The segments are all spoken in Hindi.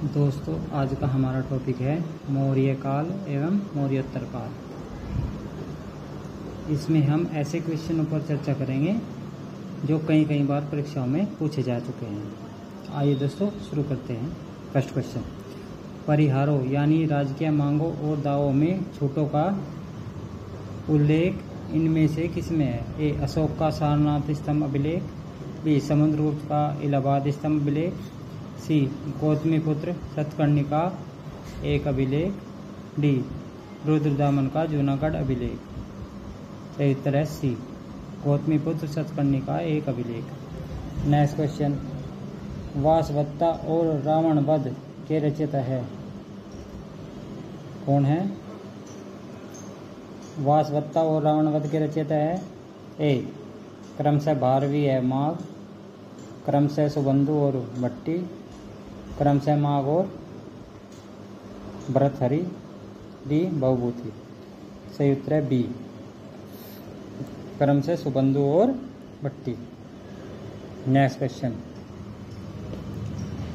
दोस्तों, आज का हमारा टॉपिक है मौर्य काल एवं मौर्योत्तर काल। इसमें हम ऐसे क्वेश्चनों पर चर्चा करेंगे जो कई बार परीक्षाओं में पूछे जा चुके हैं। आइए दोस्तों शुरू करते हैं। फर्स्ट क्वेश्चन, परिहारों यानी राजकीय मांगों और दावों में छूटों का उल्लेख इनमें से किसमें है? ए. अशोक का सारनाथ स्तंभ अभिलेख, बी. समुद्रगुप्त का इलाहाबाद स्तंभ अभिलेख, सी. गौतमीपुत्र सतकर्णी का एक अभिलेख, डी. रुद्रदामन का जूनागढ़ अभिलेख। सही उत्तर है सी, गौतमीपुत्र सतकर्णी का एक अभिलेख। नेक्स्ट क्वेश्चन, वासवत्ता और रावण वध के रचयिता है कौन है? वासवत्ता और रावण वध के रचयिता है ए. क्रमशः भारवी है माघ, क्रमशः सुबंधु और भट्टी, क्रमशः माघ और भरतहरि, डी. बहुभूति। सही उत्तर है बी, क्रमशः सुबंधु और भट्टी। नेक्स्ट क्वेश्चन,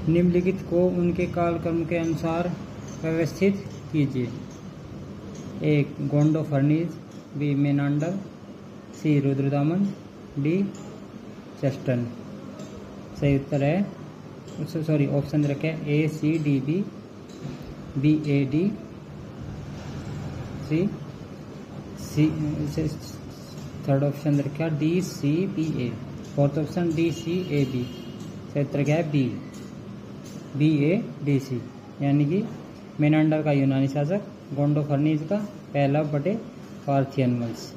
निम्नलिखित को उनके कालक्रम के अनुसार व्यवस्थित कीजिए। A. Gondophernes, B. Menander, C. Rudradaman, D. Chastana. सही उत्तर है ऑप्शन रखे A C D B, B A D, C third option रखा D C B A, fourth option D C A B. सही उत्तर क्या है बी ए डी सी, यानी कि मेनांडर का यूनानी शासक, गोंडोफर्नीज का पहला बटे पार्थियन वंश,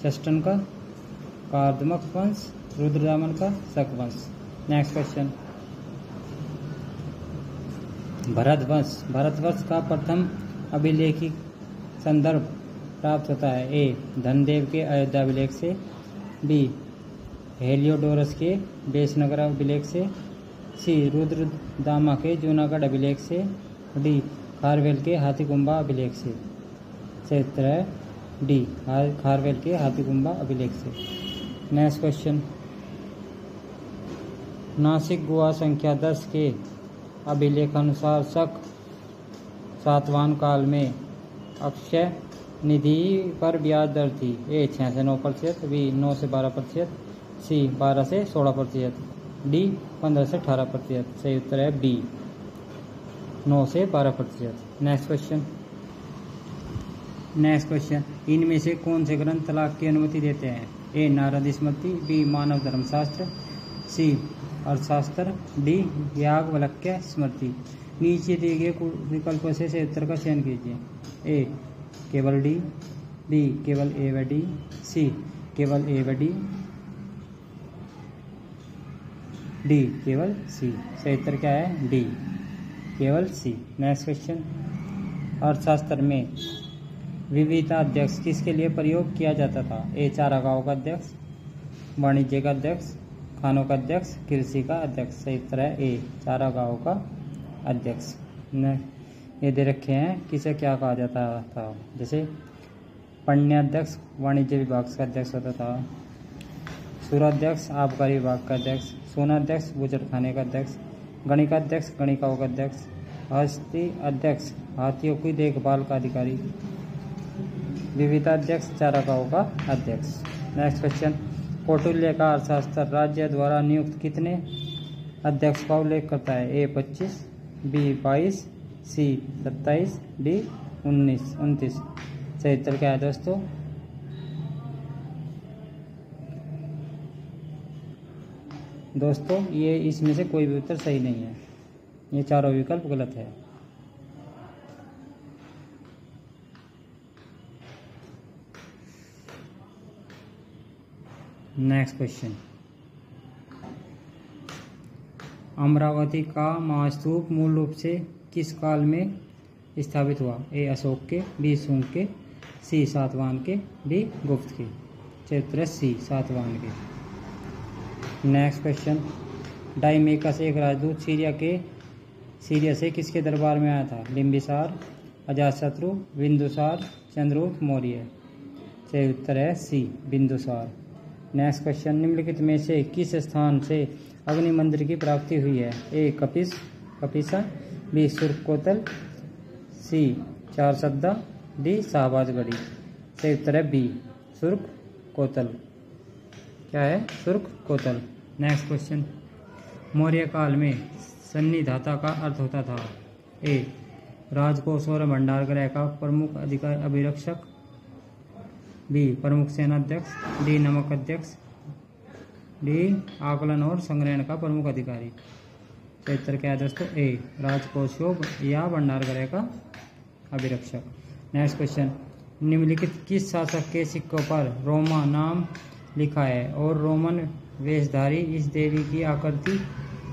चेस्टन का कार्दमक वंश, रुद्रदामन का शक वंश। नेक्स्ट क्वेश्चन, भरतवंश का प्रथम अभिलेखिक संदर्भ प्राप्त होता है ए. धनदेव के अयोध्या अभिलेख से, बी. हेलियोडोरस के बेसनगर अभिलेख से, सी. रुद्रदामा के जूनागढ़ अभिलेख से, डी. खारवेल के हाथीगुम्बा अभिलेख से। सही उत्तर है डी, खारवेल के हाथीगुम्बा अभिलेख से। नेक्स्ट क्वेश्चन, नासिक गुहा संख्या 10 के अभिलेखानुसार शक सातवाहन काल में अक्षय निधि पर ब्याज दर थी ए. 6 से 9%, बी. 9 से 12%, सी. 12 से 16%, डी. 15 से 18%। सही उत्तर है बी, 9 से 12%। नेक्स्ट क्वेश्चन, इनमें से कौन से ग्रंथ तलाक की अनुमति देते हैं? ए. नारद स्मृति, बी. मानव धर्मशास्त्र, सी. अर्थशास्त्र, डी. याज्ञवल्क्य स्मृति। नीचे दिए गए विकल्पों से सही उत्तर का चयन कीजिए। ए. केवल डी, बी. केवल ए व डी, सी. केवल ए व डी, डी. केवल सी। सही उत्तर क्या है डी, केवल सी। नेक्स्ट क्वेश्चन, अर्थशास्त्र में विविधाध्यक्ष किसके लिए प्रयोग किया जाता था? ए. चारागाहों का अध्यक्ष, वाणिज्य का अध्यक्ष, खानों का अध्यक्ष, कृषि का अध्यक्ष। सही उत्तर है ए. चारागाहों का अध्यक्ष। ये दे रखे हैं किसे क्या कहा जाता था, जैसे पण्याध्यक्ष वाणिज्य विभाग का अध्यक्ष होता था, सूराध्यक्ष आबकारी विभाग का अध्यक्ष, सोनाध्यक्ष बूचड़खाने का अध्यक्ष, गणिकाध्यक्ष गणिकाओं का अध्यक्ष, हस्ती अध्यक्ष हाथियों की देखभाल का अधिकारी, विविधाध्यक्ष चारागाहों का अध्यक्ष। नेक्स्ट क्वेश्चन, कौटिल्य का अर्थशास्त्र राज्य द्वारा नियुक्त कितने अध्यक्ष का उल्लेख करता है? ए. 25, बी. 22, सी. 27, डी. 29। सही उत्तर क्या है दोस्तों? ये इसमें से कोई भी उत्तर सही नहीं है, ये चारों विकल्प गलत है। नेक्स्ट क्वेश्चन, अमरावती का महास्तूप मूल रूप से किस काल में स्थापित हुआ? ए. अशोक के, बी. शुंग के, सी. सातवाहन के, डी. गुप्त के। चैत्र सी, सातवाहन के। नेक्स्ट क्वेश्चन, डाइमेकस एक राजदूत सीरिया से किसके दरबार में आया था? बिम्बिसार, अजातशत्रु, बिंदुसार, चंद्रगुप्त मौर्य। सही उत्तर है सी, बिंदुसार। नेक्स्ट क्वेश्चन, निम्नलिखित में से किस स्थान से अग्नि मंदिर की प्राप्ति हुई है? ए. कपिसा, बी सुर्ख कोतल, सी चार सद्दा, डी शाहबाजगढ़ी। सही उत्तर है बी सुर्ख कोतल। क्या है? सुर्ख कोतल। नेक्स्ट क्वेश्चन, मौर्य काल में सन्निधाता का अर्थ होता था। ए राजकोष और भंडार गृह का प्रमुख अधिकारी अभिरक्षक, बी प्रमुख सेनाध्यक्ष, डी नमक अध्यक्ष, डी आकलन और संग्रहण का प्रमुख अधिकारी। तो उत्तर क्या है दोस्तों? ए राजकोष या भंडार गृह का अभिरक्षक। नेक्स्ट क्वेश्चन, निम्नलिखित किस शासक के सिक्कों पर रोमा नाम लिखा है और रोमन वेशधारी इस देवी की आकृति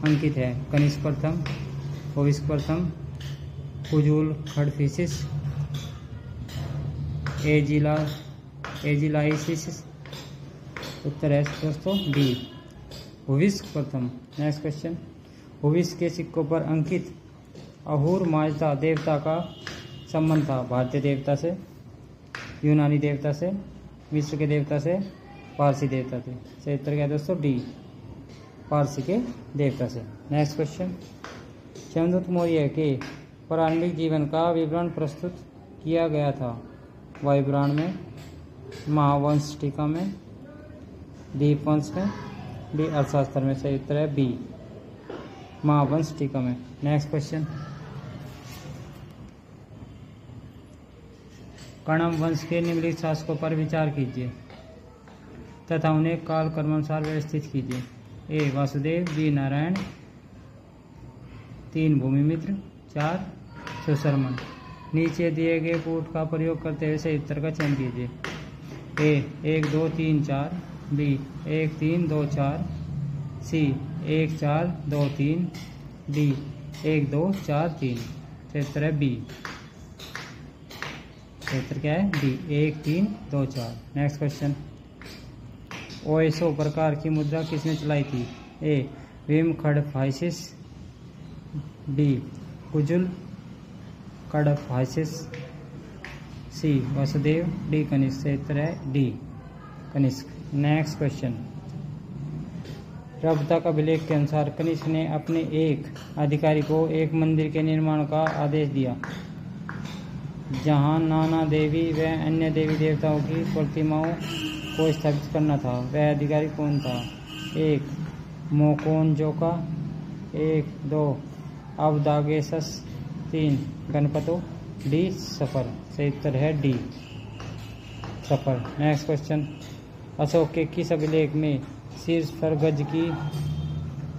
अंकित है? कनिष्क प्रथम, होविस्क प्रथम, कुजूल खडफिसिस, एजिलाइसिस। उत्तर है दोस्तों डी होविस्क प्रथम। नेक्स्ट क्वेश्चन, होविस्क के सिक्कों पर अंकित अहूर माजदा देवता का संबंध था? भारतीय देवता से, यूनानी देवता से, मिस्र के देवता से, पारसी देवता से। सही उत्तर क्या है दोस्तों? डी पारसी के देवता से। नेक्स्ट क्वेश्चन, चंद्रगुप्त मौर्य के प्रारंभिक जीवन का विवरण प्रस्तुत किया गया था? वायुपुराण में, महावंश टीका में, दीपवंश में, डी अर्थशास्त्र में। सही उत्तर है बी महावंश टीका में। नेक्स्ट क्वेश्चन, कणव वंश के निम्नलिखित शासकों पर विचार कीजिए तथा उन्हें काल क्रमानुसार व्यवस्थित कीजिए। ए वासुदेव, बी नारायण, 3 भूमिमित्र, 4 सुशर्मन। नीचे दिए गए कूट का प्रयोग करते हुए सही उत्तर का चयन कीजिए। ए 1 2 3 4, बी 1 3 2 4, सी 1 4 2 3, डी 1 2 4 3। सही उत्तर है बी। सही उत्तर क्या है? डी 1 3 2 4। नेक्स्ट क्वेश्चन, ओएसओ प्रकार की मुद्रा किसने चलाई थी? ए भीम खडफाइसिस, बी कुजुल खडफाइसिस, सी वासुदेव, डी कनिष्क। सही उत्तर है डी कनिष्क। नेक्स्ट क्वेश्चन, रबतक अभिलेख के अनुसार कनिष्क ने अपने एक अधिकारी को एक मंदिर के निर्माण का आदेश दिया जहां नाना देवी व अन्य देवी देवताओं की प्रतिमाओं को स्थापित करना था। वह अधिकारी कौन था? 1 मोकोनजोका, 1 2 अवदागेसस, 3 गणपतो, डी सफर। सही उत्तर है डी सफर। नेक्स्ट क्वेश्चन, अशोक के किस अभिलेख में शीर्ष पर गज की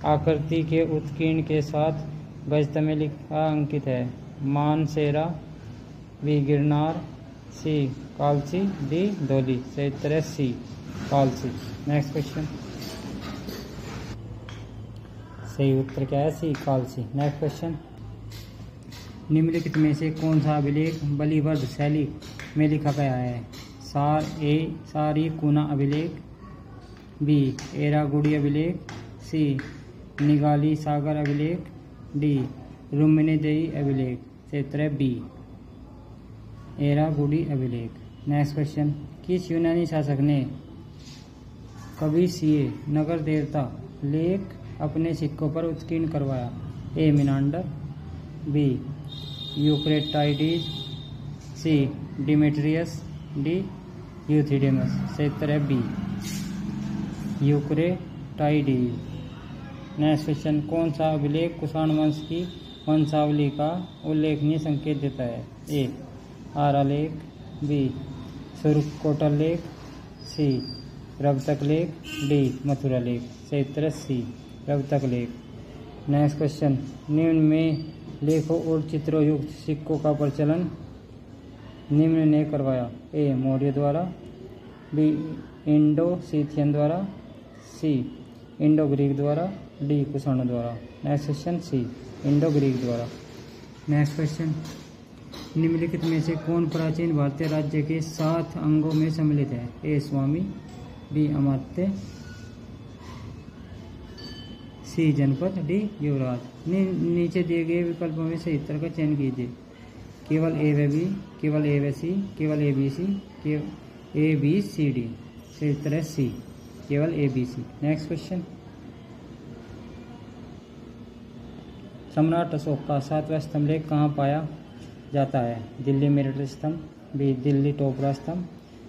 आकृति के उत्कीर्ण के साथ गजतमे लिखा अंकित है? मानसेरा, बी गिरनार, सी कालसी, डी धौली। सही उत्तर है सी कालसी। नेक्स्ट क्वेश्चन, सही उत्तर क्या है? सी कालसी। नेक्स्ट क्वेश्चन, निम्नलिखित में से कौन सा अभिलेख बलिवर्ध शैली में लिखा गया है? सारी कूना अभिलेख, बी एरागुड़ी अभिलेख, सी निगाली सागर अभिलेख, डी रुम्मिनीदेई अभिलेख। सही उत्तर है बी एरागुड़ी अभिलेख। नेक्स्ट क्वेश्चन, किस यूनानी शासक ने कबीसीय नगर देवता लेख अपने सिक्कों पर उत्कीर्ण करवाया? ए मिनांडर, बी यूक्रेटाइडिस, सी डिमेट्रियस, डी यूथिडेमस। सही उत्तर है बी यूक्रेटाइडिस। नेक्स्ट क्वेश्चन, कौन सा अभिलेख कुषाण वंश की वंशावली का उल्लेखनीय संकेत देता है? ए आरालेख, बी सुरकोटल लेख, सी रबतक लेख, डी मथुरा लेख। सही उत्तर है सी रबतक लेख। नेक्स्ट क्वेश्चन, निम्न में लेखों और चित्रों युक्त सिक्कों का प्रचलन निम्न ने करवाया? ए मौर्य द्वारा, बी इंडो सीथियन द्वारा, सी इंडो ग्रीक द्वारा, डी कुषाण द्वारा। नेक्स्ट क्वेश्चन, सी इंडो ग्रीक द्वारा। नेक्स्ट क्वेश्चन, निम्नलिखित में से कौन प्राचीन भारतीय राज्य के 7 अंगों में सम्मिलित है? ए स्वामी, बी अमात्य, सी जनपद, डी युवराज। नीचे दिए गए विकल्पों में से उत्तर का चयन कीजिए। केवल ए व बी, केवल ए व सी, केवल A B C, A B C D. सही उत्तर है सी केवल A B C. Next question, सम्राट अशोक का 7वां स्तंभलेख कहाँ पाया जाता है? दिल्ली मेरठ स्तंभ, बी दिल्ली टोपरा स्तंभ,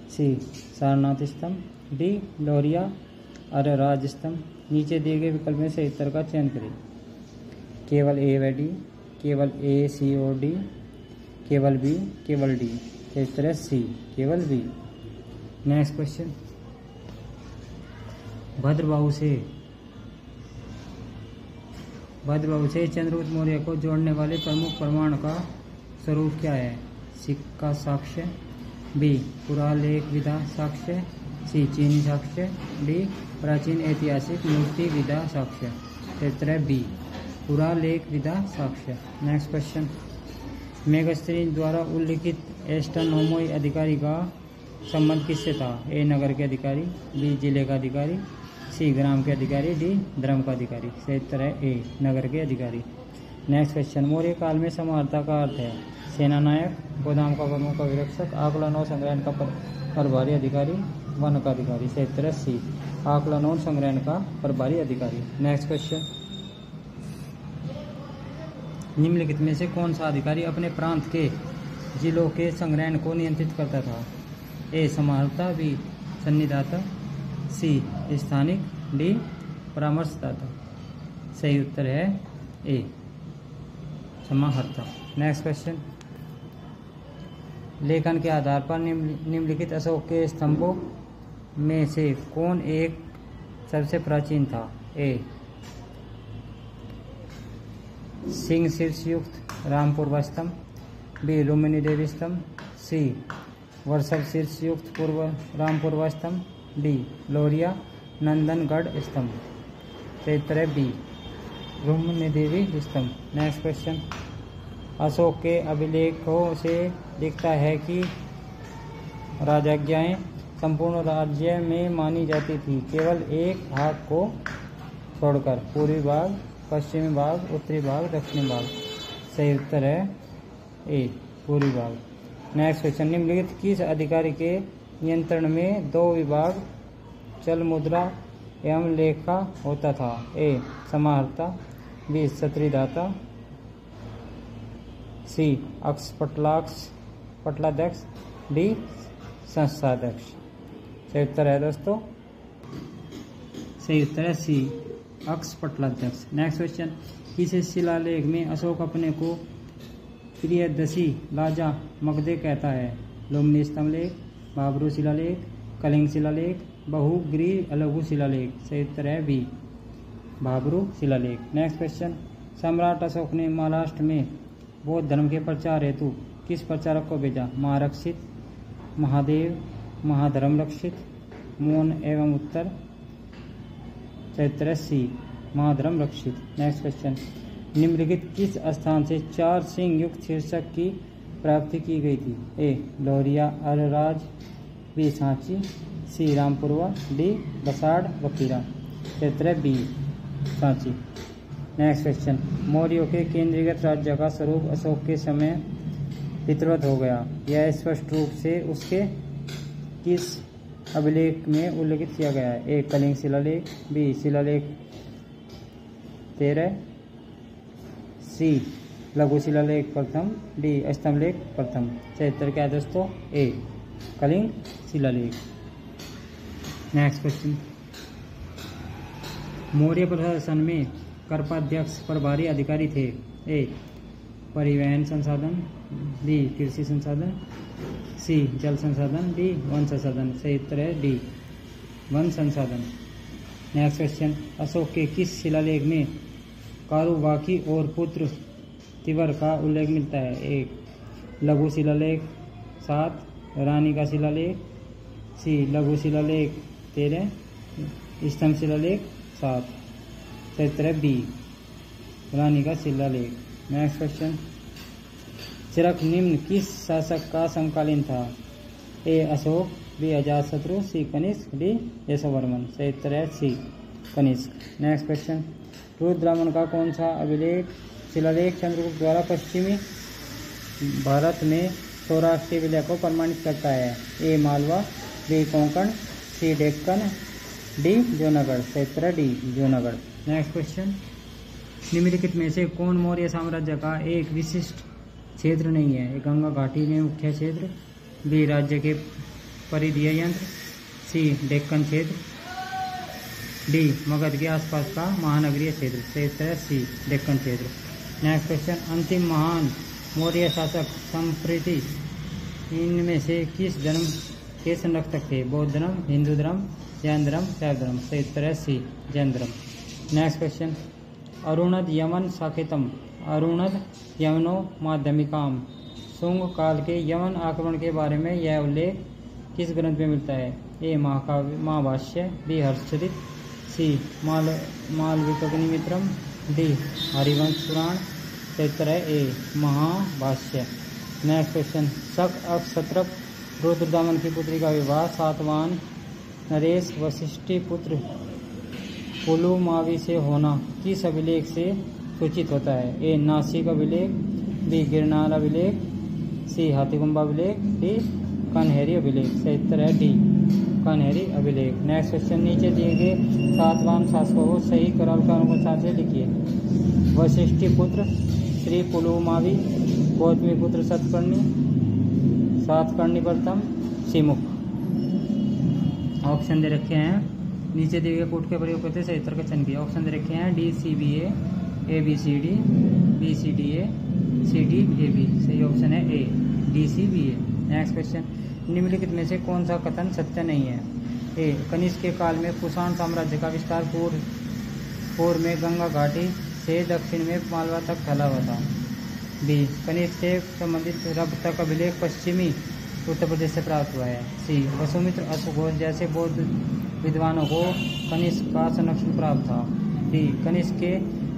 सी सारनाथ स्तंभ, डी लोरिया अरराज स्तंभ। नीचे दिए गए विकल्प में से उत्तर का चयन करें। केवल ए व डी, केवल ए सी और डी, केवल बी, केवल डी। इस तरह सी, केवल बी। नेक्स्ट क्वेश्चन, भद्रबाहु से चंद्रगुप्त मौर्य को जोड़ने वाले प्रमुख प्रमाण का स्वरूप क्या है? सिक्का साक्ष्य, बी पुरालेख विधा साक्ष्य, सी चीनी साक्ष्य, डी प्राचीन ऐतिहासिक मूर्ति विधा साक्ष्य। उत्तर बी पुरालेख विधा साक्ष्य। नेक्स्ट क्वेश्चन, मेगस्त्री द्वारा उल्लिखित एस्ट्रोनोमोई अधिकारी का संबंध किससे था? ए नगर के अधिकारी, बी जिले का अधिकारी, सी ग्राम के अधिकारी, डी धर्म का अधिकारी। सही उत्तर है ए नगर के अधिकारी। नेक्स्ट क्वेश्चन, मौर्य काल में समाहर्ता का अर्थ है? सेना नायक, गोदाम का प्रमुख अभिरक्षक, आकलन और संग्रहण का प्रभारी अधिकारी, वन का अधिकारी। सही उत्तर है सी आकलन और संग्रहण का प्रभारी अधिकारी। नेक्स्ट क्वेश्चन, निम्नलिखित में से कौन सा अधिकारी अपने प्रांत के जिलों के संग्रहण को नियंत्रित करता था? ए समाहर्ता, बी सन्निधाता, सी स्थानिक, डी परामर्शदाता। सही उत्तर है ए समाहर्ता। नेक्स्ट क्वेश्चन, लेखन के आधार पर निम्नलिखित अशोक के स्तंभों में से कौन एक सबसे प्राचीन था? ए सिंह शीर्षयुक्त रामपूर्वा स्तंभ, बी लुम्बिनी देवी स्तंभ, सी वर्षभ शीर्षयुक्त पूर्व रामपूर्वा स्तंभ, डी लोरिया नंदनगढ़ स्तंभ। सही उत्तर है बी लुम्बिनी देवी स्तंभ। नेक्स्ट क्वेश्चन, अशोक के अभिलेखों से दिखता है कि राजज्ञाएं संपूर्ण राज्य में मानी जाती थी, केवल एक भाग को छोड़कर, पूर्वी भाग, पश्चिमी भाग, उत्तरी भाग, दक्षिणी भाग। सही उत्तर है ए पूर्वी भाग। नेक्स्ट क्वेश्चन, निम्नलिखित किस अधिकारी के नियंत्रण में 2 विभाग चल मुद्रा एवं लेखा होता था? ए समाहर्ता, बी छत्रीदाता, सी अक्ष पटलाध्यक्ष, डी संस्थाध्यक्ष। सही उत्तर है दोस्तों, सही उत्तर है सी अक्ष पटलाध्यक्ष। नेक्स्ट क्वेश्चन, किस शिलालेख में अशोक अपने को प्रियदर्शी राजा मगधे कहता है? लुम्बिनी स्तंभलेख, बाबरू शिलालेख, कलिंग शिलालेख, बहुग्रीव लघु शिलालेख। सही उत्तर है बी बाबरू शिलालेख। नेक्स्ट क्वेश्चन, सम्राट अशोक ने महाराष्ट्र में बौद्ध धर्म के प्रचार हेतु किस प्रचारक को भेजा? महारक्षित, महादेव, महाधर्म रक्षित, मौन एवं उत्तर। उत्तर सी महाधर्म रक्षित। नेक्स्ट क्वेश्चन, निम्नलिखित किस स्थान से 4 सिंह युक्त शीर्षक की प्राप्ति की गई थी? ए लोरिया अरराज, बी सांची, सी रामपुरवा, डी बसाड़ वकीरा। उत्तर बी सांची। नेक्स्ट क्वेश्चन, मौर्यों के केंद्रीकृत राज्य का स्वरूप अशोक के समय वितरित हो गया, यह स्पष्ट रूप से उसके किस अभिलेख में उल्लेखित किया गया है? ए कलिंग शिलालेख, बी शिलालेख 13, सी लघु शिलालेख प्रथम, डी स्तंभलेख प्रथम। सही उत्तर क्या है दोस्तों? ए कलिंग शिलालेख। नेक्स्ट क्वेश्चन, मौर्य प्रशासन में कर्पाध्यक्ष प्रभारी अधिकारी थे? ए परिवहन संसाधन, बी कृषि संसाधन, सी जल संसाधन, डी वन संसाधन। सही उत्तर है डी वन संसाधन। नेक्स्ट क्वेश्चन, अशोक के किस शिलालेख में कारुबाकी और पुत्र तिवर का उल्लेख मिलता है? एक लघु शिलालेख 7, रानी का शिलालेख, सी लघु शिलालेख 13, स्तंभ शिलालेख 7। सही उत्तर है बी रानी का शिलालेख। नेक्स्ट क्वेश्चन, चिरक निम्न किस शासक का समकालीन था? ए अशोक, बी अजातशत्रु, सी कनिष्क, डी यशोवर्मन। सही उत्तर है सी कनिष्क। नेक्स्ट क्वेश्चन, रुद्रमन का कौन सा अभिलेख शिलालेख चंद्रगुप्त द्वारा पश्चिमी भारत में सौराष्ट्रीय विलय को प्रमाणित करता है? ए मालवा, बी कोंकण, सी डेक्कन, डी जूनागढ़। सही उत्तर है डी जूनागढ़। नेक्स्ट क्वेश्चन, निम्नलिखित में से कौन मौर्य साम्राज्य का एक विशिष्ट क्षेत्र नहीं है? गंगा घाटी में मुख्य क्षेत्र, बी राज्य के परिधीय यंत्र, सी डेक्कन क्षेत्र, डी मगध के आसपास का महानगरीय क्षेत्र। सही उत्तर है सी डेक्कन क्षेत्र। नेक्स्ट क्वेश्चन, अंतिम महान मौर्य शासक संप्रति इनमें से किस धर्म के संरक्षक थे? बौद्ध धर्म, हिंदू धर्म, जैन धर्म, शैव धर्म। सही उत्तर है सी जैन धर्म। नेक्स्ट क्वेश्चन, अरुणद यमन साकेतम अरुणद यमनो माध्यमिकाम शुंग काल के यमन आक्रमण के बारे में यह उल्लेख किस ग्रंथ में मिलता है? ए महाकाव्य महाभाष्य, बी हर्षचरित, सी मालविकाग्निमित्रम, डी हरिवंश पुराण। सही उत्तर है ए महाभाष्य। नेक्स्ट क्वेश्चन, शक अक्षत्रप रुद्रदामन की पुत्री का विवाह सातवाहन नरेश वशिष्ठी पुत्र पुलुमावी से होना किस अभिलेख से सूचित होता है? ए नासिक अभिलेख, बी गिरनार अभिलेख, सी हाथीगुम्बा अभिलेख, डी कन्हेरी अभिलेख। सही उत्तर है डी कन्हेरी अभिलेख। नेक्स्ट क्वेश्चन, नीचे दिए गए सातवाहन शासकों को सही क्रम के साथ से लिखिए। वशिष्ठी पुत्र श्री पुलुमावी, गौतमी पुत्र सतकर्णी, सातकर्णी प्रथम, सिमुख। ऑप्शन दे रखे हैं, नीचे दिए गए कोड के प्रयोग करते सही उत्तर का चयन किया। ऑप्शन दे रखे हैं D C B A B C D, B C D A, C D A B. सही ऑप्शन है A D C B A. Next question, निम्नलिखित में से कौन सा कथन सत्य नहीं है? ए कनिष्क के काल में कुषाण साम्राज्य का विस्तार पूर्व में गंगा घाटी से दक्षिण में मालवा तक फैला हुआ था। बी कनिष्क से संबंधित रब अभिलेख पश्चिमी उत्तर प्रदेश से प्राप्त हुआ है। सी वसुमित्र अश्वघोष जैसे बौद्ध विद्वानों को कनिष्क का संरक्षण प्राप्त था। डी कनिष्क के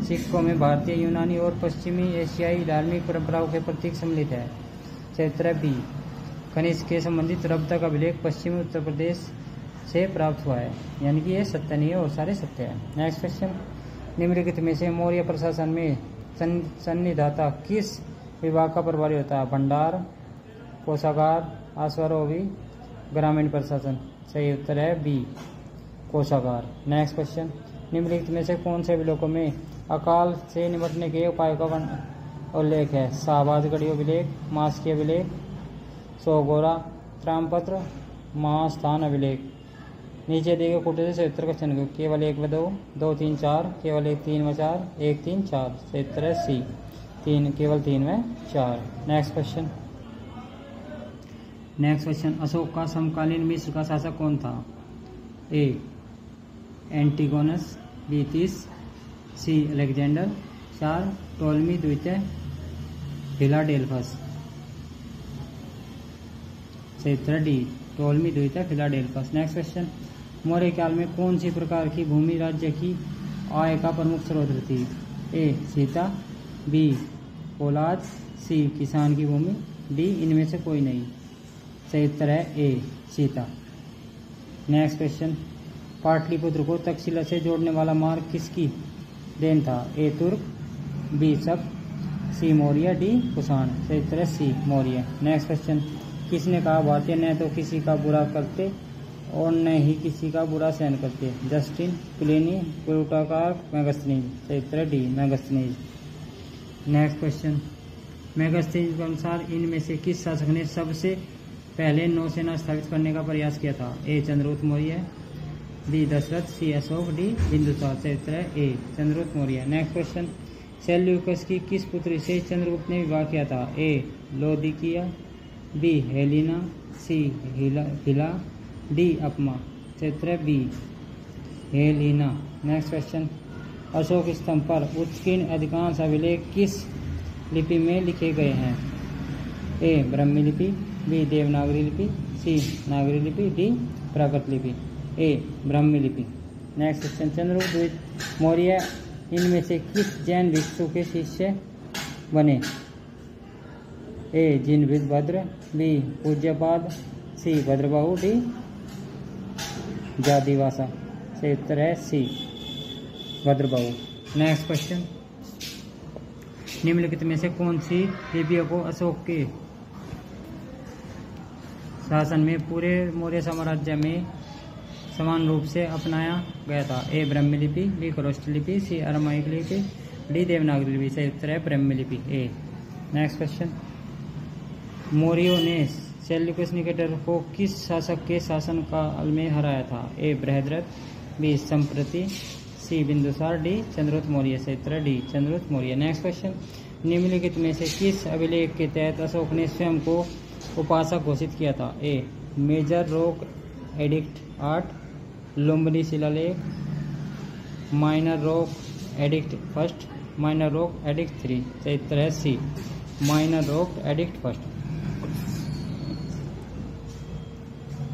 सिक्कों में भारतीय, यूनानी और पश्चिमी एशियाई धार्मिक परंपराओं के प्रतीक सम्मिलित है। क्षेत्र बी कनिष्क के संबंधित रब तक अभिलेख पश्चिमी उत्तर प्रदेश से प्राप्त हुआ है, यानी कि ये सत्य नहीं है और सारे सत्य है। नेक्स्ट क्वेश्चन, निम्नलिखित में से मौर्य प्रशासन में सन्निधाता किस विभाग का प्रभारी होता है? भंडार, कोषागार, अश्वारोही, ग्रामीण प्रशासन। सही उत्तर है बी कोषागार। नेक्स्ट क्वेश्चन, निम्नलिखित में से कौन से अभिलेखों में अकाल से निपटने के उपायों का उल्लेख है? शाहबाजगढ़ी अभिलेख, मास्की अभिलेख, सोगोरा त्रामपत्र, महास्थान अभिलेख। नीचे दिए गए कोटे से उत्तर का चयन करें। केवल 1 व 2, 2, 3, 4, केवल 1, 3 व 4, 1, 3, 4। सही उत्तर है सी केवल 3 व 4। नेक्स्ट क्वेश्चन, अशोक का समकालीन मिस्र का शासक कौन था? ए एंटीगोनस, बी तीस, सी अलेक्जेंडर, 4 टोलमी द्वितीय, फिलाडेल्फस। सही उत्तर डी टोलमी द्वितीय, फिलाडेल्फस। नेक्स्ट क्वेश्चन, मौर्य काल में कौन सी प्रकार की भूमि राज्य की आय का प्रमुख स्रोत थी? ए सीता, बी पोलाद, सी किसान की भूमि, डी इनमें से कोई नहीं। सही उत्तर है ए सीता। नेक्स्ट क्वेश्चन, पाटलिपुत्र को तक्षशिला से जोड़ने वाला मार्ग किसकी देन था? ए तुर्क, बी शक, सी मौर्य, डी कुषाण। सही उत्तर है सी मौर्य। नेक्स्ट क्वेश्चन, किसने कहा भारतीय न तो किसी का बुरा करते और न ही किसी का बुरा सहन करते? Justin, Pliny, Plutarch, Megasthenes. सही उत्तर है D Megasthenes. Next question, Megasthenes के अनुसार इनमें से किस शासक ने सबसे पहले नौसेना स्थापित करने का प्रयास किया था? A Chandragupta Maurya, B Dasharatha, C Ashoka, D Bindusara. सही उत्तर है A Chandragupta Maurya. Next question, Seleucus की किस पुत्री से चंद्रगुप्त ने विवाह किया था? A Laodicea, B Helena, C Hila, D Apama. सही उत्तर है B Helena. Next question, Ashoka स्तंभ पर उत्कीर्ण अधिकांश अभिलेख किस लिपि में लिखे गए हैं? ए ब्राह्मी लिपि, बी देवनागरी लिपि, सी नागरी लिपि, डी प्राकृत लिपि। ए ब्राह्मी लिपि। नेक्स्ट क्वेश्चन, चंद्रगुप्त मौर्य इनमें से किस जैन भिक्षु के शिष्य बने? ए जिनभिद्र, बी पूज्यपाद, सी भद्रबाहु, डी जादिवासा। सही उत्तर है सी भद्रबाहु। नेक्स्ट क्वेश्चन, निम्नलिखित में से कौन सी लिपियों को अशोक के शासन में पूरे मौर्य साम्राज्य में समान रूप से अपनाया गया था? ए ब्राह्मी लिपि, बी खरोष्ट लिपि, सी अरामाइक लिपि, डी देवनागरी लिपि। सही उत्तर है ब्राह्मी लिपि ए। नेक्स्ट क्वेश्चन, मौर्यों ने सेल्यूकस निकेटर को किस शासक के शासन काल में हराया था? ए बृहद्रथ, बी संप्रति, सी बिंदुसार, डी चंद्रगुप्त मौर्य। सही उत्तर है D Chandragupta Maurya. Next question, निम्नलिखित में से किस अभिलेख के तहत अशोक ने स्वयं को उपासक घोषित किया था? A major rock edict 8, Lumbini शिलालेख, minor rock edict 1, minor rock edict 3। सही उत्तर है C minor rock edict 1।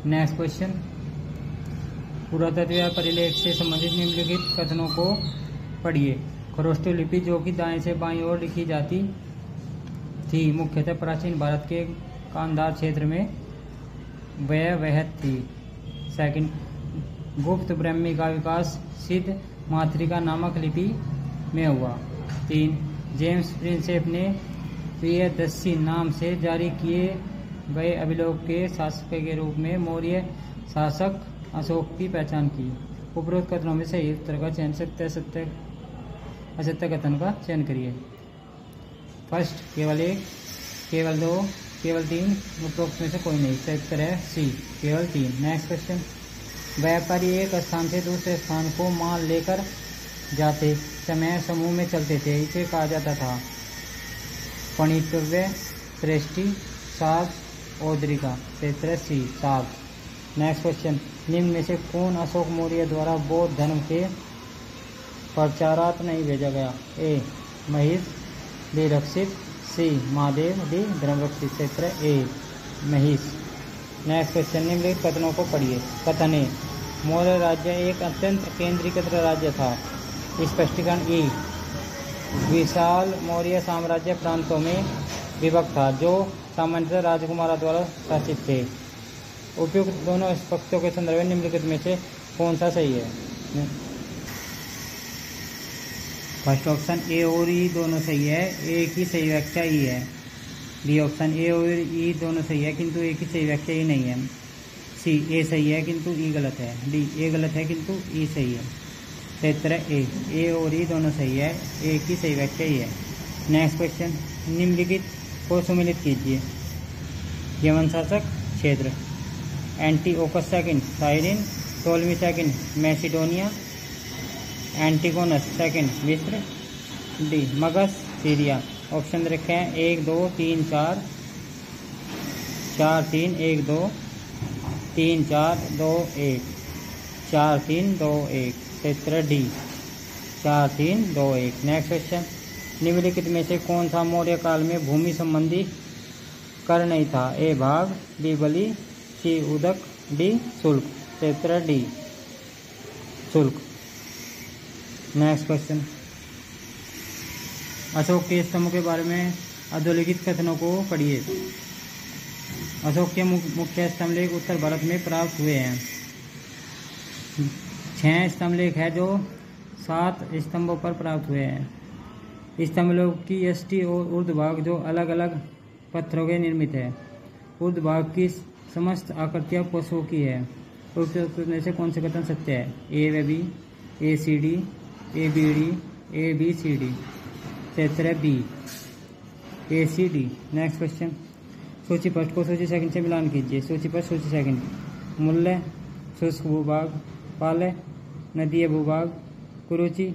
Next question, पुरातत्व परिलेख से संबंधित निम्नलिखित कथनों को पढ़िए। खरोष्टो लिपि जो कि दाएं से बाईं ओर लिखी जाती थी, मुख्यतः प्राचीन भारत के कांधार क्षेत्र में वहत थी। सेकंड, गुप्त ब्राह्मी का विकास सिद्ध मातृका नामक लिपि में हुआ। 3, जेम्स प्रिंसेप ने प्रियदर्शी नाम से जारी किए गए अभिलेख के शासक के रूप में मौर्य शासक अशोक की पहचान की। उपरोक्त कथनों में सही उत्तर का चयन सत्य असत्य कथन का चयन करिए। फर्स्ट, केवल 1, केवल 2, केवल 3, उपरोक्त में से कोई नहीं। सही उत्तर है सी केवल 3। नेक्स्ट क्वेश्चन, व्यापारी एक स्थान से दूसरे स्थान को माल लेकर जाते समय समूह में चलते थे, इसे कहा जाता था पणितव्य, श्रेष्ठी, साध, औद्रिका। सही उत्तर है सी साध। नेक्स्ट क्वेश्चन, निम्न में से कौन अशोक मौर्य द्वारा बौद्ध धर्म के प्रचारार्थ नहीं भेजा गया? ए महिष, बी रक्षित, सी महादेव, डी धर्मरक्षित। सही उत्तर है ए महिष। नेक्स्ट क्वेश्चन, निम्नलिखित कथनों को पढ़िए। कथन ए, मौर्य राज्य एक अत्यंत केंद्रीकृत राज्य था। स्पष्टीकरण ई, विशाल मौर्य साम्राज्य प्रांतों में विभक्त था जो सामान्यतः राजकुमारों द्वारा शासित थे। उपयुक्त दोनों पक्षों के संदर्भ में निम्नलिखित में से कौन सा सही है? फर्स्ट ऑप्शन ए और ई दोनों सही है, ए की सही व्याख्या ई है। बी ऑप्शन ए और ई दोनों सही है किंतु ए की सही व्याख्या ई नहीं है। सी ए सही है किंतु ई गलत है। डी ए गलत है किंतु ई सही है। सही उत्तर है ए और ई दोनों सही है, ए की सही व्याख्या ई है। नेक्स्ट क्वेश्चन, निम्नलिखित को सम्मिलित कीजिए। यमन शासक क्षेत्र, Antiochus second साइरिन, टोलमी second Macedonia, Antigonus second मिस्र, डी मगस सीरिया। ऑप्शन रखे हैं 1 2 3 4 4 3 1 2 3 4 2 1 4 3 2 1। क्षेत्र डी 4 3 2 1। नेक्स्ट क्वेश्चन, निम्नलिखित में से कौन सा मौर्य काल में भूमि संबंधी कर नहीं था? ए भाग, बी बलि, सी उदक, डी शुल्क। क्षेत्र डी शुल्क। नेक्स्ट क्वेश्चन, अशोक के स्तंभ के बारे में अधोलिखित कथनों को पढ़िए। अशोक के मुख्य स्तंभलेख उत्तर भारत में प्राप्त हुए हैं। 6 स्तंभलेख है जो 7 स्तंभों पर प्राप्त हुए हैं। स्तंभलेख की यष्टि और ऊर्ध्व भाग जो अलग अलग पत्थरों के निर्मित है। ऊर्ध्व भाग की समस्त आकृतियां पशुओं की है। उपयुक्त में से कौन से कथन सत्य है? ए व B, A C D, A B D, A B C D. क्षेत्र है B A C D. Next question, सूची फर्स्ट को सूची सेकंड से मिलान कीजिए। सूची फर्स्ट सूची सेकंड, मूल्य शुष्क भूभाग, पालय नदीय भूभाग, कुरुचि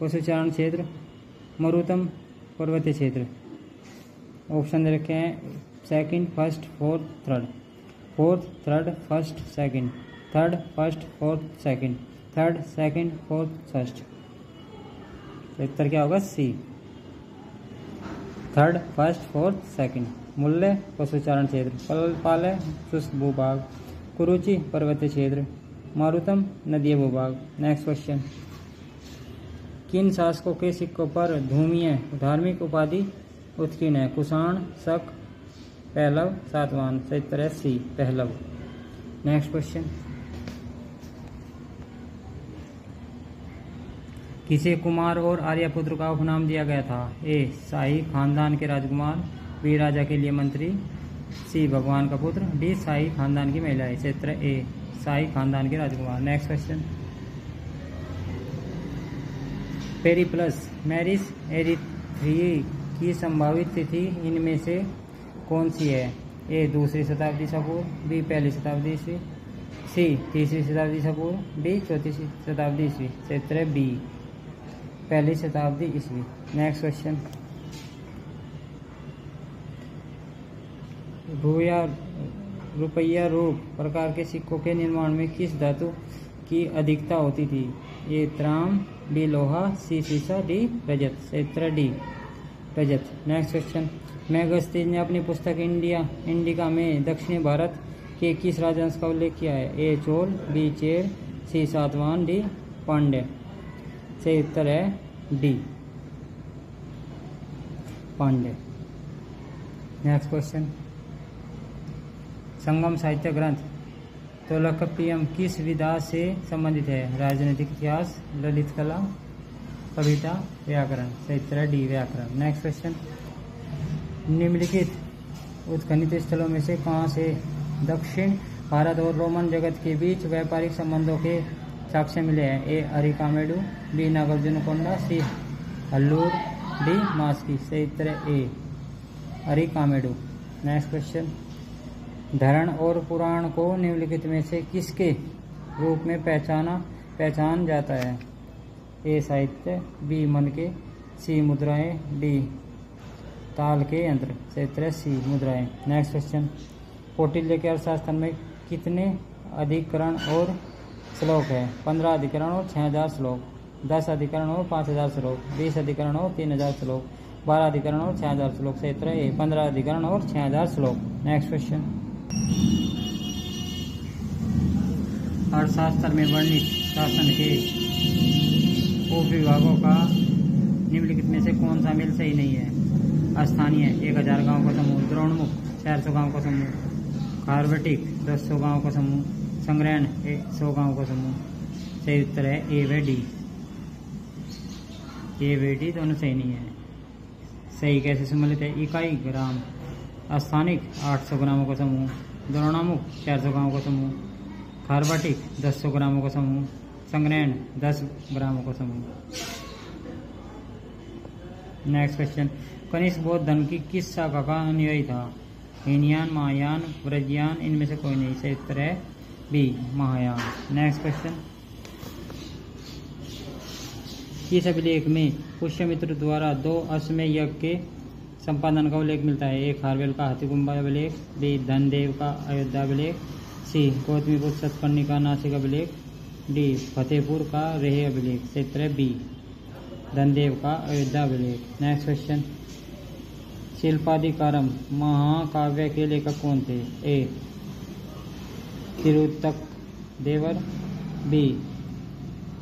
पशुचारण क्षेत्र, मरुतम पर्वतीय क्षेत्र। ऑप्शन रखे हैं second, first, fourth, third. Fourth, third, first, second, third, first, fourth, second, third, second, fourth, first. तो उत्तर क्या होगा? सी थर्ड, फर्स्ट, फोर्थ, सेकंड। मूल्य पशुचारण क्षेत्र, पालय शुष्क भूभाग, कुरुचि पर्वतीय क्षेत्र, मारुतम नदीय भूभाग। नेक्स्ट क्वेश्चन, किन शासकों के सिक्कों पर धूमीय धार्मिक उपाधि उत्कीर्ण है? कुषाण, शक, पहलव, सातवाहन। सही उत्तर है सी पहलव। नेक्स्ट क्वेश्चन, किसे कुमार और आर्यपुत्र का उपनाम दिया गया था? ए शाही खानदान के राजकुमार, बी राजा के लिए मंत्री, सी भगवान का पुत्र, डी शाही खानदान की महिलाएं। क्षेत्र ए शाही खानदान के राजकुमार। नेक्स्ट क्वेश्चन, पेरिप्लस मैरिस एरिथ्री की संभावित तिथि इनमें से कौन सी है? ए 2री शताब्दी ईसा पूर्व, बी 1ली शताब्दी ईस्वी, सी 3री शताब्दी ईसा पूर्व, डी 4री शताब्दी ईस्वी। सही उत्तर है बी 1ली शताब्दी ईस्वी। नेक्स्ट क्वेश्चन, रुपया रूप प्रकार के सिक्कों के निर्माण में किस धातु की अधिकता होती थी? ए ताम, बी लोहा, सी सीसा, डी रजत। सही उत्तर डी रजत। नेक्स्ट क्वेश्चन, मेगस्थनीज ने अपनी पुस्तक इंडिका में दक्षिणी भारत के किस राजवंश का उल्लेख किया है? ए चोल, बी चेर, सी सातवाहन, डी पांड्य। सही उत्तर है डी पांड्य। नेक्स्ट क्वेश्चन, संगम साहित्य ग्रंथ तोलकाप्पियम किस विधा से संबंधित है? राजनीतिक इतिहास, ललित कला, कविता, व्याकरण। सही उत्तर है डी व्याकरण। नेक्स्ट क्वेश्चन, निम्नलिखित उत्खनित स्थलों में से कहाँ से दक्षिण भारत और रोमन जगत के बीच व्यापारिक संबंधों के साक्ष्य मिले हैं? ए अरिकामेडू, बी नागार्जुनकोंडा, सी हल्लूर, डी मास्की। सही उत्तर है ए अरिकामेडू। नेक्स्ट क्वेश्चन, धरण और पुराण को निम्नलिखित में से किसके रूप में पहचान जाता है? ए साहित्य, बी मन के, सी मुद्राएं, डी ताल के यंत्र। सही उत्तर है सी मुद्राएं। नेक्स्ट क्वेश्चन, कौटिल्य के अर्थशास्त्र में कितने अधिकरण और श्लोक है? 15 अधिकरण और 6000 श्लोक, 10 अधिकरण और 5000 श्लोक, 20 अधिकरण और 3000 श्लोक, 12 अधिकरण और 6000 श्लोक। सही उत्तर है 15 अधिकरण और 6000 श्लोक। नेक्स्ट क्वेश्चन, अर्थशास्त्र में वर्णित शासन के उपविभागों का निम्नलिखित में से कौन सा मेल सही नहीं है? स्थानीय 1000 गांव का समूह, द्रोणमुख 400 गांव का समूह, कार्बटिक 1000 गांव का समूह, संग्रहण 100 गांव का समूह। सही उत्तर है ए व डी। ए व डी दोनों सही नहीं है। सही कैसे सम्मिलित है? इकाई ग्राम, स्थानिक 800 ग्रामों का समूह, द्रोणामुख 400 गांवों का समूह, कार्बटिक 10 ग्रामों का समूह, संग्रहण 10 ग्रामों का समूह। नेक्स्ट क्वेश्चन, कनिष्क बौद्ध धर्म की किस शाखा का अनुयायी था? हीनयान, महायान, व्रजयान, इनमें से कोई नहीं। सही उत्तर है बी महायान। नेक्स्ट क्वेश्चन, किस अभिलेख में पुष्यमित्र द्वारा 2 अश्वमेध यज्ञ के संपादन का उल्लेख मिलता है? ए खारवेल का हाथीगुम्बा अभिलेख, बी धनदेव का अयोध्या अभिलेख, सी गौतमीपुत्र सतकर्णी का नासिक अभिलेख, डी फतेहपुर का रेह अभिलेख। सही उत्तर है बी धनदेव का अयोध्या अभिलेख। नेक्स्ट क्वेश्चन, शिल्पाधिकारम महाकाव्य के लेखक कौन थे? ए तिरुतक देवर, बी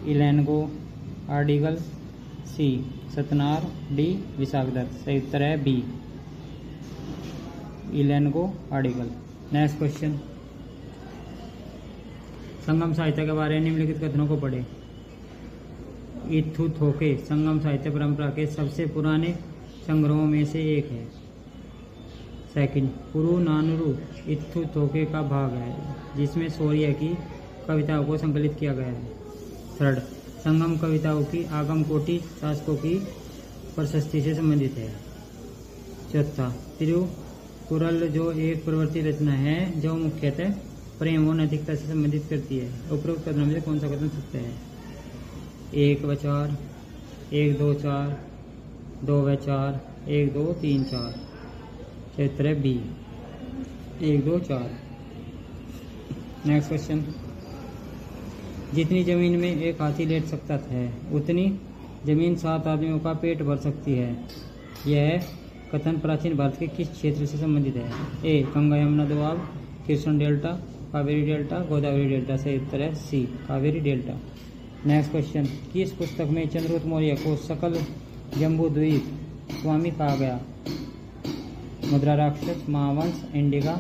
इलेनगो आर्डिगल, सी सतनार, डी विशाखदत्त। सही उत्तर है बी इलेनगो आर्डिगल। नेक्स्ट क्वेश्चन, संगम साहित्य के बारे में निम्नलिखित कथनों को पढ़े। इत्थुथोके संगम साहित्य परंपरा के सबसे पुराने संग्रहों में से एक है। सेकंड, पुरुनानुरु इत्थुथोके का भाग है जिसमें शौर्य की कविताओं को संकलित किया गया है। थर्ड, संगम कविताओं की आगम कोटि शासकों की प्रशस्ति से संबंधित है। चौथा, तिरुकुरल जो एक प्रवृत्ति रचना है जो मुख्यतः प्रेम और नैतिकता से संबंधित करती है। उपरोक्त कथनों में से कौन सा कथन सत्य है? 1 व 4, 1 2 4, 2 व 4, 1 2 3 4। क्षेत्र है बी 1 2 4। नेक्स्ट क्वेश्चन, जितनी जमीन में एक हाथी लेट सकता है उतनी जमीन 7 आदमियों का पेट भर सकती है। यह कथन प्राचीन भारत के किस क्षेत्र से संबंधित है? A Ganga Yamuna Doab, Krishna delta, Kaveri delta, Godavari delta. सही उत्तर है C Kaveri delta. Next question, किस पुस्तक में चंद्रगुप्त मौर्य को सकल जम्बू द्वीप स्वामी कहा गया? मुद्रा राक्षस, महावंश, इंडिका,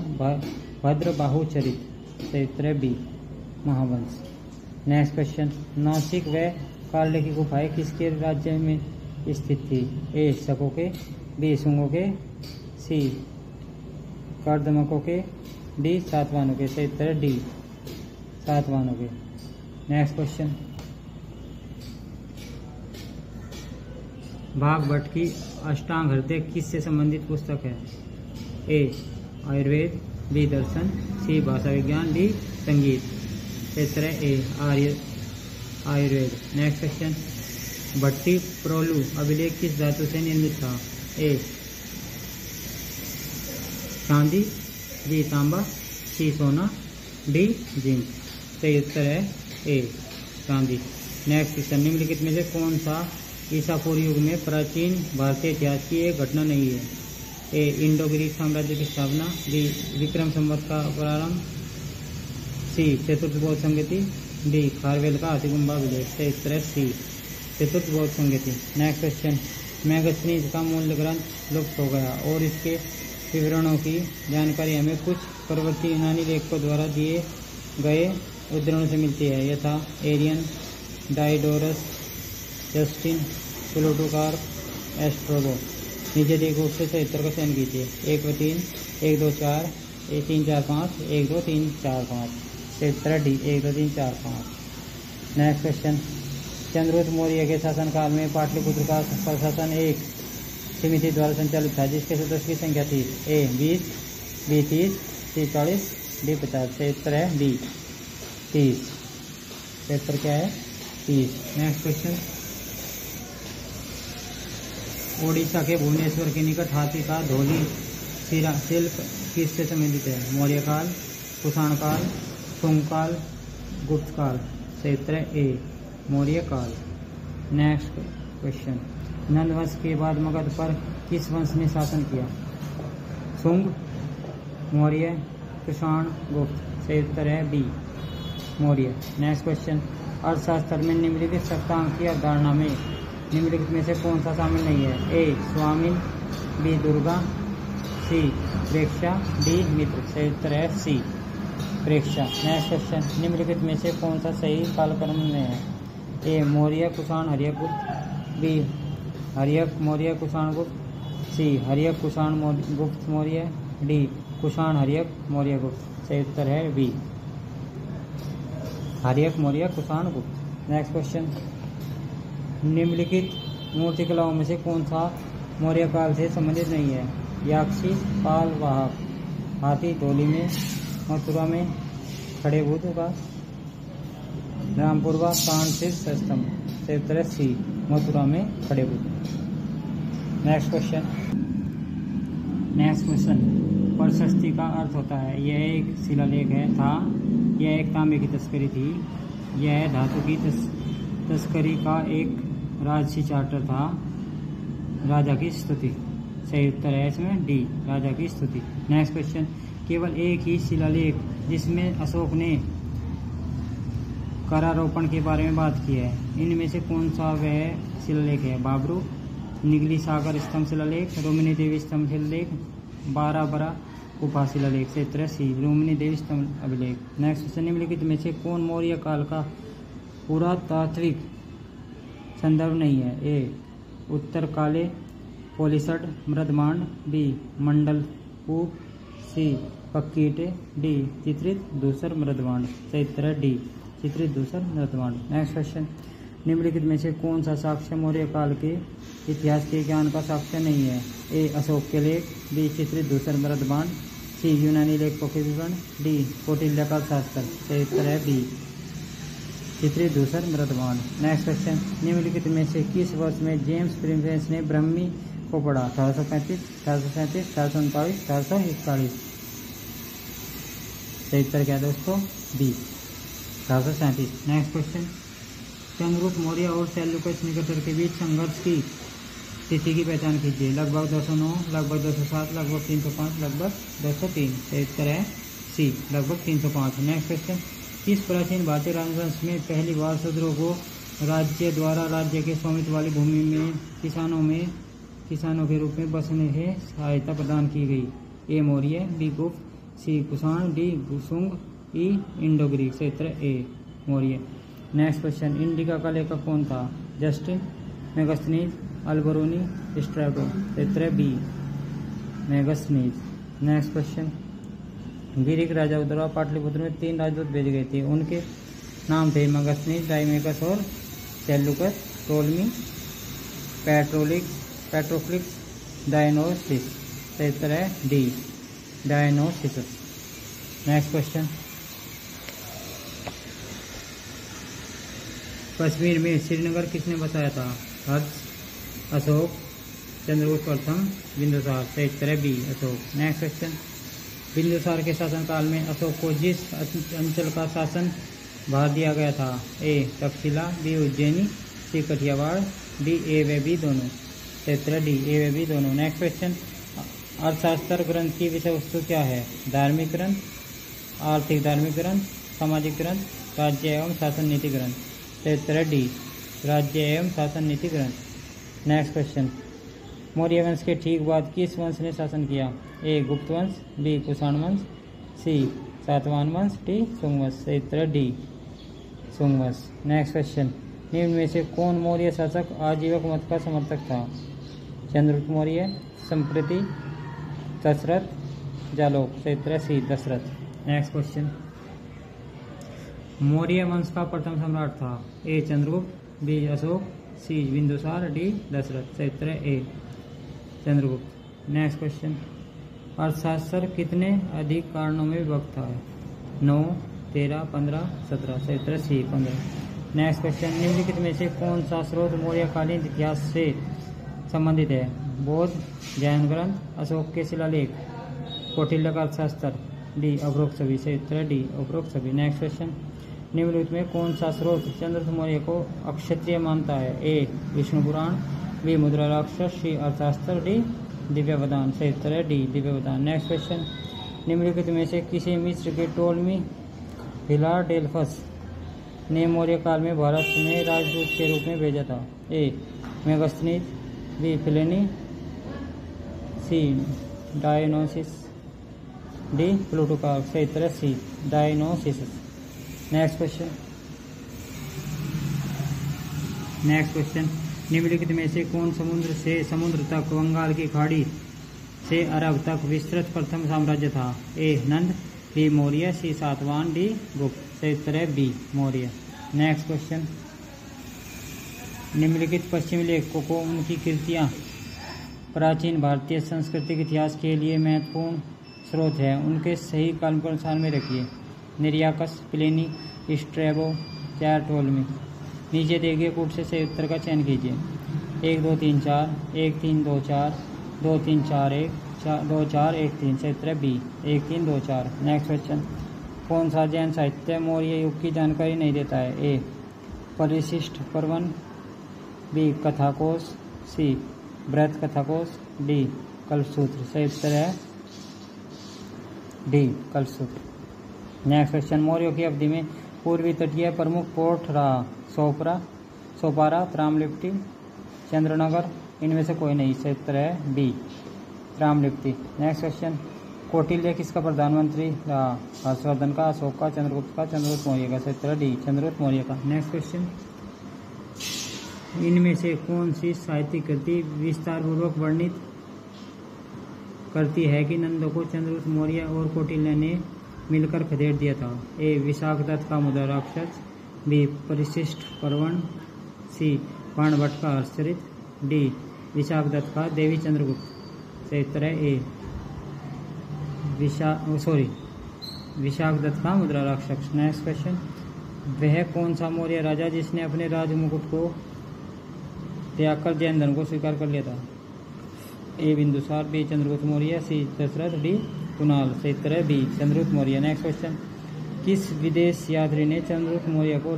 भद्रबाहु चरित। सही उत्तर है B Mahavamsa. Next question, Nashik व काल्य की गुफाएं किसके राज्य में स्थित थी? ए शकों के, बी शुंगों के, सी कर्दमकों के, डी सातवाहनों के। सही उत्तर है डी सातवाहनों के। नेक्स्ट क्वेश्चन, भागवत की अष्टांग हृदय किससे संबंधित पुस्तक है? ए आयुर्वेद, बी दर्शन, सी भाषा विज्ञान, डी संगीत। क्षेत्र ए आयुर्वेद। नेक्स्ट क्वेश्चन, भट्टी प्रोलू अभिलेख किस धातु से निर्मित था? ए चांदी, बी तांबा, सी सोना, डी जिंक। सही उत्तर है ए चांदी। नेक्स्ट क्वेश्चन, निम्नलिखित में से कौन सा ईसा पूर्व युग में प्राचीन भारतीय इतिहास की एक घटना नहीं है? ए इंडो ग्रीक साम्राज्य की स्थापना, बी विक्रम संवत का प्रारंभ, सी चतुर्थ बौद्ध संगति, डी खारवेल का हाथीगुम्बा अभिलेख। सही उत्तर है सी चतुर्थ बौद्ध संगति। नेक्स्ट क्वेश्चन, मैगस्थनीज का मूल ग्रंथ लुप्त हो गया और इसके विवरणों की जानकारी हमें कुछ परवर्ती यूनानी लेखकों द्वारा दिए गए उद्धरणों से मिलती है, यथा एरियन, डाइडोरस, जस्टिन, प्लूटोकार्प, एस्ट्रोबो। नीचे दिए गए से सही उत्तर का चयन कीजिए। 1 व 3, 1 2 4, 3 4 5, 1 2 3 4 5। सही उत्तर D 1 2 3 4 5। Next question, Chandragupta Maurya के शासनकाल में पाटलिपुत्र का प्रशासन एक समिति द्वारा संचालित था जिसके सदस्य की संख्या थी? ए 20, बी 30, सी 40, डी 50। सही उत्तर है डी 30। सही उत्तर क्या है? 30। नेक्स्ट क्वेश्चन, ओडिशा के भुवनेश्वर के निकट हाथी का धौली शिल्प किससे संबंधित है? मौर्य काल, कुषाण काल, शुंग काल, गुप्त काल। सही उत्तर है ए मौर्य काल। नेक्स्ट क्वेश्चन, नंद वंश के बाद मगध पर किस वंश ने शासन किया? शुंग, मौर्य, कुषाण, गुप्त। सही उत्तर है बी मौर्य। नेक्स्ट क्वेश्चन, अर्थशास्त्र में निम्नलिखित सप्तांक की अवधारणा में निम्नलिखित में से कौन सा शामिल नहीं है? ए स्वामिन, बी दुर्गा, सी प्रेक्षा, डी मित्र। सही उत्तर है सी प्रेक्षा। नेक्स्ट क्वेश्चन, निम्नलिखित में से कौन सा सही कालक्रम में है? ए मौर्य कुषाण हर्यक गुप्त, बी हर्यक मौर्य कुषाण गुप्त, सी हर्यक कुषाण गुप्त मौर्य, डी कुषाण हर्यक मौर्य गुप्त। सही उत्तर है बी हर्यक मौर्य कुषाण गुप्त। नेक्स्ट क्वेश्चन, निम्नलिखित मूर्तिकलाओं में से कौन सा मौर्य काल से संबंधित नहीं है? याक्षी, पाल वाहक, हाथी धौली में, मथुरा में खड़े बुद्ध का, रामपुर व शीर्ष स्तंभ। सही उत्तर है सी मथुरा में खड़े बुद्ध। नेक्स्ट क्वेश्चन, प्रशस्ति का अर्थ होता है? यह एक शिलालेख है था, यह एक तांबे की तस्करी थी, यह धातु की तस्करी का एक राजसी चार्टर था, राजा की स्तुति। सही उत्तर है इसमें डी राजा की स्तुति। नेक्स्ट क्वेश्चन, केवल एक ही शिलालेख जिसमें अशोक ने करारोपण के बारे में बात की है, इनमें से कौन सा वह शिलालेख है? बाबरू, निगली सागर स्तंभ शिलालेख, रोमिनी देवी स्तंभ शिलालेख, बाराबरा गुफा शिलालेख। से उत्तर सी रोमिनी देवी स्तंभ अभिलेख। नेक्स्ट क्वेश्चन, निम्नलिखित में से कौन मौर्य काल का पुरातात्विक संदर्भ नहीं है? ए उत्तर काले पोलिसड मृदमांड, बी मंडलकूप, सी पक्कीटे, डी चित्रित दूसर मृदमांड। सही उत्तर है डी चित्रित दूसर मृदमांड। नेक्स्ट क्वेश्चन, निम्नलिखित में से कौन सा साक्ष्य मौर्य काल के इतिहास के ज्ञान का साक्ष्य नहीं है? ए अशोक के लेख, बी चित्रित दूसर मृदमांड, सी यूनानी लेखकों के विवरण, डी कौटिल्य का शास्त्र। सही उत्तर है बी चित्रित दूसर मृदमांड। नेक्स्ट क्वेश्चन, निम्नलिखित में से किस वर्ष में जेम्स प्रिंसेस ने ब्रह्मी को पढ़ा? 1835, 1837, 1839, 1841। सही उत्तर क्या है दोस्तों? B 1837। Next question, Chandragupta Maurya और सेल्यूकस निकेटर के बीच संघर्ष की तिथि की पहचान कीजिए। लगभग 209, लगभग 207, लगभग 305, लगभग 203। सही उत्तर है सी लगभग 305। नेक्स्ट क्वेश्चन, किस प्राचीन भारतीय राजवंश में पहली बार शूद्रों को राज्य द्वारा राज्य के स्वामित्व वाली भूमि में किसानों के रूप में बसने से सहायता प्रदान की गई? ए Maurya, B Gupta, C Kushan, D Shunga, E Indo Greek. से उत्तर A Maurya. Next question, Indica का लेखक कौन था? Justin, Megasthenes, Alberuni, Strabo. से उत्तर B Megasthenes. Next question, Greek राजाओं द्वारा पाटलिपुत्र में 3 राजदूत भेजे गए थे, उनके नाम थे मेगास्थनीज, डाइमेकस और सेल्यूकस, टोलमी पेट्रोफ्लिक्स डायनोसिस। सही उत्तर है डी डायनोसिस। नेक्स्ट क्वेश्चन, कश्मीर में श्रीनगर किसने बसाया था? हर्ष, अशोक, चंद्रगुप्त प्रथम, बिंदुसार। सही उत्तर है B Ashoka. Next question, Bindusara के शासनकाल में अशोक को जिस अंचल का शासन भार दिया गया था? A Takshashila, B Ujjaini, C Kathiawar, D A व बी दोनों। सही उत्तर है डी ए व बी दोनों। नेक्स्ट क्वेश्चन, अर्थशास्त्र ग्रंथ की विषय वस्तु क्या है? धार्मिक ग्रंथ, आर्थिक धार्मिक ग्रंथ, सामाजिक ग्रंथ, राज्य एवं शासन नीति ग्रंथ। सही उत्तर है डी राज्य एवं शासन नीति ग्रंथ। नेक्स्ट क्वेश्चन, मौर्य वंश के ठीक बाद किस वंश ने शासन किया? ए गुप्त वंश, बी कुषाण वंश, सी सातवाहन वंश, डी शुंग वंश। सही उत्तर है डी शुंग वंश। नेक्स्ट क्वेश्चन, निम्न में से कौन मौर्य शासक आजीवक मत का समर्थक था? चंद्रगुप्त मौर्य, संप्रति, दशरथ, जालोक। सही उत्तर है सी दशरथ। नेक्स्ट क्वेश्चन, मौर्य वंश का प्रथम सम्राट था? A Chandragupta, B Ashok, C Bindusara, D Dasharath. सही उत्तर है ए चंद्रगुप्त। नेक्स्ट क्वेश्चन, अर्थशास्त्र कितने अधिक कारणों में विभक्त है? 9, 13, 15, 17। सही उत्तर है सी 15। नेक्स्ट क्वेश्चन, निम्नलिखित में से कौन सा स्रोत मौर्यकालीन इतिहास से संबंधित है? बौद्ध, जैन ग्रंथ, अशोक के शिलालेख, कौटिल्य का अर्थशास्त्र, डी उपरोक्त सभी। सही उत्तर है डी उपरोक्त सभी। नेक्स्ट क्वेश्चन, निम्नलिखित में कौन सा स्रोत चंद्रगुप्त मौर्य को अक्षत्रिय मानता है? ए विष्णु पुराण, बी मुद्रा राक्षस, सी अर्थशास्त्र, डी दिव्यवदान। सही उत्तर है डी दिव्यवदान। नेक्स्ट क्वेश्चन, निम्नलिखित में से किसे मिस्र के टोलमी फिलाडेल्फस ने मौर्य काल में भारत में राजदूत के रूप में भेजा था? ए मेगस्थनीज, बी प्लेनी, सी डायनोसिस, डी प्लूटोकार्प। सही उत्तर है सी डायनोसिस। नेक्स्ट क्वेश्चन, निम्नलिखित में से कौन समुद्र से समुद्र तक बंगाल की खाड़ी से अरब तक विस्तृत प्रथम साम्राज्य था? ए नंद, बी मौर्य, सी सातवाहन, डी गुप्त। सही उत्तर है बी मौर्य। नेक्स्ट क्वेश्चन, निम्नलिखित पश्चिमी लेखकों को उनकी कृतियाँ प्राचीन भारतीय सांस्कृतिक इतिहास के लिए महत्वपूर्ण स्रोत है, उनके सही काल अनुसार में रखिए। निर्याकस, प्लेनी, स्ट्रैबो, टोलमी। नीचे दिए गए कूट से सही उत्तर का चयन कीजिए। 1, 2, 3, 4, 1, 3, 2, 4, 2, 3, 4, 1, 2, 4, 1, 3। सही उत्तर है बी 1, 3, 2, 4। नेक्स्ट क्वेश्चन, कौन सा जैन साहित्य मौर्य युग की जानकारी नहीं देता है? ए परिशिष्ट पर्वन, बी कथाकोश, सी बृहत कथाकोश, डी कल्पसूत्र। सही उत्तर है डी कल्पसूत्र। नेक्स्ट क्वेश्चन, मौर्यों की अवधि में पूर्वी तटीय प्रमुख पोर्ट रहा? सोपारा, त्रामलिप्टी, चंद्रनगर। इनमें से कोई नहीं। सही उत्तर है बी त्रामलिप्टी। नेक्स्ट क्वेश्चन, कौटिल्य किसका प्रधानमंत्री रहा? हर्षवर्धन का, अशोक का, चंद्रगुप्त का, चंद्रगुप्त मौर्य का। सही उत्तर है डी चंद्रगुप्त मौर्य का। नेक्स्ट क्वेश्चन, इनमें से कौन सी साहित्यिक कृति विस्तारपूर्वक वर्णित करती है कि नंद को चंद्रगुप्त मौर्य और कौटिल्य ने मिलकर खदेड़ दिया था? ए विशाखदत्त का मुद्रा राक्षस, बी परिशिष्ट पर्वन, सी बाणभट्ट का हर्षचरित, डी विशाखदत्त का देवी चंद्रगुप्त। सही उत्तर है ए विशाखदत्त का मुद्रा राक्षस। नेक्स्ट क्वेश्चन, वह कौन सा मौर्य राजा जिसने अपने राज मुकुट को त्याग कर जैन धर्म को स्वीकार कर लिया था? A Bindusara, B Chandragupta Maurya, C Dasharatha, D Kunala. सही उत्तर है B Chandragupta Maurya. Next question, किस विदेश यात्री ने चंद्रगुप्त मौर्य को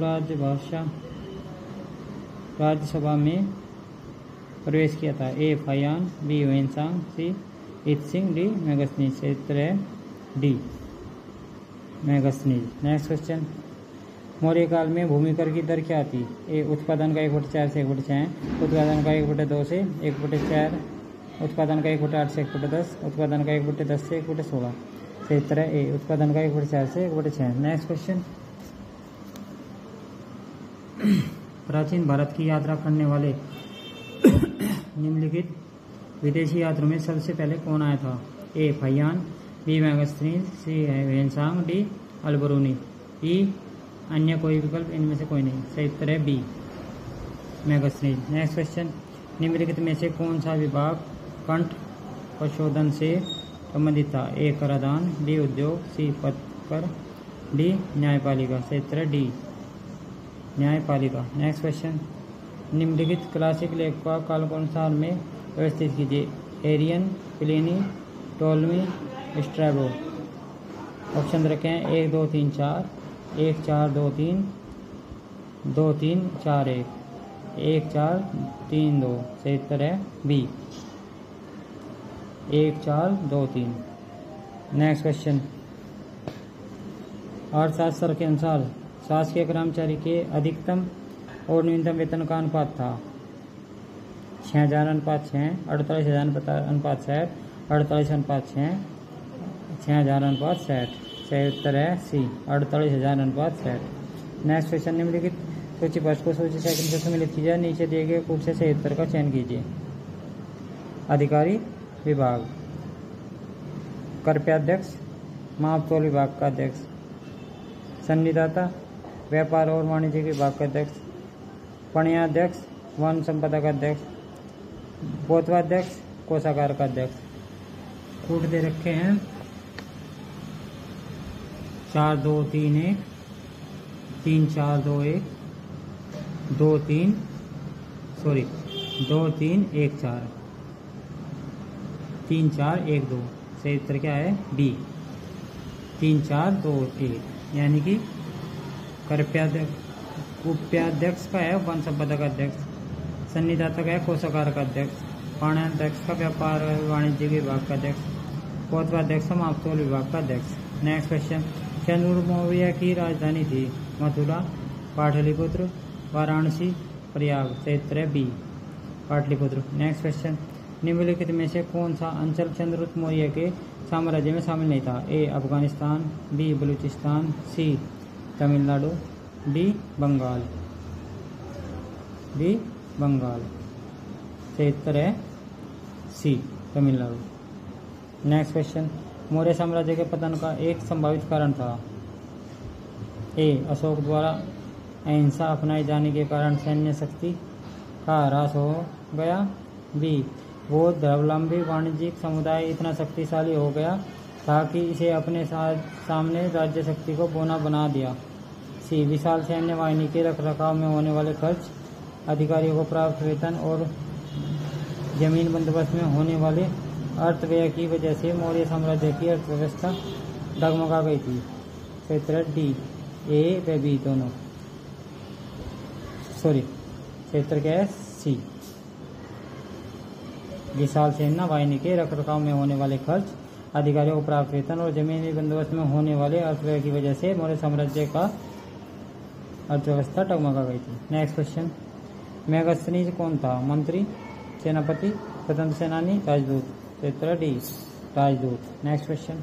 राज्यसभा में प्रवेश किया था? ए फायान, B Hiuen Tsang, C Itsing, D Megasthenes. सही उत्तर है D Megasthenes. Next question, Maurya काल में भूमिकर की दर क्या थी? ए उत्पादन का 1/4 से 1/6, उत्पादन का 1/2 से 1/4, उत्पादन का 1/8 से 1/10, उत्पादन का 1/10 से 1/16। सही उत्तर है ए उत्पादन का 1/4 से 1/6। नेक्स्ट क्वेश्चन, प्राचीन भारत की यात्रा करने वाले निम्नलिखित विदेशी यात्रियों में सबसे पहले कौन आया था? ए फायान, बी मेगस्थनीज, सी ह्वेनसांग, डी अलबरूनी, ई अन्य कोई विकल्प इनमें से कोई नहीं। सही उत्तर है बी मेगस्थनीज। नेक्स्ट क्वेश्चन, निम्नलिखित में से कौन सा विभाग कंठ प्रशोधन से संबंधित था? ए कराधान, बी उद्योग, सी पथकर, डी न्यायपालिका। सही उत्तर डी न्यायपालिका। नेक्स्ट क्वेश्चन, निम्नलिखित क्लासिक लेख का कालानुसार में व्यवस्थित कीजिए। Arrian, Pliny, Ptolemy, Strabo. Option रखे हैं 1 2 3 4, 1 4 2 3, 2 3 4 1, 1 4 3 2। सही उत्तर है बी 1 4 2 3। नेक्स्ट क्वेश्चन, अर्थशास्त्र के अनुसार शासकीय कर्मचारी के अधिकतम और न्यूनतम वेतन का अनुपात था? 6000 अनुपात 6, 48,000 अनुपात 60, 48 अनुपात 6, 6000 अनुपात 60। सही उत्तर है सी 48,000 अनुपात 60। नेक्स्ट क्वेश्चन, निम्नलिखित सूची पृष्ठ को सूची सेकंड से सम्मिलित कीजिए। नीचे दिए गए कूट से सही उत्तर का चयन कीजिए। अधिकारी विभाग, कृपयाध्यक्ष, मापतोल विभाग का अध्यक्ष, संनिधाता, व्यापार और वाणिज्य विभाग का अध्यक्ष, पणयाध्यक्ष, वन संपदा का अध्यक्ष, बोधवाध्यक्ष, कोषागार का अध्यक्ष। कूट दे रखे हैं 4 2 3 1, 3 4 2 1, 2 3 1 4, 3 4 1 2। सही उत्तर क्या है? बी 3 4 2 1। यानी कि उपाध्यक्ष का है वन संपदा का अध्यक्ष, संनिधाता का है कोषागार का अध्यक्ष, पाण्याध्यक्ष का व्यापार वाणिज्य विभाग का अध्यक्ष, बोधवाध्यक्ष का मापतोल विभाग का अध्यक्ष। नेक्स्ट क्वेश्चन, चंद्रगुप्त मौर्य की राजधानी थी? मथुरा, पाटलिपुत्र, वाराणसी, प्रयाग। सही उत्तर है बी पाटलिपुत्र। नेक्स्ट क्वेश्चन, निम्नलिखित में से कौन सा अंचल चंद्रगुप्त मौर्य के साम्राज्य में शामिल नहीं था? ए अफगानिस्तान, बी बलूचिस्तान, सी तमिलनाडु, डी बंगाल। सही उत्तर है सी तमिलनाडु। नेक्स्ट क्वेश्चन, मौर्य साम्राज्य के पतन का एक संभावित कारण था? ए अशोक द्वारा अहिंसा अपनाए जाने के कारण सैन्य शक्ति का ह्रास हो गया, बी बौद्ध धर्मावलंबी वाणिज्यिक समुदाय इतना शक्तिशाली हो गया था कि इसे अपने सामने राज्य शक्ति को बौना बना दिया, सी विशाल सैन्य वाहिनी के रखरखाव में होने वाले खर्च, अधिकारियों को प्राप्त वेतन और जमीन बंदोबस्त में होने वाले अर्थव्यय की वजह से मौर्य साम्राज्य की अर्थव्यवस्था डगमगा गई थी। क्षेत्र डी ए व बी दोनों। क्षेत्र क्या है? सी विशाल सेना वाहिनी के रखरखाव में होने वाले खर्च, अधिकारियों को प्राप्त वेतन और जमीनी बंदोबस्त में होने वाले अर्थव्यय की वजह से मौर्य साम्राज्य का अर्थव्यवस्था डगमगा गई थी। नेक्स्ट क्वेश्चन, मेगास्थनीज कौन था? मंत्री, सेनापति, स्वतंत्र सेनानी, राजदूत। क्षेत्र डी राजदूत। नेक्स्ट क्वेश्चन,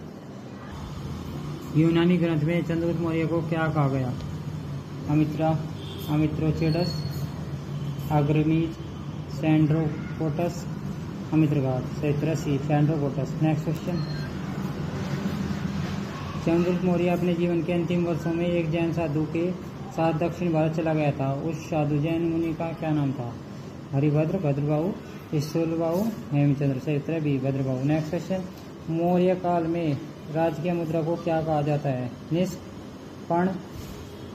यूनानी ग्रंथ में चंद्रगुप्त मौर्य को क्या कहा गया? Amitrochates, Agrammes, Sandrocottus, Amitraghata. क्षेत्र C Sandrocottus. Next question, Chandragupta Maurya अपने जीवन के अंतिम वर्षों में एक जैन साधु के साथ दक्षिण भारत चला गया था। उस साधु जैन मुनि का क्या नाम था? हरिभद्र, भद्रबाहु, ईश्वरबाहु, हेमचंद्र। सही उत्तर है B Bhadrabahu. Next question, Maurya काल में राजकीय मुद्रा को क्या कहा जाता है? निष्क, पर्ण,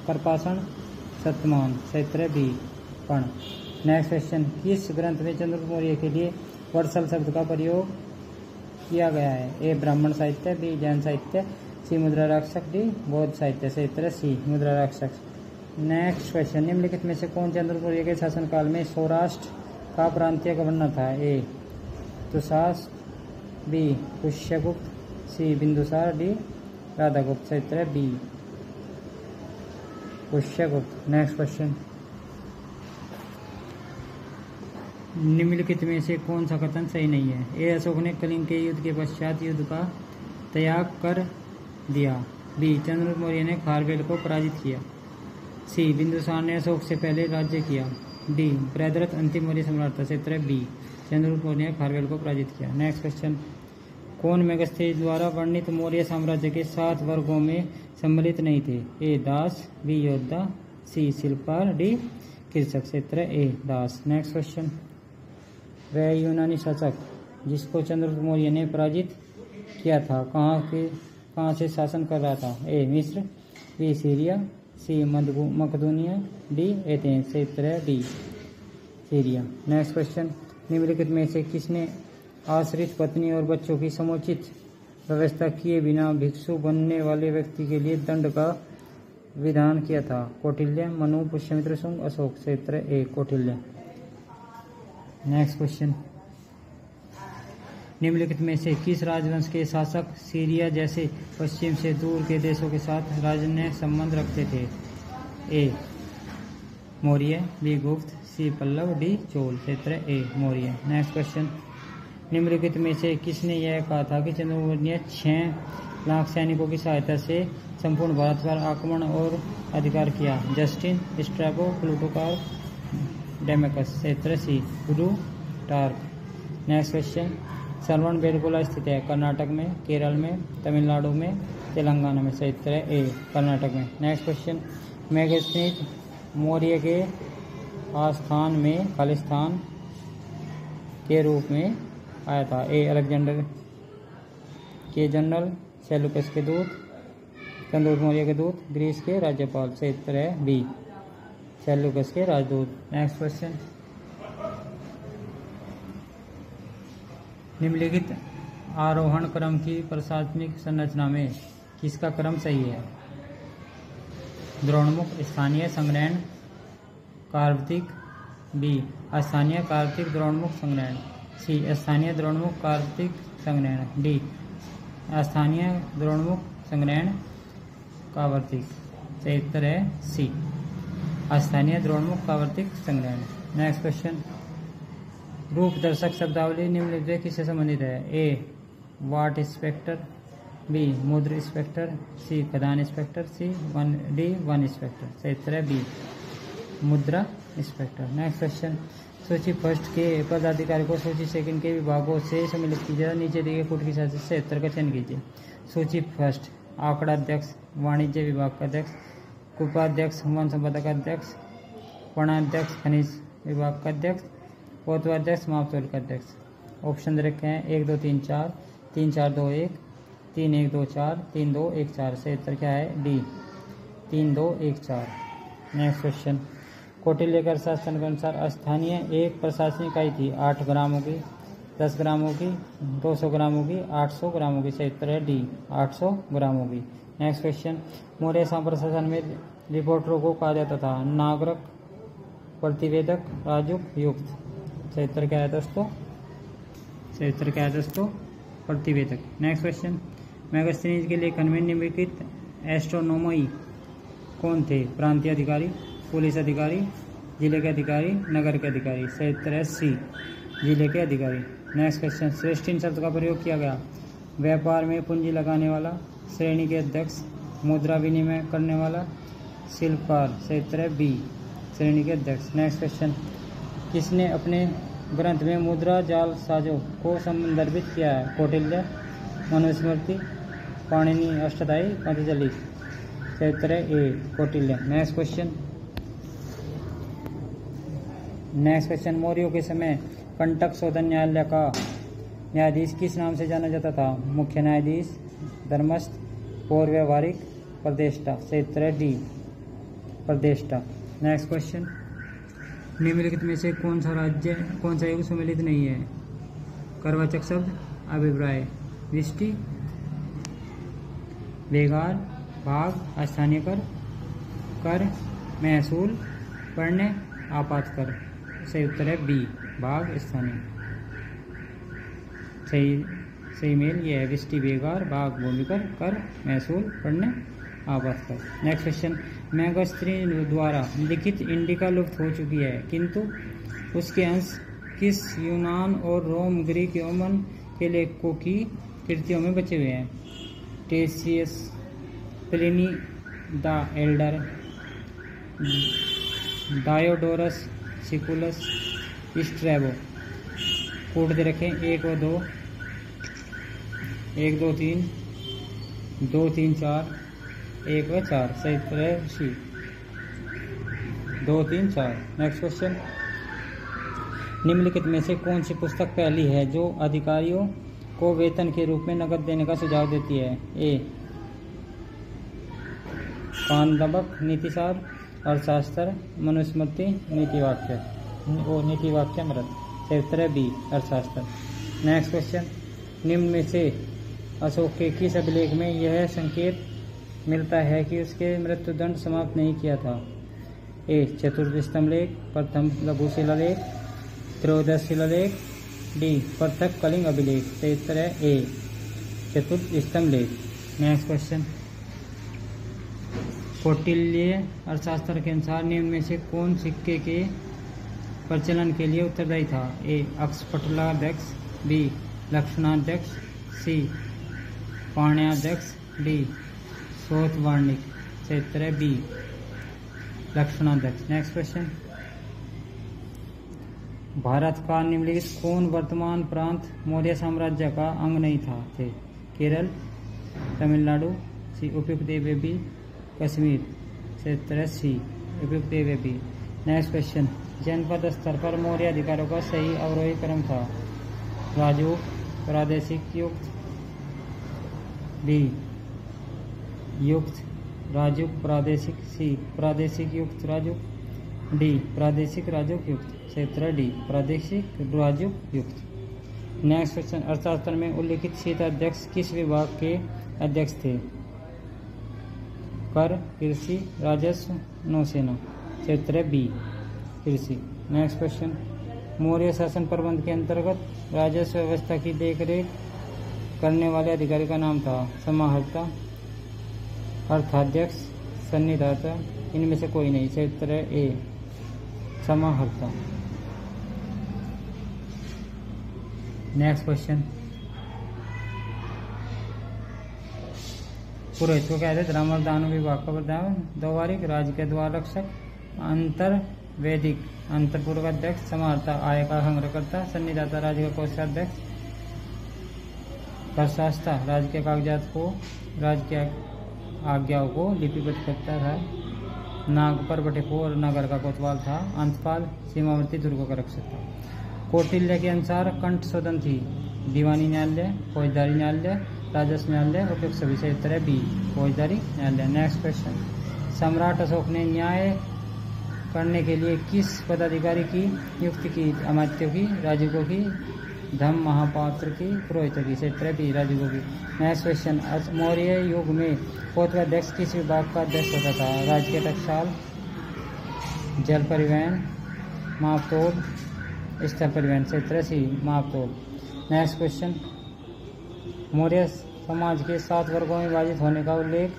कर्पासन, सत्यमान। सही उत्तर है बी पर्ण। नेक्स्ट क्वेश्चन, किस ग्रंथ में चंद्रगुप्त मौर्य के लिए वर्षल शब्द का प्रयोग किया गया है? ए ब्राह्मण साहित्य, बी जैन साहित्य, सी मुद्रा रक्षक, डी बौद्ध साहित्य। सही उत्तर है सी मुद्रा रक्षक। नेक्स्ट क्वेश्चन, निम्नलिखित में से कौन चंद्रगुप्त मौर्य के शासनकाल में सौराष्ट्र का प्रांतीय गवर्नर था? ए तुषार, बी पुष्यगुप्त, सी बिंदुसार, डी राधागुप्त। सही उत्तर है बी पुष्यगुप्त। नेक्स्ट क्वेश्चन, निम्नलिखित में से कौन सा कथन सही नहीं है? ए अशोक ने कलिंग के युद्ध के पश्चात युद्ध का त्याग कर दिया, बी चंद्रगुप्त मौर्य ने खारवेल को पराजित किया, सी बिंदुसार ने अशोक से पहले राज्य किया, डी प्रद्रथ अंतिम मौर्य सम्राट था। क्षेत्र बी चंद्रगुप्त मौर्य ने खारवेल को पराजित किया। नेक्स्ट क्वेश्चन, कौन मेगास्थनीज द्वारा वर्णित मौर्य साम्राज्य के 7 वर्गों में सम्मिलित नहीं थे? ए दास, बी योद्धा, सी शिल्पकार, डी कृषक। क्षेत्र ए दास। नेक्स्ट क्वेश्चन, वह यूनानी शासक जिसको चंद्रगुप्त मौर्य ने पराजित किया था कहाँ से शासन कर रहा था? ए मिस्र, बी सीरिया, सी मकदूनिया, डी एथेंस। सही उत्तर है डी सीरिया। नेक्स्ट क्वेश्चन, निम्नलिखित में से किसने आश्रित पत्नी और बच्चों की समुचित व्यवस्था किए बिना भिक्षु बनने वाले व्यक्ति के लिए दंड का विधान किया था? कौटिल्य, मनु, पुष्यमित्र, शुंग, अशोक। सही उत्तर है ए कौटिल्य। नेक्स्ट क्वेश्चन, निम्नलिखित में से किस राजवंश के शासक सीरिया जैसे पश्चिम से दूर के देशों के साथ राजनय संबंध रखते थे? ए मौर्य, बी गुप्त, सी पल्लव, डी चोल। क्षेत्र ए मौर्य। नेक्स्ट क्वेश्चन, निम्नलिखित में से किसने यह कहा था कि चंद्रगुप्त ने 6 लाख सैनिकों की सहायता से संपूर्ण भारत पर आक्रमण और अधिकार किया? Justin, Strabo, Plutarch, Deimachus. क्षेत्र C Plutarch. Next question, Shravana Belagola स्थित है कर्नाटक में, केरल में, तमिलनाडु में, तेलंगाना में। सही उत्तर है ए कर्नाटक में। नेक्स्ट क्वेश्चन, मेगास्थनीज मौर्य के आस्थान में खालिस्तान के रूप में आया था? ए अलेक्जेंडर के जनरल, सेल्यूकस के दूत, चंद्रगुप्त मौर्य के दूत, ग्रीस के राज्यपाल। सही उत्तर है बी सेल्यूकस के राजदूत। नेक्स्ट क्वेश्चन, निम्नलिखित आरोहण क्रम की प्रशासनिक संरचना में किसका क्रम सही है? द्रोणमुख, स्थानीय, संग्रहण, कार्तिक, बी स्थानीय, कार्तिक, द्रोणमुख, संग्रहण, सी स्थानीय, द्रोणमुख, कार्तिक, संग्रहण, डी स्थानीय, द्रोणमुख, संग्रहण, कावर्तिक। सही उत्तर है सी स्थानीय, द्रोणमुख, कावर्तिक, संग्रहण। नेक्स्ट क्वेश्चन, रूप दर्शक शब्दावली निम्नलिखित किससे संबंधित है? ए वाट इंस्पेक्टर, बी मुद्र इंस्पेक्टर, सी खदान इंस्पेक्टर, डी वन इंस्पेक्टर। सही उत्तर है बी मुद्रा इंस्पेक्टर। नेक्स्ट क्वेश्चन, सूची फर्स्ट के पदाधिकारी को सूची सेकंड के विभागों से सम्मिलित कीजिए। नीचे दिए फुट की साथ से उत्तर का चयन कीजिए। सूची फर्स्ट, आंकड़ा अध्यक्ष, वाणिज्य विभाग का अध्यक्ष, उपाध्यक्ष, वन संपदा का अध्यक्ष, वर्णाध्यक्ष, खनिज विभाग का अध्यक्ष, पोतवाध्यक्ष, मापतौल का अध्यक्ष। ऑप्शन दे रखे हैं 1 2 3 4, 3 4 2 1, 3 1 2 4, 3 2 1 4। सही उत्तर क्या है? डी 3 2 1 4। नेक्स्ट क्वेश्चन, कौटिल्य के शासन के अनुसार स्थानीय एक प्रशासनिक इकाई थी? 8 ग्राम होगी, 10 ग्राम होगी, 200 ग्राम होगी, 800 ग्राम होगी। सही उत्तर है डी 800 ग्राम होगी। नेक्स्ट क्वेश्चन, मौर्य प्रशासन में रिपोर्टरों को कहा जाता था? नागरिक, प्रतिवेदक, राजुक, युक्त। सही उत्तर क्या है दोस्तों? सही उत्तर क्या है दोस्तों? प्रतिवेदक। नेक्स्ट क्वेश्चन, मेगास्थनीज के लेखन में निम्नलिखित एस्ट्रोनोमई कौन थे? प्रांतीय अधिकारी, पुलिस अधिकारी, जिले के अधिकारी, नगर के अधिकारी। सही उत्तर है सी जिले के अधिकारी। नेक्स्ट क्वेश्चन, श्रेष्ठीन शब्द का प्रयोग किया गया? व्यापार में पूंजी लगाने वाला, श्रेणी के अध्यक्ष, मुद्रा विनिमय करने वाला, शिल्पकार। सही उत्तर है बी श्रेणी के अध्यक्ष। नेक्स्ट क्वेश्चन, किसने अपने ग्रंथ में मुद्रा जाल साजों को संदर्भित किया है? कौटिल्य, मनुस्मृति, पाणिनि अष्टाध्यायी, पतंजलि। सही उत्तर है ए कौटिल्य। नेक्स्ट क्वेश्चन, मौर्यों के समय कंटक शोधन न्यायालय का न्यायाधीश किस नाम से जाना जाता था? मुख्य न्यायाधीश, धर्मस्थ, पौर व्यवहारिक, प्रदेष्टा। सही उत्तर है डी प्रदेष्टा। नेक्स्ट क्वेश्चन, निम्नलिखित में से कौन सा युग सम्मिलित नहीं है? करवाचक शब्द, अभिप्राय, दृष्टि, बेगार, भाग, स्थानीय कर, कर, महसूल, पढ़ने, आपात कर। सही उत्तर है बी भाग, स्थानीय। सही मेल ये है दृष्टि, बेगार, भाग, भूमिकर, कर, महसूल, पढ़ने, आपात कर। नेक्स्ट क्वेश्चन, मेगास्थनी द्वारा लिखित इंडिका लुप्त हो चुकी है, किंतु उसके अंश किस यूनान और रोम, ग्रीक, रोमन के लेखकों की कृतियों में बचे हुए हैं? Ctesias, Pliny the Elder, Diodorus Siculus, Strabo. Code दे रखें 1 और 2, 1 2 3, 2 3 4, 1 व 4। सही उत्तर है सी 2 3 4। नेक्स्ट क्वेश्चन, निम्नलिखित में से कौन सी पुस्तक पहली है जो अधिकारियों को वेतन के रूप में नकद देने का सुझाव देती है? ए कांदबक नीतिसार, अर्थशास्त्र, मनुस्मृति, नीतिवाक्य नीतिवाक्यामृत। सही उत्तर है बी अर्थशास्त्र। नेक्स्ट क्वेश्चन, निम्न में से अशोक के किस अभिलेख में यह संकेत मिलता है कि उसके मृत्युदंड समाप्त नहीं किया था? ए चतुर्थ स्तंभलेख, प्रथम लघु शिलालेख, त्रयोदश शिलालेख, डी पृथक कलिंग अभिलेख। सही उत्तर है ए चतुर्थ स्तंभलेख। नेक्स्ट क्वेश्चन, कौटिल्य अर्थशास्त्र के अनुसार निम्न में से कौन सिक्के के प्रचलन के लिए उत्तरदायी था? ए अक्षपटलाध्यक्ष, बी लक्षणाध्यक्ष, सी पाण्याध्यक्ष, डी श्रोतवार्णिक। सही उत्तर है बी लक्षणाध्यक्ष। नेक्स्ट क्वेश्चन, भारत का निम्नलिखित कौन वर्तमान प्रांत मौर्य साम्राज्य का अंग नहीं था? थे केरल, तमिलनाडु, सी उपयुक्त ए बी, कश्मीर। सही उत्तर है सी उपयुक्त ए बी। नेक्स्ट क्वेश्चन, जनपद स्तर पर मौर्य अधिकारों का सही अवरोही क्रम था? राजूक, प्रादेशिक युक्त, बी युक्त राजूक प्रादेशिक, सी प्रादेशिक युक्त राजूक, डी प्रादेशिक राजूक युक्त। सही उत्तर डी प्रादेशिक राजूक युक्त। नेक्स्ट क्वेश्चन, अर्थशास्त्र में उल्लिखित शीर्षाध्यक्ष किस विभाग के अध्यक्ष थे? कर, कृषि, राजस्व, नौसेना। सही उत्तर है बी कृषि। नेक्स्ट क्वेश्चन, मौर्य शासन प्रबंध के अंतर्गत राजस्व व्यवस्था की देखरेख करने वाले अधिकारी का नाम था? समाहर्ता, अर्थाध्यक्ष, सन्निधाता, इनमें से कोई नहीं। सही उत्तर है ए समाहर्ता। नेक्स्ट क्वेश्चन, पुरोहित को कहते धर्म दान विभाग का प्रधान, द्वारिक, राज्य के द्वार रक्षक, अंतर वैदिक अंतरपूर्व अध्यक्ष, समाहर्ता आय का संग्रहकर्ता, सन्निधाता राज्य का कोषाध्यक्ष, प्रशासता राज्य के कागजात को राज्य के आज्ञाओं को लिपिबद्ध करता था, नागपर बटेपो और नगर का कोतवाल था, अंतपाल सीमावर्ती दुर्गों का रक्षक था। कौटिल्य के अनुसार कंठ शोधन थी? दीवानी न्यायालय, फौजदारी न्यायालय, राजस्व न्यायालय, उपयुक्त सभी। सही उत्तर है बी फौजदारी न्यायालय। नेक्स्ट क्वेश्चन, सम्राट अशोक ने न्याय करने के लिए किस पदाधिकारी की नियुक्ति की? अमात्यों की, राजकों की, धम्म महापात्र की, पुरोहितों की। सही उत्तर है बी राजकों की। नेक्स्ट क्वेश्चन, मौर्य युग में कोतवाध्यक्ष किस विभाग का अध्यक्ष होता था? राज्य के टकसाल, जल परिवहन, मापतोल, स्थल परिवहन। सही उत्तर है सी मापतोल। नेक्स्ट क्वेश्चन, मौर्य समाज के 7 वर्गों में विभाजित होने का उल्लेख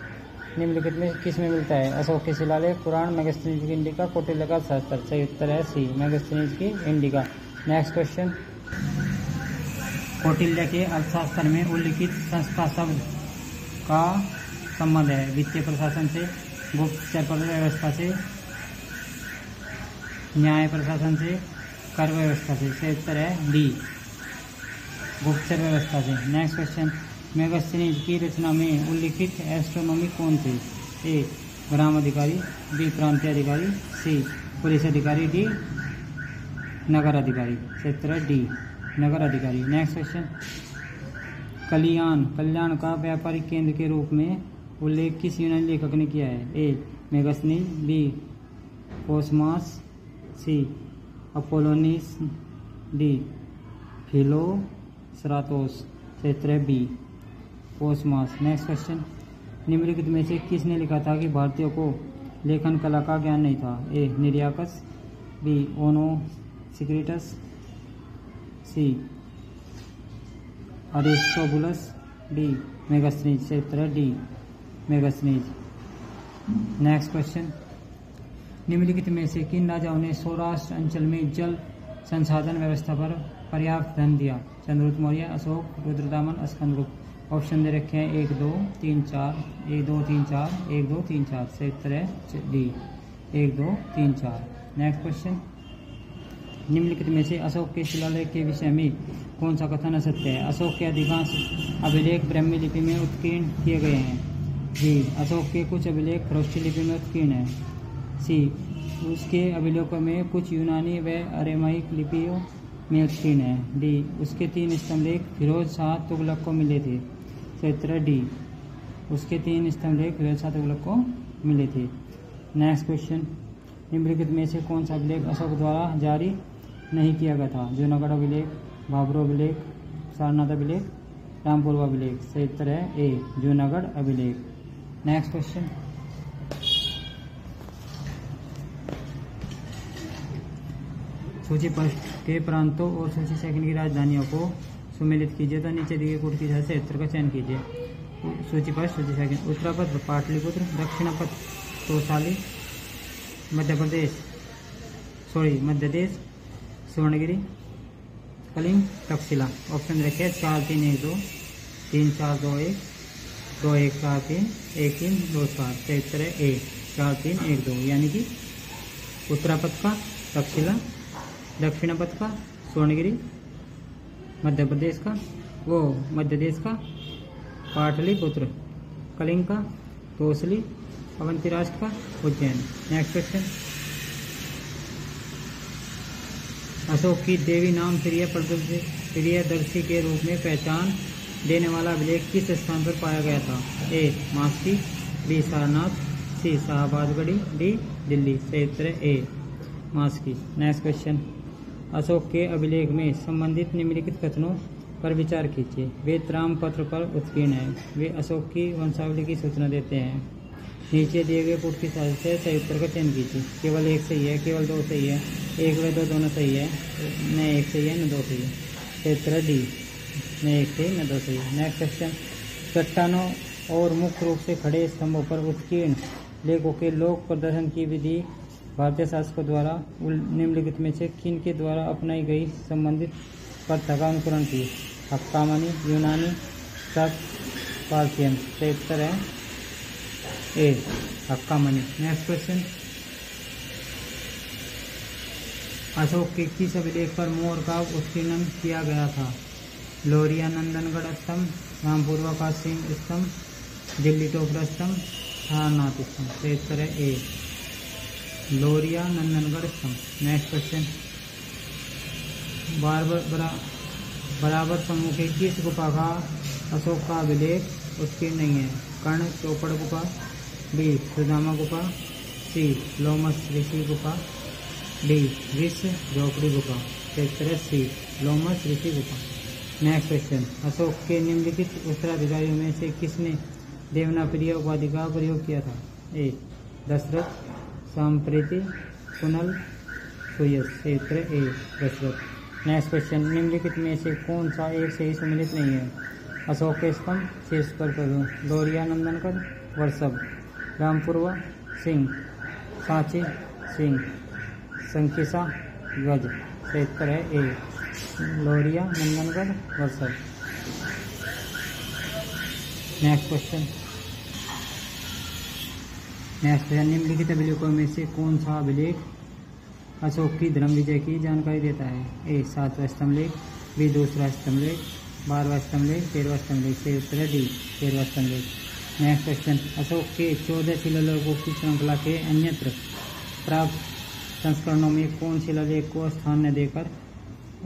निम्नलिखित में किस में मिलता है? अशोक के शिलालेख, पुराण, मेगास्थनीज की इंडिका, कौटिल्य का शास्त्र। सही उत्तर है सी मेगास्थनीज की इंडिका। नेक्स्ट क्वेश्चन, कौटिल्य के अर्थशास्त्र में उल्लिखित संस्था शब्द का संबंध है? वित्तीय प्रशासन से, गुप्तचर व्यवस्था से, न्याय प्रशासन से, कर व्यवस्था से। सही उत्तर है डी गुप्तचर व्यवस्था से। नेक्स्ट क्वेश्चन, मेगास्थनीज की रचना में उल्लिखित एस्ट्रोनॉमी कौन थे? ए ग्राम अधिकारी, बी प्रांतीय अधिकारी, सी पुलिस अधिकारी, डी नगर अधिकारी। सही उत्तर है डी नगर अधिकारी। नेक्स्ट क्वेश्चन, कल्याण का व्यापारिक केंद्र के रूप में उल्लेख किस यूनानी लेखक ने किया है? ए मेगास्थनीज, बी कोसमास, सी अपोलोनिस, डी फिलोस्ट्राटोस। सही उत्तर है बी कोसमास। नेक्स्ट क्वेश्चन, निम्नलिखित में से किसने लिखा था कि भारतीयों को लेखन कला का ज्ञान नहीं था? ए निरियाकस, बी ओनोसिक्रिटस, सी अरिस्टोबुलस, डी मेगास्थनीज। सही उत्तर है डी मेगास्थनीज। नेक्स्ट क्वेश्चन, निम्नलिखित में से किन राजाओं ने सौराष्ट्र अंचल में जल संसाधन व्यवस्था पर पर्याप्त धन दिया? चंद्रगुप्त मौर्य, अशोक, रुद्रदामन, स्कंदगुप्त। ऑप्शन दे रखे हैं 1 2 3 4, 1 2 3 4, 1 2 3 4। सही उत्तर है डी 1 2 3 4। नेक्स्ट क्वेश्चन, निम्नलिखित में से अशोक के शिलालेख के विषय में कौन सा कथन असत्य है? अशोक के अधिकांश अभिलेख ब्राह्मी लिपि में उत्कीर्ण किए गए हैं। बी अशोक के कुछ अभिलेख खरोष्ठी लिपि में उत्कीर्ण हैं। सी उसके अभिलेखों में कुछ यूनानी व अरेमाइक लिपियों में उत्कीर्ण है। डी, उसके 3 स्तंभलेख फिरोज शाह तुगलक को मिले थे। सही उत्तर है डी, उसके 3 स्तंभलेख फिरोज शाह तुगलक को मिले थे। नेक्स्ट क्वेश्चन, निम्नलिखित में से कौन सा अभिलेख अशोक द्वारा जारी नहीं किया गया था? जूनागढ़ अभिलेख, भाबरू अभिलेख, सारनाथ अभिलेख, रामपुर अभिलेख। सही उत्तर है ए, जूनागढ़ अभिलेख। नेक्स्ट क्वेश्चन, सूची फर्स्ट के प्रांतों और सूची सेकंड की राजधानियों को सुमेलित कीजिए तो नीचे दिए कोट की से उत्तर का चयन कीजिए। सूची फर्स्ट, सूची सेकंड। उत्तरापत्र पाटलिपुत्र, दक्षिणापत्र तोसाली, मध्य प्रदेश सुवर्णगिरी, कलिंग, तक्षशिला। ऑप्शन रखे 4 3 1 2, 3 4 2 1, 2 1 4 3, 1 3 2 4। सही उत्तर है ए, 4 3 1 2, यानी कि उत्तरापथ का तक्षशिला, दक्षिणापथ का सुवर्णगिरी, मध्य प्रदेश का पाटलिपुत्र, कलिंग का तोसली, अवंती राष्ट्र का उज्जैन। नेक्स्ट क्वेश्चन, अशोक की देवी नाम प्रियदर्शी के रूप में पहचान देने वाला अभिलेख किस स्थान पर पाया गया था? ए, मास्की, बी, सारनाथ, सी, शाहबादगढ़ी, डी, दिल्ली। सही उत्तर है ए, मास्की। नेक्स्ट क्वेश्चन, अशोक के अभिलेख में संबंधित निम्नलिखित कथनों पर विचार कीजिए। वे ताम्रपत्र पर उत्कीर्ण है। वे अशोक की वंशावली की सूचना देते हैं। नीचे दिए गए पुट की सहायता से सही उत्तर का चयन कीजिए। केवल 1 सही है, केवल 2 सही है, 1 व 2 दोनों सही है, न 1 सही है न 2 सही है। सही उत्तर है डी, न 1 सही न 2 सही है। नेक्स्ट क्वेश्चन, चट्टानों और मुख्य रूप से खड़े स्तंभों पर उत्कीर्ण लेखों के लोक प्रदर्शन की विधि भारतीय शासकों द्वारा निम्नलिखित में से किन के द्वारा अपनाई गई संबंधित प्रथा का अनुकरण की? हक्कामनी, यूनानी, शक, पार्थियन। सही उत्तर है ए, हक्कामनी। नेक्स्ट क्वेश्चन, अशोक के किस अभिलेख पर मोर का उत्कीर्णन किया गया था? लोरिया नंदनगढ़ स्तंभ, रामपुरवा का सिंह स्तंभ, दिल्ली टोपरा स्तंभ, सारनाथ स्तंभ। सही उत्तर है ए, लोरिया नंदनगढ़ स्तंभ। नेक्स्ट क्वेश्चन, बराबर समूह के किस गुफा का अशोक का अभिलेख उत्कीर्ण नहीं है? कर्ण चौपड़ गुफा, बी, सुदामा गुफा, सी, लोमस ऋषि गुफा, डी, विष झोपड़ी गुफा। सही उत्तर है सी, लोमस ऋषि गुफा। नेक्स्ट क्वेश्चन, अशोक के निम्नलिखित उत्तराधिकारियों में से किसने देवनाप्रिय उपाधि का प्रयोग किया था? ए, दशरथ, सांप्रीति, कुनल, सुयस। सही उत्तर है ए, दशरथ। नेक्स्ट क्वेश्चन, निम्नलिखित में से कौन सा एक सही सम्मिलित नहीं है? अशोक के स्तंभ शीर्ष पर लोरिया नंदनगढ़ वर्षभ, रामपुरवा सिंह, सांची सिंह, संकिसा गज। सही उत्तर है ए, लोरिया नंदनगढ़ वर्षभ। नेक्स्ट क्वेश्चन, निम्नलिखित अभिलेखों में से कौन सा अभिलेख अशोक की धर्म विजय की जानकारी देता है? ए, 7वां स्तंभलेख, बी, 2रा स्तंभलेख, 12वां स्तंभलेख, 13वां स्तंभलेख। सही उत्तर है डी, 13वां स्तंभलेख। नेक्स्ट क्वेश्चन, अशोक के 14 शिलालेखों की श्रृंखला के अन्यत्र प्राप्त संस्करणों में कौन शिलालेख को स्थान न देकर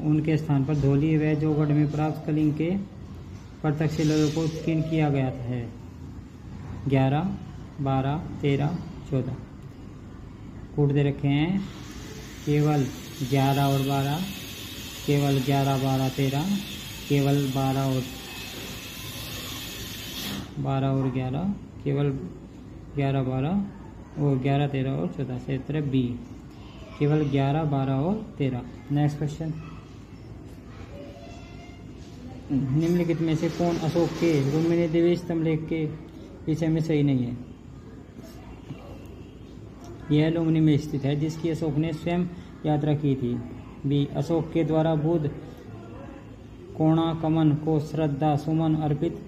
उनके स्थान पर धौली व जोगढ़ में प्राप्त कलिंग के प्रत्यक्ष शिलालेख को उत्कीर्ण किया गया है? 11, 12, 13, 14। कूट दे रखे हैं केवल 11 और 12, केवल 11, 12, 13, केवल 12 और 11, केवल 11, 12 और 11, 13 और 14। से उत्तर है बी, केवल 11, 12 और 13। नेक्स्ट क्वेश्चन, निम्नलिखित में से कौन अशोक के रुक्मिणी देवी स्तंभलेख के विषय में सही नहीं है? यह लुम्बिनी में स्थित है जिसकी अशोक ने स्वयं यात्रा की थी। बी, अशोक के द्वारा बुद्ध कोणाकमन को श्रद्धा सुमन अर्पित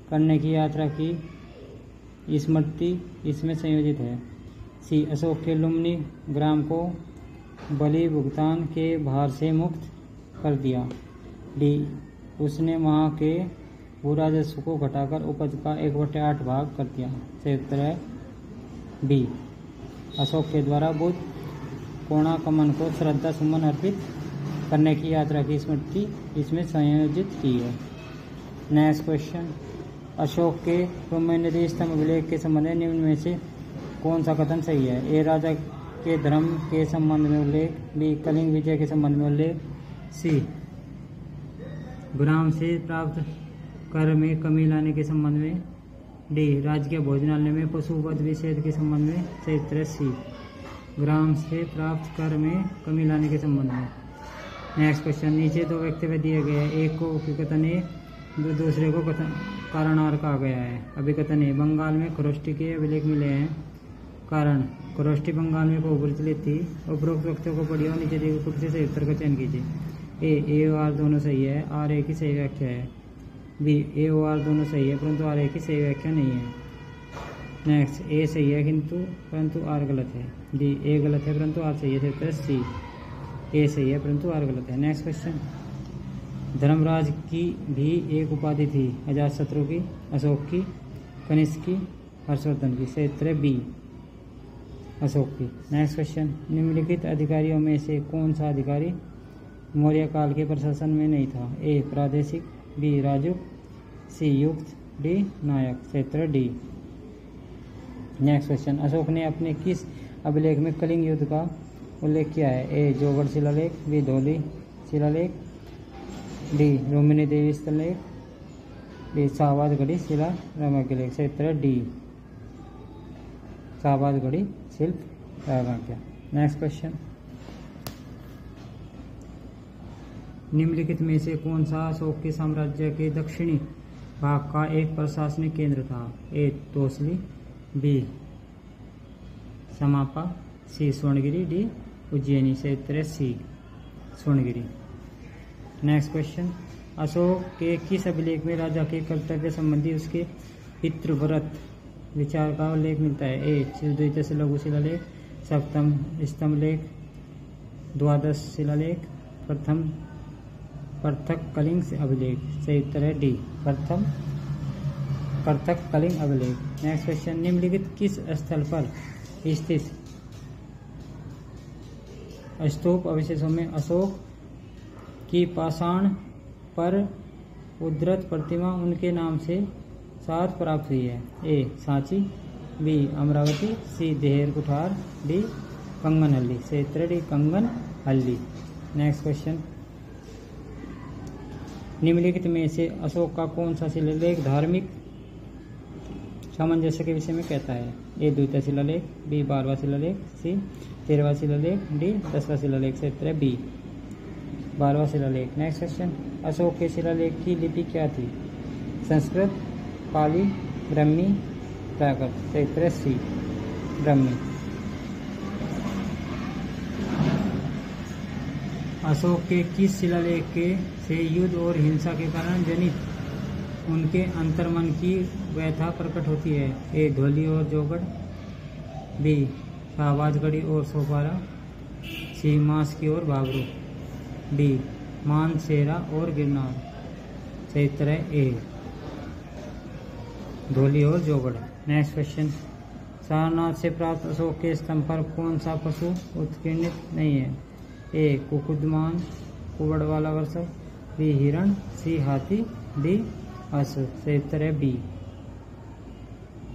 करने की यात्रा की स्मृति इसमें संयोजित है। सी, अशोक के लुम्बिनी ग्राम को बलि भुगतान के भार से मुक्त कर दिया। डी, उसने वहाँ के भूराजस्व को घटाकर उपज का 1/8 भाग कर दिया। सही उत्तर है बी, अशोक के द्वारा बुद्ध कोणाकमन को श्रद्धा सुमन अर्पित करने की यात्रा की स्मृति इसमें संयोजित की है। नेक्स्ट क्वेश्चन, अशोक के रोमन्यदी स्तंभ अभिलेख के संबंध में निम्न में से कौन सा कथन सही है? ए राजा के धर्म के संबंध में उल्लेख, बी कलिंग विजय के संबंध में उल्लेख, सी ग्राम से प्राप्त कर में कमी लाने के संबंध में, डी राजकीय भोजनालय में पशुवध निषेध के संबंध में। सही उत्तर सी ग्राम से प्राप्त कर में कमी लाने के संबंध में। नेक्स्ट क्वेश्चन, नीचे दो वक्तव्य दिए गए हैं, एक को उपकथन ए, दूसरे को कथन कारणार्थ कहा गया है। अभिकथन ए, बंगाल में खरोष्टी के अभिलेख मिले हैं। कारण, खरोष्टी बंगाल में बहुत प्रचलित थी। उपरोक्त वक्तव्यों को पढ़िए और नीचे दिए गए से सही उत्तर का चयन कीजिए। ए और आर दोनों सही है, आर ए की सही व्याख्या है। बी ए और आर दोनों सही है परंतु आर ए की सही व्याख्या नहीं है। नेक्स्ट, ए सही है परंतु आर गलत है। डी ए गलत है परंतु आर सही है। उत्तर सी ए सही है परंतु आर गलत है। नेक्स्ट क्वेश्चन, धर्मराज की भी एक उपाधि थी, अजातशत्रु की, अशोक की, कनिष्क की, हर्षवर्धन की। सही उत्तर बी अशोक की। नेक्स्ट क्वेश्चन, निम्नलिखित अधिकारियों में से कौन सा अधिकारी मौर्य काल के प्रशासन में नहीं था? ए प्रादेशिक, बी राजुक, सी युक्त, डी नायक। सही उत्तर डी। नेक्स्ट क्वेश्चन, अशोक ने अपने किस अभिलेख में कलिंग युद्ध का उल्लेख किया है? ए जोगढ़ शिलालेख, बी धौली शिलालेख, डी रोमिनी देवी शिलालेख, डी शाहबाजगढ़ी शिला रामाज्ञा। सही उत्तर डी शाहबाजगढ़ी शिल्प रामाज्ञा। नेक्स्ट क्वेश्चन, निम्नलिखित में से कौन सा अशोक के साम्राज्य के दक्षिणी भाग का एक प्रशासनिक केंद्र था? ए तोसली, बी समापा, सी स्वर्णगिरी, डी उज्जैनी। सही उत्तर सी स्वर्णगिरी। नेक्स्ट क्वेश्चन, अशोक के किस अभिलेख में राजा के कर्तव्य संबंधी उसके पितृव्रत विचार का उल्लेख मिलता है? ए द्वितीय लघु शिलालेख, सप्तम स्तंभ लेख, द्वादश शिलालेख, प्रथम पृथक कलिंग अभिलेख। सही उत्तर है डी प्रथम पृथक कलिंग अभिलेख। नेक्स्ट क्वेश्चन, निम्नलिखित किस स्थल पर स्थित स्तूप अवशेषों में अशोक की पाषाण पर उद्धृत प्रतिमा उनके नाम से साथ प्राप्त हुई है? A Sanchi, B Amaravati, C Dehar Kuthar, D Kanaganahalli. सही उत्तर डी कंगनहल्ली। नेक्स्ट क्वेश्चन, निम्नलिखित में से अशोक का कौन सा शिलालेख धार्मिक सामंजस्य के विषय में कहता है? ए द्वितीय शिलालेख, बी 12वां शिलालेख, सी 13वां शिलालेख, डी 10वां शिलालेख। से उत्तर है बी 12वां शिलालेख। नेक्स्ट क्वेश्चन, अशोक के शिलालेख की लिपि क्या थी? संस्कृत, पाली, ब्राह्मी, प्राकृत। सही उत्तर है सी ब्राह्मी। अशोक के किस शिलालेख के से युद्ध और हिंसा के कारण जनित उनके अंतर्मन की व्यथा प्रकट होती है? ए धौली और जोगढ़, बी शाहबाजगढ़ी और सोपारा, सी मास्की और बाबरू, डी मानसेरा और गिरनार। सही उत्तर है ए धौली और जोगढ़। नेक्स्ट क्वेश्चन, सारनाथ से प्राप्त अशोक के स्तंभ पर कौन सा पशु उत्कीर्णित नहीं है? ए कुकुदमान, कुबड़ वाला वर्षक, बी हिरण, सी हाथी, डी अश्व। सही उत्तर है बी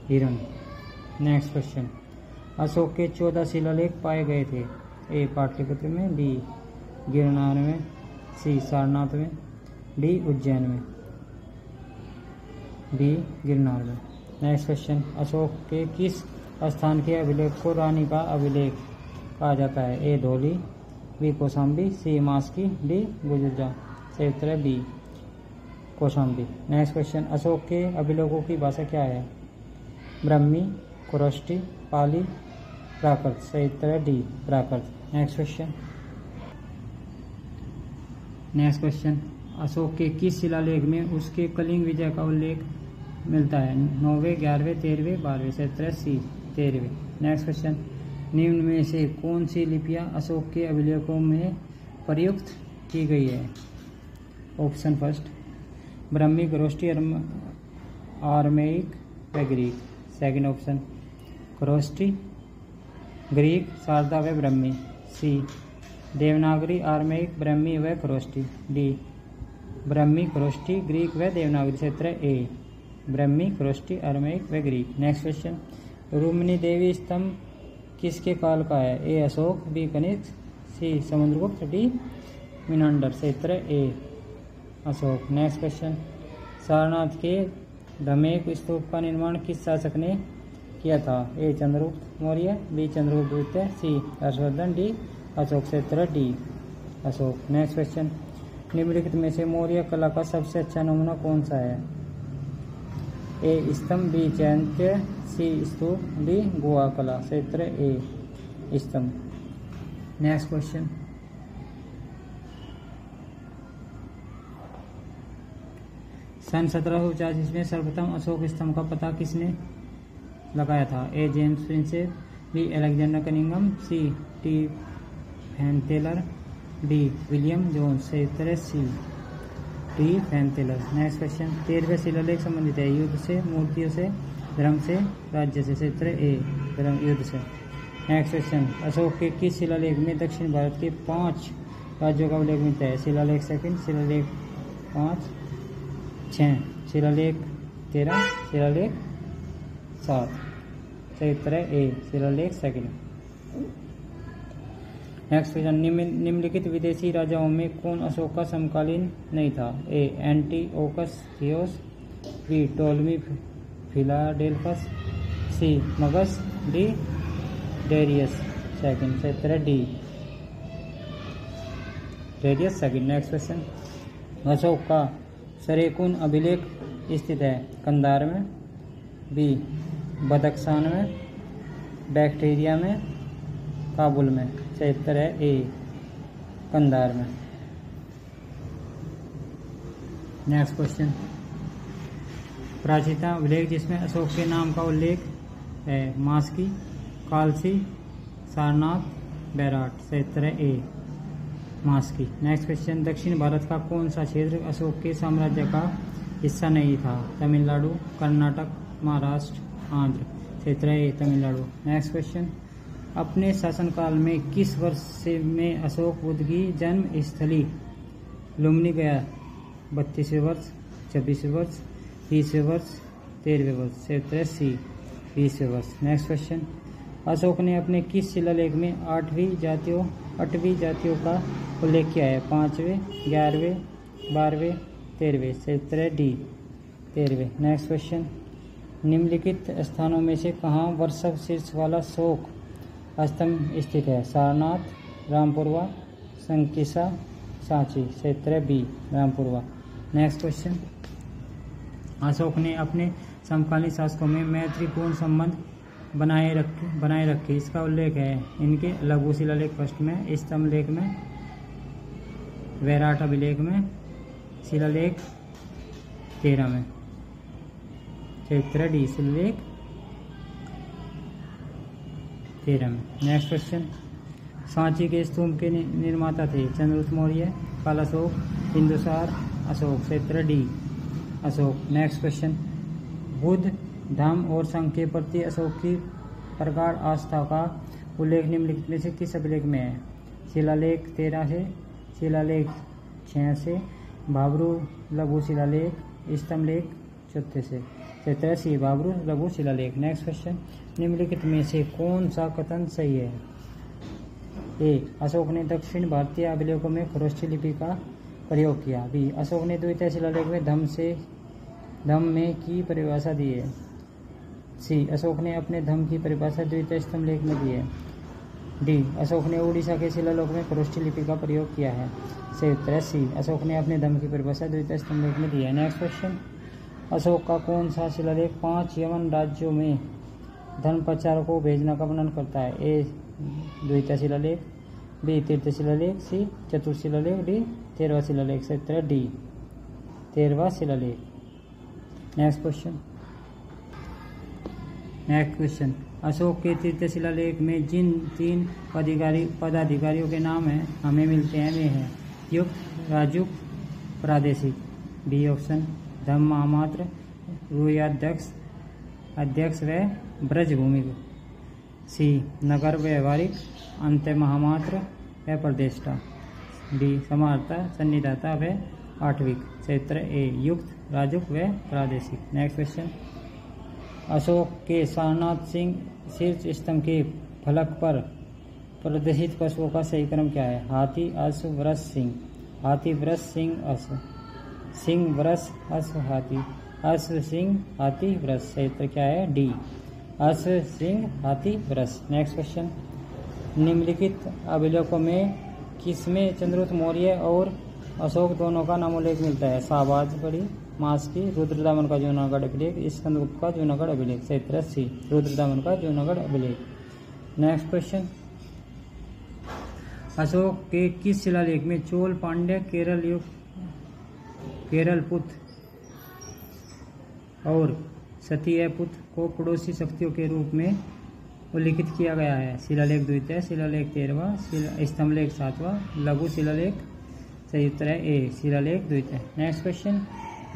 हिरण। नेक्स्ट क्वेश्चन, अशोक के 14 शिलालेख पाए गए थे? ए पाटलिपुत्र में, बी गिरनार में, सी सारनाथ में, डी उज्जैन में, डी गिरनार में। नेक्स्ट क्वेश्चन, अशोक के किस स्थान के अभिलेख को रानी का अभिलेख कहा जाता है? A Dhauli, B Kaushambi, C Maski, D Gujarra. सही उत्तर है B Kaushambi. Next question, Ashoka के अभिलेखों की भाषा क्या है? ब्राह्मी, खरोष्टी, पाली, प्राकृत। सही उत्तर है डी प्राकृत। नेक्स्ट क्वेश्चन, अशोक के किस शिलालेख में उसके कलिंग विजय का उल्लेख मिलता है? 9वें, 11वें, 13वें, 12वें। सही उत्तर है सी 13वें। नेक्स्ट क्वेश्चन, निम्न में से कौन सी लिपियां अशोक के अभिलेखों में प्रयुक्त की गई है? Option first, Brahmi, Kharosthi, Aramaic व Greek. Second option, Kharosthi, Greek, Sharada व ब्राह्मी। सी देवनागरी, आर्मेइक, ब्रह्मी व खरोष्टी। डी ब्रह्मी, खरोष्टी, ग्रीक व देवनागरी। क्षेत्र ए ब्रह्मी, खरोष्टी, आर्मेइक व ग्रीक। नेक्स्ट क्वेश्चन, रुक्मिणी देवी स्तंभ किसके काल का है? ए अशोक, बी कनिष्क, सी समुद्रगुप्त, डी मिनांडर। क्षेत्र ए अशोक। नेक्स्ट क्वेश्चन, सारनाथ के धमेक स्तूप का निर्माण किस शासक ने किया था? ए चंद्रगुप्त मौर्य, बी चंद्रगुप्त द्वितीय, सी हर्षवर्धन, डी अशोक। क्षेत्र डी अशोक। नेक्स्ट क्वेश्चन, निम्नलिखित में से मौर्य कला का सबसे अच्छा नमूना कौन सा है? ए स्तंभ, बी चैत्य, सी स्तूप, डी गुहा कला। क्षेत्र ए स्तंभ। नेक्स्ट क्वेश्चन, सन 1785 में सर्वप्रथम अशोक स्तंभ का पता किसने लगाया था? A James Prinsep, B Alexander Cunningham, C T Fan Taylor, D William Jones. क्षेत्र C T Fan Taylor. Next question, 13वें शिलालेख संबंधित है युद्ध से, मूर्तियों से, धर्म से, राज्य से। क्षेत्र ए धर्म, युद्ध से। नेक्स्ट क्वेश्चन, अशोक के किस शिलालेख में दक्षिण भारत के 5 राज्यों का उल्लेख मिलता है? शिलालेख सेकंड, शिलालेख 5, 6, शिलालेख 13, शिलालेख 7। क्षेत्र ए शिलालेख सेकंड। नेक्स्ट क्वेश्चन, निम्नलिखित विदेशी राजाओं में कौन अशोक का समकालीन नहीं था? A Antiochus Theos, B Ptolemy Philadelphus, C Magas, D Darius second. क्षेत्र D Darius second. Next question, Ashoka का सरेकुन अभिलेख स्थित है कंधार में, बी बदख्शान में, बैक्टीरिया में, काबुल में। क्षेत्र है ए कंधार में। नेक्स्ट क्वेश्चन, प्राचीनता अभिलेख जिसमें अशोक के नाम का उल्लेख है? मास्की, कालसी, सारनाथ, बैराट। क्षेत्र है ए मास्की। नेक्स्ट क्वेश्चन, दक्षिण भारत का कौन सा क्षेत्र अशोक के साम्राज्य का हिस्सा नहीं था? तमिलनाडु, कर्नाटक, महाराष्ट्र, आंध्र। क्षेत्र ए तमिलनाडु। नेक्स्ट क्वेश्चन, अपने शासनकाल में किस वर्ष में अशोक बुद्ध की जन्म स्थली लुम्बिनी गया? 32वें वर्ष, 26वें वर्ष, 20वें वर्ष, 13वें वर्ष। क्षेत्र सी 20वें वर्ष। नेक्स्ट क्वेश्चन, अशोक ने अपने किस शिलालेख में 8वीं जातियों का उल्लेख किया है? 5वें, 11वें, 12वें, 13वें। क्षेत्र डी 13वें। नेक्स्ट क्वेश्चन, निम्नलिखित स्थानों में से कहाँ वर्षभ शीर्ष वाला शोक स्तंभ स्थित है? सारनाथ, रामपुरवा, संकिसा, सांची। क्षेत्र B Rampurva. Next question, Ashoka ने अपने समकालीन शासकों में मैत्रीपूर्ण संबंध बनाए रखे इसका उल्लेख है इनके लघु शिलालेख फर्स्ट में, स्तंभ लेख में, वैराट अभिलेख में, शिलालेख 13 में। क्षेत्र डी शिलालेख 13 में। नेक्स्ट क्वेश्चन, सांची के स्तूप के निर्माता थे? चंद्रगुप्त मौर्य, कालाशोक, बिंदुसार, अशोक। क्षेत्र D Ashoka. Next question, Buddha, Dhamma और संघ के प्रति अशोक की प्रगाढ़ आस्था का उल्लेख निम्नलिखित में से किस अभिलेख में है? शिलालेख 13 से, शिलालेख 6 से, भाब्रू लघु शिलालेख, स्तंभ लेख 34 से। क्षेत्र सी भाब्रू लघु शिलालेख। नेक्स्ट क्वेश्चन, निम्नलिखित में से कौन सा कथन सही है? ए अशोक ने दक्षिण भारतीय अभिलेखों में खरोष्ठी लिपि का प्रयोग किया। बी अशोक ने द्वितीय शिलालेख में धम्म में की परिभाषा दी है। सी अशोक ने अपने धम्म की परिभाषा द्वितीय स्तंभ लेख में दी है। डी अशोक ने उड़ीसा के शिलालेख में खरोष्ठी लिपि का प्रयोग किया है। क्षेत्र सी अशोक ने अपने धम्म की परिभाषा द्वितीय स्तंभ लेख में दी है। नेक्स्ट क्वेश्चन, अशोक का कौन सा शिलालेख 5 यवन राज्यों में धर्म प्रचारकों को भेजना का वर्णन करता है? ए द्वितीय शिलालेख, बी तृतीय शिलालेख, सी चतुर्थ शिलालेख, डी 13वां शिलालेख। क्षेत्र डी 13वां शिलालेख। नेक्स्ट क्वेश्चन, अशोक के तृतीय शिलालेख में जिन 3 पदाधिकारियों के नाम हैं हमें मिलते हैं वे हैं युक्त, राजयुक्त, प्रादेशिक। बी ऑप्शन, धम्म महामात्र, अध्यक्ष व ब्रज भूमि। सी नगर व्यवहारिक, अंत्य महामात्र व है प्रदेष्टा। डी समाहर्ता, सन्निधाता व आठविक। सही उत्तर ए युक्त, राजुक व प्रादेशिक। नेक्स्ट क्वेश्चन, अशोक के सारनाथ सिंह शीर्ष स्तंभ के फलक पर प्रदर्शित पशुओं का सही क्रम क्या है? हाथी, अश्व, वृष, सिंह। हाथी, वृष, सिंह, अश्व। सिंह, वृष, अश्व, हाथी। अश्व, सिंह, हाथी, वृष। सही उत्तर क्या है? डी अश्व, सिंह, हाथी, वृष। नेक्स्ट क्वेश्चन, निम्नलिखित अभिलेखों में किसमें चंद्रगुप्त मौर्य और अशोक दोनों का नामोल्लेख मिलता है? शाहबाज बड़ी मास्की, रुद्रदामन का जूनागढ़ अभिलेख, स्कंदगुप्त का जूनागढ़ अभिलेख। सही उत्तर सी रुद्रदामन का जूनागढ़ अभिलेख। नेक्स्ट क्वेश्चन, अशोक के किस शिलालेख में चोल, पांड्य, केरल पुत्र और सतीय पुत्र को पड़ोसी शक्तियों के रूप में उल्लिखित किया गया है? शिलालेख द्वितीय, शिलालेख 13वां, स्तंभलेख 7वां, लघु शिलालेख। सही उत्तर है ए शिलालेख द्वितीय। नेक्स्ट क्वेश्चन,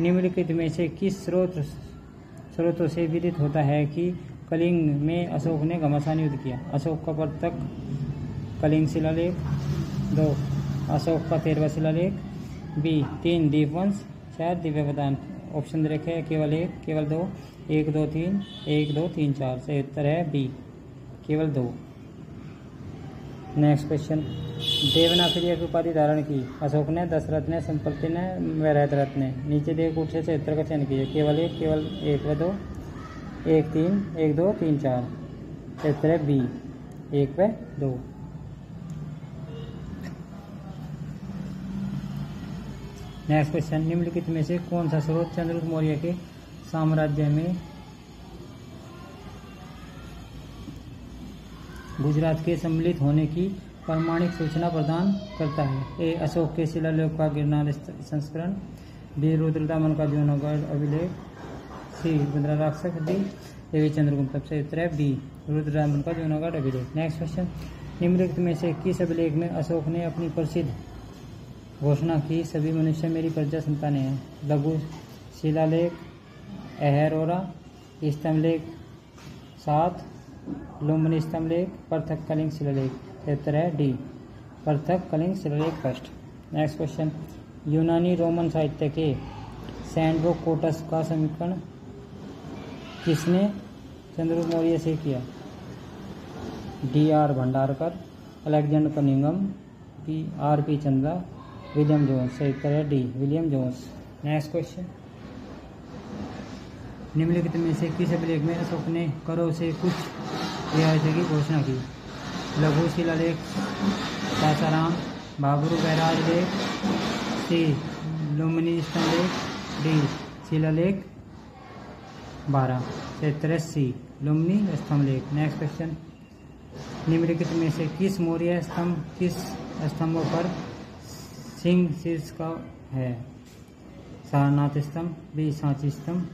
निम्नलिखित में से किस स्रोतों से विदित होता है कि कलिंग में अशोक ने घमासान युद्ध किया? अशोक का प्रत्यक कलिंग शिलालेख। 2 अशोक का 13वां शिलालेख। बी 3 दीपवंश। 4 दिव्यवदान। ऑप्शन दे रखे हैं केवल 1, केवल 2, 1 2 3, 1 2 3 4। सही उत्तर है बी केवल 2। नेक्स्ट क्वेश्चन, देवनागरी की उपाधि धारण की अशोक ने, दशरथ ने, संपत्ति ने, वैरहत ने? नीचे दिए कूट से उत्तर का चयन कीजिए। केवल 1, केवल 1 व 2, 1 3, 1 2 3 4। उत्तर है बी 1 व 2। नेक्स्ट क्वेश्चन, निम्नलिखित में से कौन सा स्रोत चंद्रगुप्त मौर्य के साम्राज्य में गुजरात के सम्मिलित होने की प्रमाणिक सूचना प्रदान करता है? ए अशोक के शिलालेख का गिरनार संस्करण। बी रुद्रदामन का जूनागढ़ अभिलेख। सी रुद्राक्षक। डी देवी चंद्रगुप्त। से उत्तर है बी रुद्रदामन का जूनागढ़ अभिलेख। नेक्स्ट क्वेश्चन, निम्नलिखित में से किस अभिलेख में अशोक ने अपनी प्रसिद्ध घोषणा की, सभी मनुष्य मेरी प्रजा संतानें हैं? लघु शिलालेख, अहरोरा, स्तंभलेख 7, लुम्बिनी स्तंभलेख, पृथक कलिंग शिलालेख। उत्तर है डी पृथक कलिंग शिलालेख फर्स्ट। नेक्स्ट क्वेश्चन, यूनानी रोमन साहित्य के सैंड्रोकोटस का समीकरण किसने चंद्रगुप्त मौर्य से किया? D R Bhandarkar, Alexander Cunningham, P R P Chandra, William Jones. सही उत्तर है D William Jones. Next question, निम्नलिखित में से किस अभिलेख में अशोक ने करों से कुछ रियायतों की घोषणा की? लघु शिलालेख सासाराम, बाबरू बैराज लेख। सी लुम्बिनी स्तंभलेख। डी शिलालेख 12। उत्तर सी लुम्बिनी स्तंभलेख। नेक्स्ट क्वेश्चन, निम्नलिखित में से किस मौर्य स्तंभ किस स्तंभों पर सिंह शीर्ष का है? सारनाथ स्तंभ। बी सांची स्तंभ।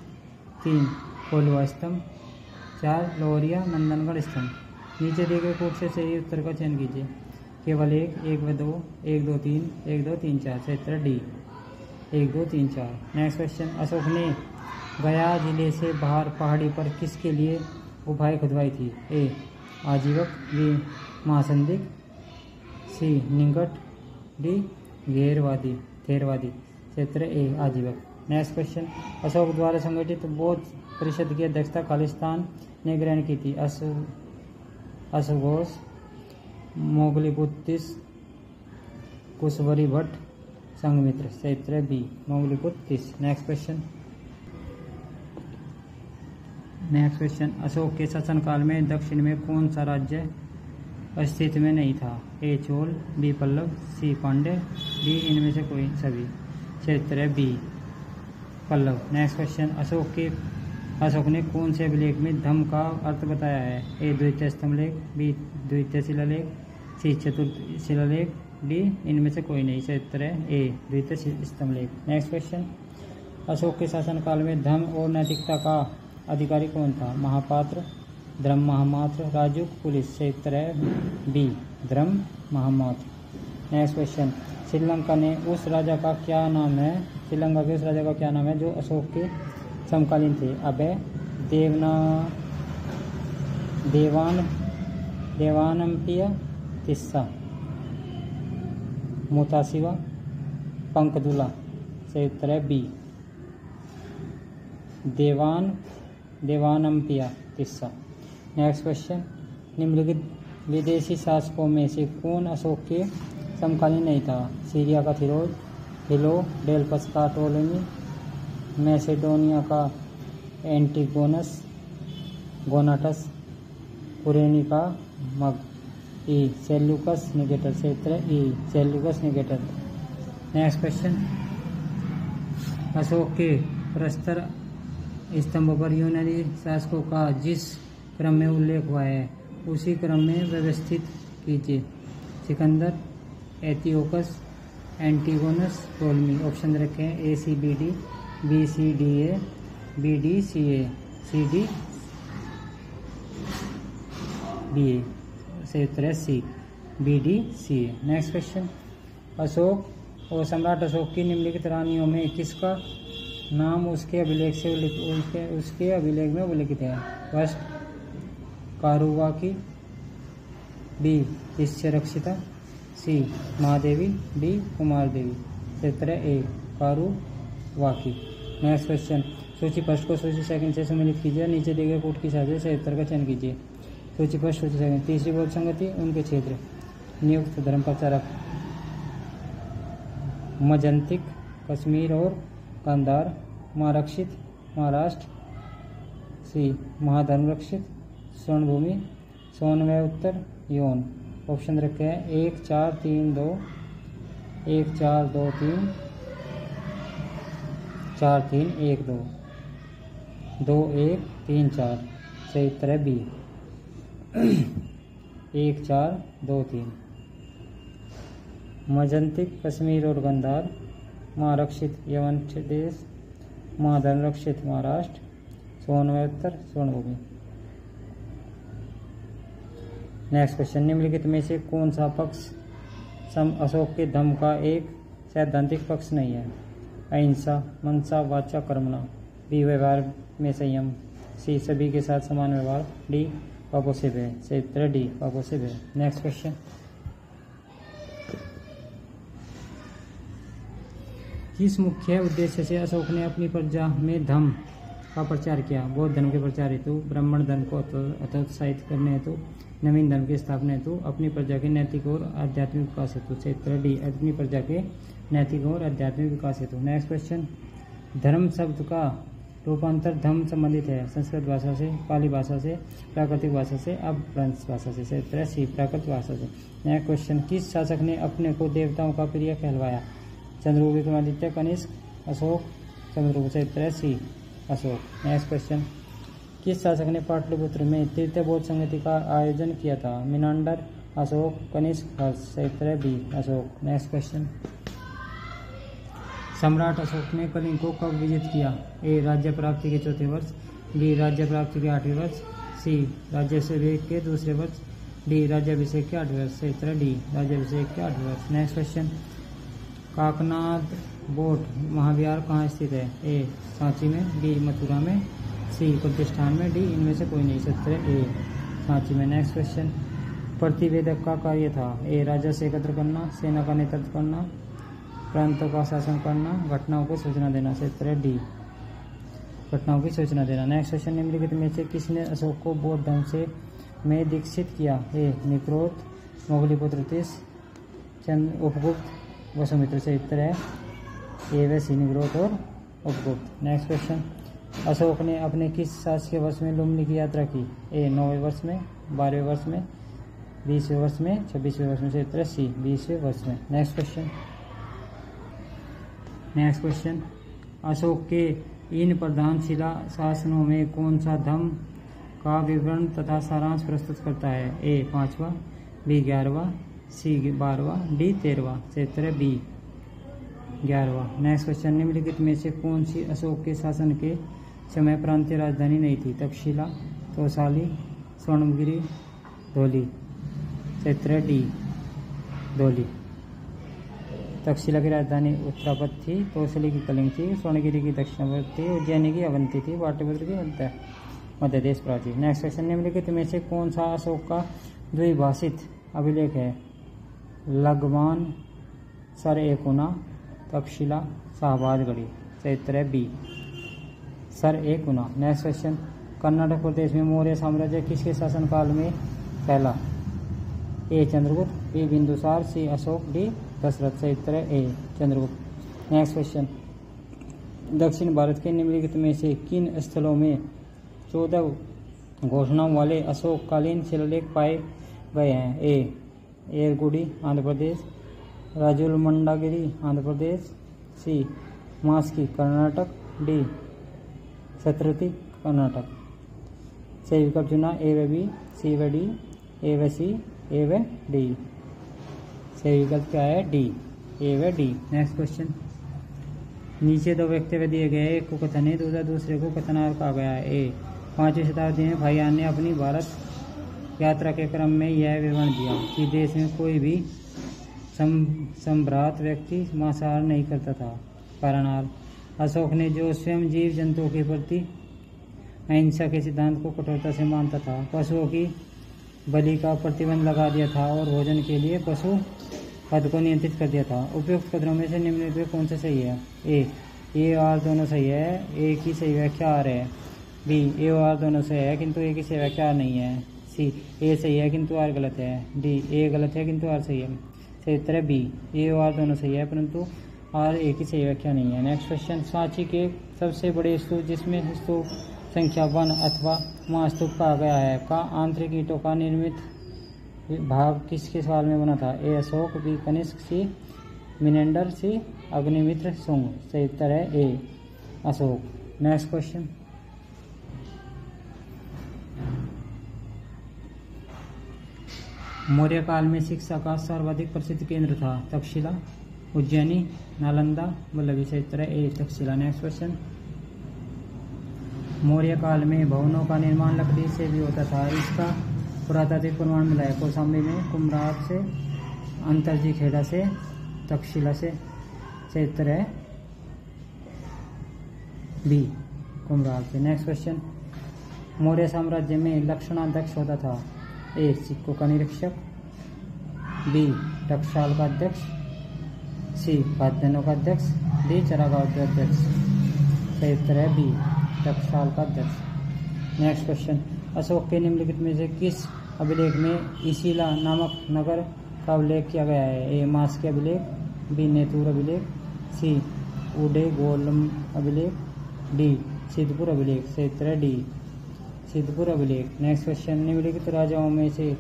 3 कोलवा स्तंभ। 4 लोहरिया नंदनगढ़ स्तंभ। नीचे दिए गए कोड से सही उत्तर का चयन कीजिए। केवल 1, 1 व 2, 1 2 3, 1 2 3 4। सही उत्तर डी 1 2 3 4। नेक्स्ट क्वेश्चन, अशोक ने गया जिले से बाहर पहाड़ी पर किसके लिए गुफाएं खुदवाई थी? ए आजीवक। बी महासंदिग्ध। सी निकट। डी थेरवादी। क्षेत्र ए आजीवक। नेक्स्ट क्वेश्चन, अशोक द्वारा संगठित बौद्ध परिषद की अध्यक्षता खालिस्तान ने ग्रहण की थी? अशोघोष, मोगलीपुत्तिस, कुशवरी भट्ट, संघमित्र। क्षेत्र बी मोगलीपुत्तिस। नेक्स्ट क्वेश्चन, अशोक के शासनकाल में दक्षिण में कौन सा राज्य अस्तित्व में नहीं था? A Chola, B Pallava, C Pandya, D इनमें से कोई सभी। क्षेत्र है B Pallava. Next question, Ashoka ने कौन से अभिलेख में धम्म का अर्थ बताया है? ए द्वितीय स्तंभलेख। बी द्वितीय शिलालेख। सी चतुर्थ शिलालेख। डी इनमें से कोई नहीं। क्षेत्र है ए द्वितीय स्तंभलेख। नेक्स्ट क्वेश्चन, अशोक के शासनकाल में धर्म और नैतिकता का अधिकारी कौन था? महापात्र, धर्म महामात्र, राजुक, पुलिस। क्षेत्र है बी धर्म महामात्र। नेक्स्ट क्वेश्चन, श्रीलंका के उस राजा का क्या नाम है जो अशोक के समकालीन थे? अभय, देवानंपिया, तिस्सा। मुतासिवा, पंकदुला। सही उत्तर है बी। देवानम्पिया तिस्सा। नेक्स्ट क्वेश्चन, निम्नलिखित विदेशी शासकों में से कौन अशोक के समकालीन नहीं था? सीरिया का फिलो, डेल्फस का टोलेमी, मैसेडोनिया का एंटिगोनस गोनाटस, कुरेनी का मग। ई सेल्यूकस निकेटर। से उत्तर है E Seleucus Nicator. Next question, Ashoka के प्रस्तर स्तंभ पर यूनानी शासकों का जिस क्रम में उल्लेख हुआ है उसी क्रम में व्यवस्थित कीजिए। सिकंदर, एथियोकस, एंटीगोनस, टोलमी। ऑप्शन रखे हैं A C B D, B C D A, B D C A, C D B A. सही उत्तर है C, B D C A. Next question, Ashoka और सम्राट अशोक की निम्नलिखित रानियों में किसका नाम उसके अभिलेख में उल्लिखित है? फर्स्ट कारुवाकी, बी शिष्यरक्षिता, सी महादेवी, डी कुमार देवी। सही उत्तर है ए कारुवाकी। नेक्स्ट क्वेश्चन, सूची फर्स्ट को सूची सेकंड से सम्मिलित कीजिए। नीचे दिए गए कूट की सहायता से सही उत्तर का चयन कीजिए। सूची फर्स्ट, सूची सेकंड। तीसरी बोध संगति, उनके क्षेत्र। नियुक्त धर्म प्रचारक मजंतिक, कश्मीर और गांधार। महारक्षित, महाराष्ट्र। सी महाधर्मरक्षित, स्वर्णभूमि। सोनवय उत्तर, यौन। ऑप्शन रखे हैं 1 4 3 2, 1 4 2 3, 4 3 1 2, 2 1 3 4। सही उत्तर है बी 1 4 2 3। मजंतिक, कश्मीर और गांधार। महारक्षित, यवन देश। महाधर्मरक्षित, महाराष्ट्र। सोनवय उत्तर, स्वर्णभूमि। नेक्स्ट क्वेश्चन, निम्नलिखित में से कौन सा पक्ष अशोक के धम्म का एक सैद्धांतिक पक्ष नहीं है? अहिंसा, मनसा, वाचा, कर्मणा। बी व्यवहार में संयम। सी सभी के साथ समान व्यवहार। डी पापों से भय। सही उत्तर डी पापों से भय। नेक्स्ट क्वेश्चन, किस मुख्य उद्देश्य से अशोक ने अपनी प्रजा में धम्म का प्रचार किया? बौद्ध धर्म के प्रचार हेतु, ब्राह्मण धर्म को हतोत्साहित करने हेतु, नवीन धर्म की स्थापना हेतु, अपनी प्रजा के नैतिक और आध्यात्मिक विकास हेतु। सही उत्तर डी अपनी प्रजा के नैतिक और आध्यात्मिक विकास हेतु। नेक्स्ट क्वेश्चन, धर्म शब्द का रूपांतर धम्म संबंधित है संस्कृत भाषा से, पाली भाषा से, प्राकृतिक भाषा से, अपभ्रंश भाषा से। सही उत्तर सी प्राकृतिक भाषा से। नेक्स्ट क्वेश्चन, किस शासक ने अपने को देवताओं का प्रिय कहलवाया? चंद्रगुप्त, विक्रमादित्य, कनिष्क, अशोक, चंद्रगुप्त। सही उत्तर सी अशोक। नेक्स्ट क्वेश्चन, किस शासक ने पाटलिपुत्र में तृतीय बौद्ध संगति का आयोजन किया था? मिनांडर, अशोक, कनिष्क, हर्ष। सही उत्तर है बी अशोक। नेक्स्ट क्वेश्चन, सम्राट अशोक ने कलिंग को कब विजित किया? ए राज्य प्राप्ति के चौथे वर्ष, बी राज्य प्राप्ति के 8वें वर्ष, सी राज्याभिषेक के दूसरे वर्ष, डी राज्याभिषेक के 8वें वर्ष। सही उत्तर डी राज्याभिषेक के 8वें वर्ष। नेक्स्ट क्वेश्चन, काकनाद बोट महाविहार कहाँ स्थित है? ए सांची में, बी मथुरा में, सी प्रतिष्ठान में, डी इनमें से कोई नहीं। सत्य ए सांची में। नेक्स्ट क्वेश्चन, प्रतिवेदक का कार्य था? ए राजा से एकत्र करना, सेना का नेतृत्व करना, प्रांतों का शासन करना, घटनाओं को सूचना देना। सत्य डी घटनाओं की सूचना देना। नेक्स्ट क्वेश्चन, निम्नलिखित में से किसने अशोक को बौद्ध धर्म से में दीक्षित किया? ए निक्रोध, मोगलीपुत्र तीस, उपगुप्त, वसुमित्र। से उत्तर है ए व सी निक्रोध और उपगुप्त। नेक्स्ट क्वेश्चन, अशोक ने अपने किस शासकीय वर्ष में लुम्बिनी की यात्रा की? ए 9वें वर्ष में, 12वें वर्ष में, 20वें वर्ष में, 26वें वर्ष में। से उत्तर सी 20वें वर्ष में। नेक्स्ट क्वेश्चन, अशोक के इन प्रधान शिला शासनों में कौन सा धम्म का विवरण तथा सारांश प्रस्तुत करता है? ए 5वां, बी 11वां, सी 12वां, डी 13वां। से उत्तर है बी 11वां। नेक्स्ट क्वेश्चन, निम्नलिखित में से कौन सी अशोक के शासन के समय प्रांतीय राजधानी नहीं थी? तक्षशिला, तोसाली, स्वर्णगिरी, धौली। से उत्तर है डी धौली। तक्षशिला की राजधानी उत्तरापथ थी, तोसली की कलिंग थी, स्वर्णगिरी की दक्षिणापथ थी, उज्जैनी की अवंती थी, पाटलिपुत्र की मध्य देश प्राची। नेक्स्ट क्वेश्चन, निम्नलिखित में से कौन सा अशोक का द्विभाषित अभिलेख है? लगवान, सर ए कुना तक्षशिला शाहबाजगढ़ी। सही उत्तर है बी सर ए कुना। नेक्स्ट क्वेश्चन, कर्नाटक प्रदेश में मौर्य साम्राज्य किसके शासनकाल में फैला? ए चंद्रगुप्त, बी बिंदुसार, सी अशोक, डी दशरथ। सही उत्तर है ए चंद्रगुप्त। नेक्स्ट क्वेश्चन, दक्षिण भारत के निम्नलिखित में से किन स्थलों में 14 घोषणाओं वाले अशोककालीन शिलालेख पाए गए हैं? ए एरगुडी आंध्र प्रदेश, राजुलमंडागिरी आंध्र प्रदेश, सी मास्की कर्नाटक, डी छत्रती कर्नाटक। सही विकल्प चुना ए व बी, सी व डी, ए व सी, ए व डी। सही विकल्प क्या है? डी, ए व डी। नेक्स्ट क्वेश्चन, नीचे दो वक्तव्य दिए गए, एक को कथन है, दूसरे को कथनार्थ कहा गया है। ए 5वीं शताब्दी में भाईयान ने अपनी भारत यात्रा के क्रम में यह विवरण दिया कि देश में कोई भी संभ्रात व्यक्ति मांसाहार नहीं करता था। कारणार्थ, अशोक ने जो स्वयं जीव जंतुओं के प्रति अहिंसा के सिद्धांत को कठोरता से मानता था, पशुओं की बलि का प्रतिबंध लगा दिया था और भोजन के लिए पशु हद को नियंत्रित कर दिया था। उपयुक्त कथनों में से निम्नलिखित में कौन सा सही है? ए और दोनों सही है, ए की सही व्याख्या आर है। बी ए और दोनों सही है किंतु ए की सही व्याख्या आर नहीं है। सी ए सही है किंतु आर गलत है। डी ए गलत है किंतु आर सही है। सही उत्तर है बी, ए और दोनों सही है परंतु आर ए की सही व्याख्या नहीं है। नेक्स्ट क्वेश्चन, सांची के सबसे बड़े स्तूप जिसमें स्तूप संख्या 1 अथवा महास्तूप कहा गया है का आंतरिक ईंटों का निर्मित भाग किसके काल में बना था? ए अशोक, बी कनिष्क, सी मिनेंडर, सी अग्निमित्र शुंग। सही उत्तर है ए अशोक। नेक्स्ट क्वेश्चन, मौर्य काल में शिक्षा का सर्वाधिक प्रसिद्ध केंद्र था? तक्षशिला, उज्जैनी, नालंदा, वल्लभी। सही उत्तर है ए तक्षशिला। नेक्स्ट क्वेश्चन, मौर्य काल में भवनों का निर्माण लकड़ी से भी होता था, इसका पुरातात्विक प्रमाण मिला है? कौशाम्बी में, कुम्भरार से, अंतरजी खेड़ा से, तक्षशिला से। सही उत्तर है बी कुम्भरार से। नेक्स्ट क्वेश्चन, मौर्य साम्राज्य में लक्षणाध्यक्ष होता था? ए सिक्कों का निरीक्षक, बी टकसाल का अध्यक्ष, सी खाद्यान्नों का अध्यक्ष, डी चरागाह अध्यक्ष। सही उत्तर है बी टकसाल का अध्यक्ष। नेक्स्ट क्वेश्चन, अशोक के निम्नलिखित में से किस अभिलेख में इसीला नामक नगर का उल्लेख किया गया है? ए मास्की अभिलेख, बी नेतूर अभिलेख, सी उडेगोलम अभिलेख, डी सिद्धपुर अभिलेख। सही उत्तर है डी सिद्धपुर अभिलेख। नेक्स्ट क्वेश्चन, निम्नलिखित राजाओं में से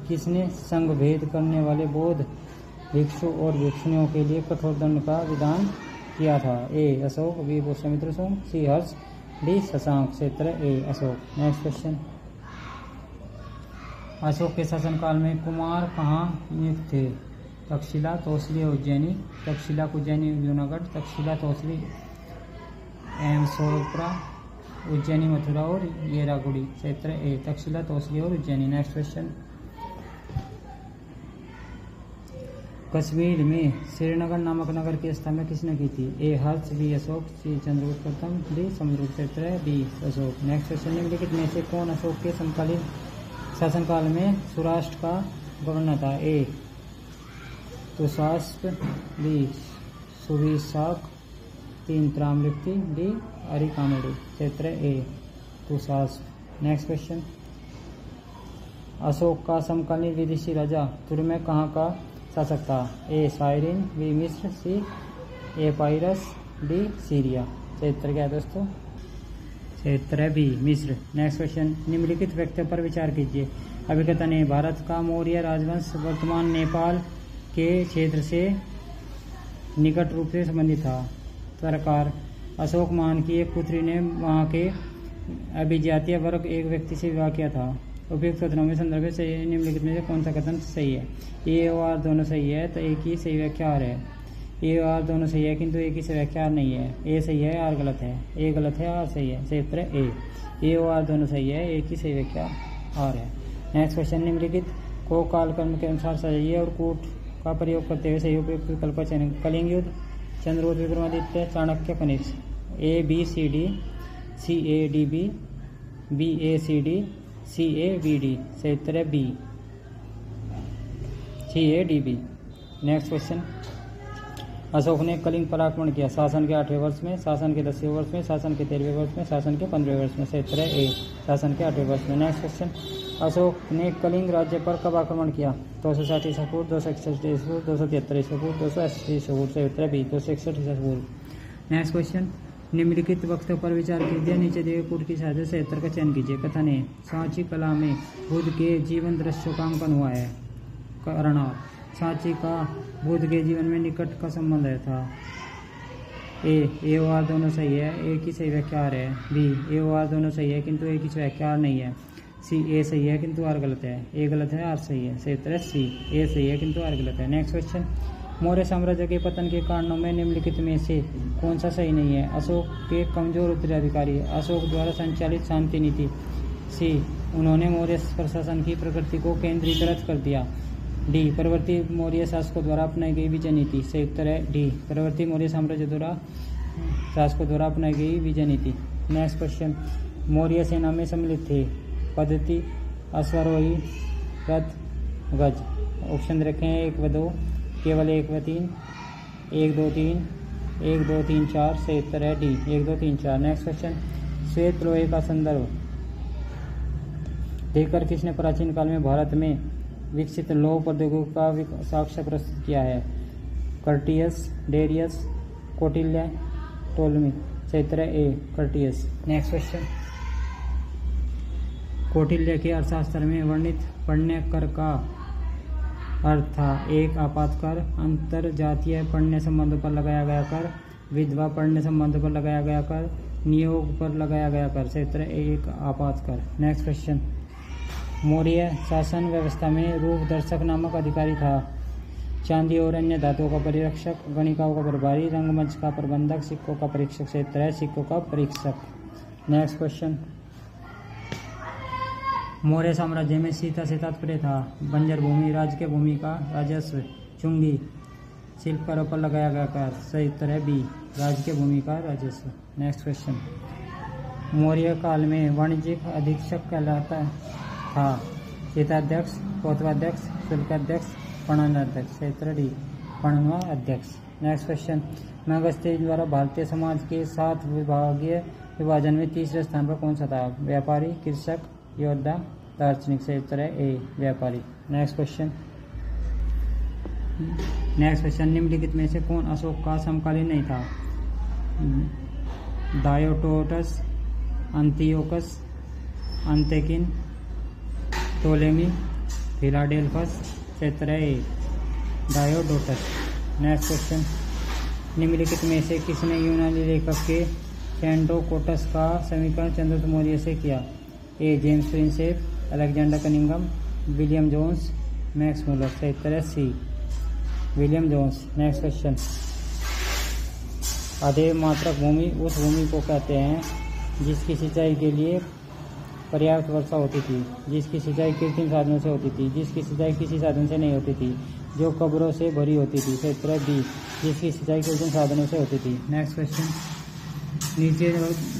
किसने संघ भेद करने वाले बौद्ध भिक्षु और भिक्षुणियों के लिए कठोर दंड का विधान किया था? ए अशोक, बी पुष्यमित्र शुंग, सी हर्ष, डी शशांक। सही उत्तर है ए अशोक। नेक्स्ट क्वेश्चन, अशोक के शासनकाल में कुमार कहाँ नियुक्त थे? तक्षशिला, तोसली, उज्जैनी। तक्षशिला, उज्जैनी, जूनागढ़, तक्षशिला, तोसली एवं सोरपुरा, उज्जैनी, मथुरा और येरागुड़ी। सही उत्तर है ए तक्षशिला, तोसली और उज्जैनी। नेक्स्ट क्वेश्चन, कश्मीर में श्रीनगर नामक नगर की स्थापना किसने की थी? ए हर्ष, बी अशोक, सी चंद्रगुप्त प्रथम, डी समुद्रगुप्त। सही उत्तर है बी अशोक। नेक्स्ट क्वेश्चन, निम्नलिखित में से कौन अशोक के समकालीन शासनकाल में सौराष्ट्र का गवर्नर था? ए तुषास्प, बी सुविशाख, तीन त्रामलिप्ति, डी अरिकानडी। सही उत्तर है ए तुषास्प। नेक्स्ट क्वेश्चन, अशोक का समकालीन विदेशी राजा तुर्क में कहाँ का शासक था? ए साइरिन, बी मिस्र, सी एपाइरस, डी सीरिया। सही उत्तर क्या है दोस्तों? सही उत्तर है बी मिस्र। नेक्स्ट क्वेश्चन, निम्नलिखित वक्तव्य पर विचार कीजिए। अभिकथन है, भारत का मौर्य राजवंश वर्तमान नेपाल के क्षेत्र से निकट रूप से संबंधित था। सरकार, अशोक महान की एक पुत्री ने वहां के अभिजातीय वर्ग एक व्यक्ति से विवाह किया था। उपयुक्त कथनों में संदर्भ से निम्नलिखित में से कौन सा कथन सही है? ए और आर दोनों सही है तो ए की सही व्याख्या आर है। ए और आर दोनों सही है किंतु ए की सही व्याख्या आर नहीं है। ए सही है, आर गलत है। ए गलत है, आर सही है। सही उत्तर है ए और आर दोनों सही है, ए की सही व्याख्या आर है। नेक्स्ट क्वेश्चन, निम्नलिखित को कालक्रम के अनुसार सजाइए और कूट का प्रयोग करते हुए सही उपयुक्त विकल्प का चयन। कलिंग युद्ध, Chandragupta Vikramaditya, Chanakya, Kanishka. A B C D, C A D B, B A C D, C A B D. सही उत्तर है B C A D B. Next question, Ashoka ने कलिंग पर आक्रमण किया। शासन के 8वें वर्ष में, शासन के 10वें वर्ष में, शासन के 13वें वर्ष में, शासन के 15वें वर्ष में। सही उत्तर है ए, शासन के 8वें वर्ष में। नेक्स्ट क्वेश्चन, अशोक ने कलिंग राज्य पर कब आक्रमण किया? 260 ईसा पूर्व, 261 ईसा पूर्व, 273 ईसा पूर्व, 280 ईसा पूर्व। सही उत्तर है बी, 261 ईसा पूर्व। नेक्स्ट क्वेश्चन, निम्नलिखित वक्तव्य पर विचार कीजिए, नीचे दिए कूट की सहायता से उत्तर का चयन कीजिए। कथन है, सांची कला में बुद्ध के जीवन दृश्यों का अंकन हुआ है। करणार, सांची का बुद्ध के जीवन में निकट का संबंध है था। ए और आर दोनों सही है, ए की सही व्याख्या आर है। बी, ए और आर दोनों सही है किंतु ए की व्याख्या आर नहीं है। सी, ए सही है किंतु आर गलत है। ए गलत है, आर सही है। सही उत्तर है सी, ए सही है किंतु आर गलत है। नेक्स्ट क्वेश्चन, मौर्य साम्राज्य के पतन के कारणों में निम्नलिखित में से कौन सा सही नहीं है? अशोक के कमजोर उत्तराधिकारी, अशोक द्वारा संचालित शांति नीति। सी, उन्होंने मौर्य प्रशासन की प्रकृति को केंद्रीकृत कर दिया। डी, परवर्ती मौर्य शासकों द्वारा अपनाई गई विजय नीति। सही उत्तर है डी, परवर्ती मौर्य साम्राज्य द्वारा शासकों द्वारा अपनाई गई विजय नीति। नेक्स्ट क्वेश्चन, मौर्य सेना में सम्मिलित थे पद्धति, अश्वारोही, रथ, गज। ऑप्शन रखे हैं 1 व 2, केवल 1 व 3, 1 2 3, 1 2 3 4। सही उत्तर है डी, 1 2 3 4। नेक्स्ट क्वेश्चन, श्वेत लोहे का संदर्भ देकर किसने प्राचीन काल में भारत में विकसित लौह प्रौद्योगिकी का साक्ष्य प्रस्तुत किया है? Curtius, Darius, Kautilya, Ptolemy. सही उत्तर है A, Curtius. Next question, Kautilya के अर्थशास्त्र में वर्णित पण्य कर का अर्थ था? 1 आपात कर, अंतर जातीय पण्य संबंधों पर लगाया गया कर, विधवा पण्य संबंधों पर लगाया गया कर, नियोग पर लगाया गया कर। सही उत्तर है 1 आपात कर। नेक्स्ट क्वेश्चन, मौर्य शासन व्यवस्था में रूप दर्शक नामक अधिकारी था? चांदी और अन्य धातुओं का परिरक्षक, गणिकाओं का प्रभारी, रंगमंच का प्रबंधक, सिक्कों का परीक्षक। सही उत्तर है सिक्कों का परीक्षक। नेक्स्ट क्वेश्चन, मौर्य साम्राज्य में सीता से तात्पर्य था? बंजर भूमि, राजकीय भूमि का राजस्व, चुंगी, शिल्पकारों पर लगाया गया कर। सही उत्तर है बी, राजकीय भूमि का राजस्व। नेक्स्ट क्वेश्चन, मौर्य काल में वाणिज्यिक अधीक्षक कहलाता था? सीताध्यक्ष, कोतवाध्यक्ष, शुल्काध्यक्ष, पणनाध्यक्ष। सही उत्तर डी, पणनवा अध्यक्ष। नेक्स्ट क्वेश्चन, मेगस्थनीज द्वारा भारतीय समाज के 7 विभागीय विभाजन में तीसरे स्थान पर कौन सा था? व्यापारी, कृषक, योद्धा, दार्शनिक। सही उत्तर है ए, व्यापारी। नेक्स्ट क्वेश्चन, निम्नलिखित में से कौन अशोक का समकालीन नहीं था? Diodotus, Antiochus, Antikini, Ptolemy, Philadelphus. सही उत्तर है ए, डायोडोटस। नेक्स्ट क्वेश्चन, निम्नलिखित में से किसने यूनानी लेखक के सेंडोकोटस का समीकरण चंद्रगुप्त मौर्य से किया? A, James Prinsep, Alexander Cunningham, William Jones, Max Muller. सही उत्तर है C, William Jones. Next question, अधेय मात्रक भूमि उस भूमि को कहते हैं जिसकी सिंचाई के लिए पर्याप्त वर्षा होती थी, जिसकी सिंचाई कृत्रिम साधनों से होती थी, जिसकी सिंचाई किसी साधन से नहीं होती थी, जो कब्रों से भरी होती थी। सही उत्तर है बी, जिसकी सिंचाई कृत्रिम साधनों से होती थी। नेक्स्ट क्वेश्चन, नीचे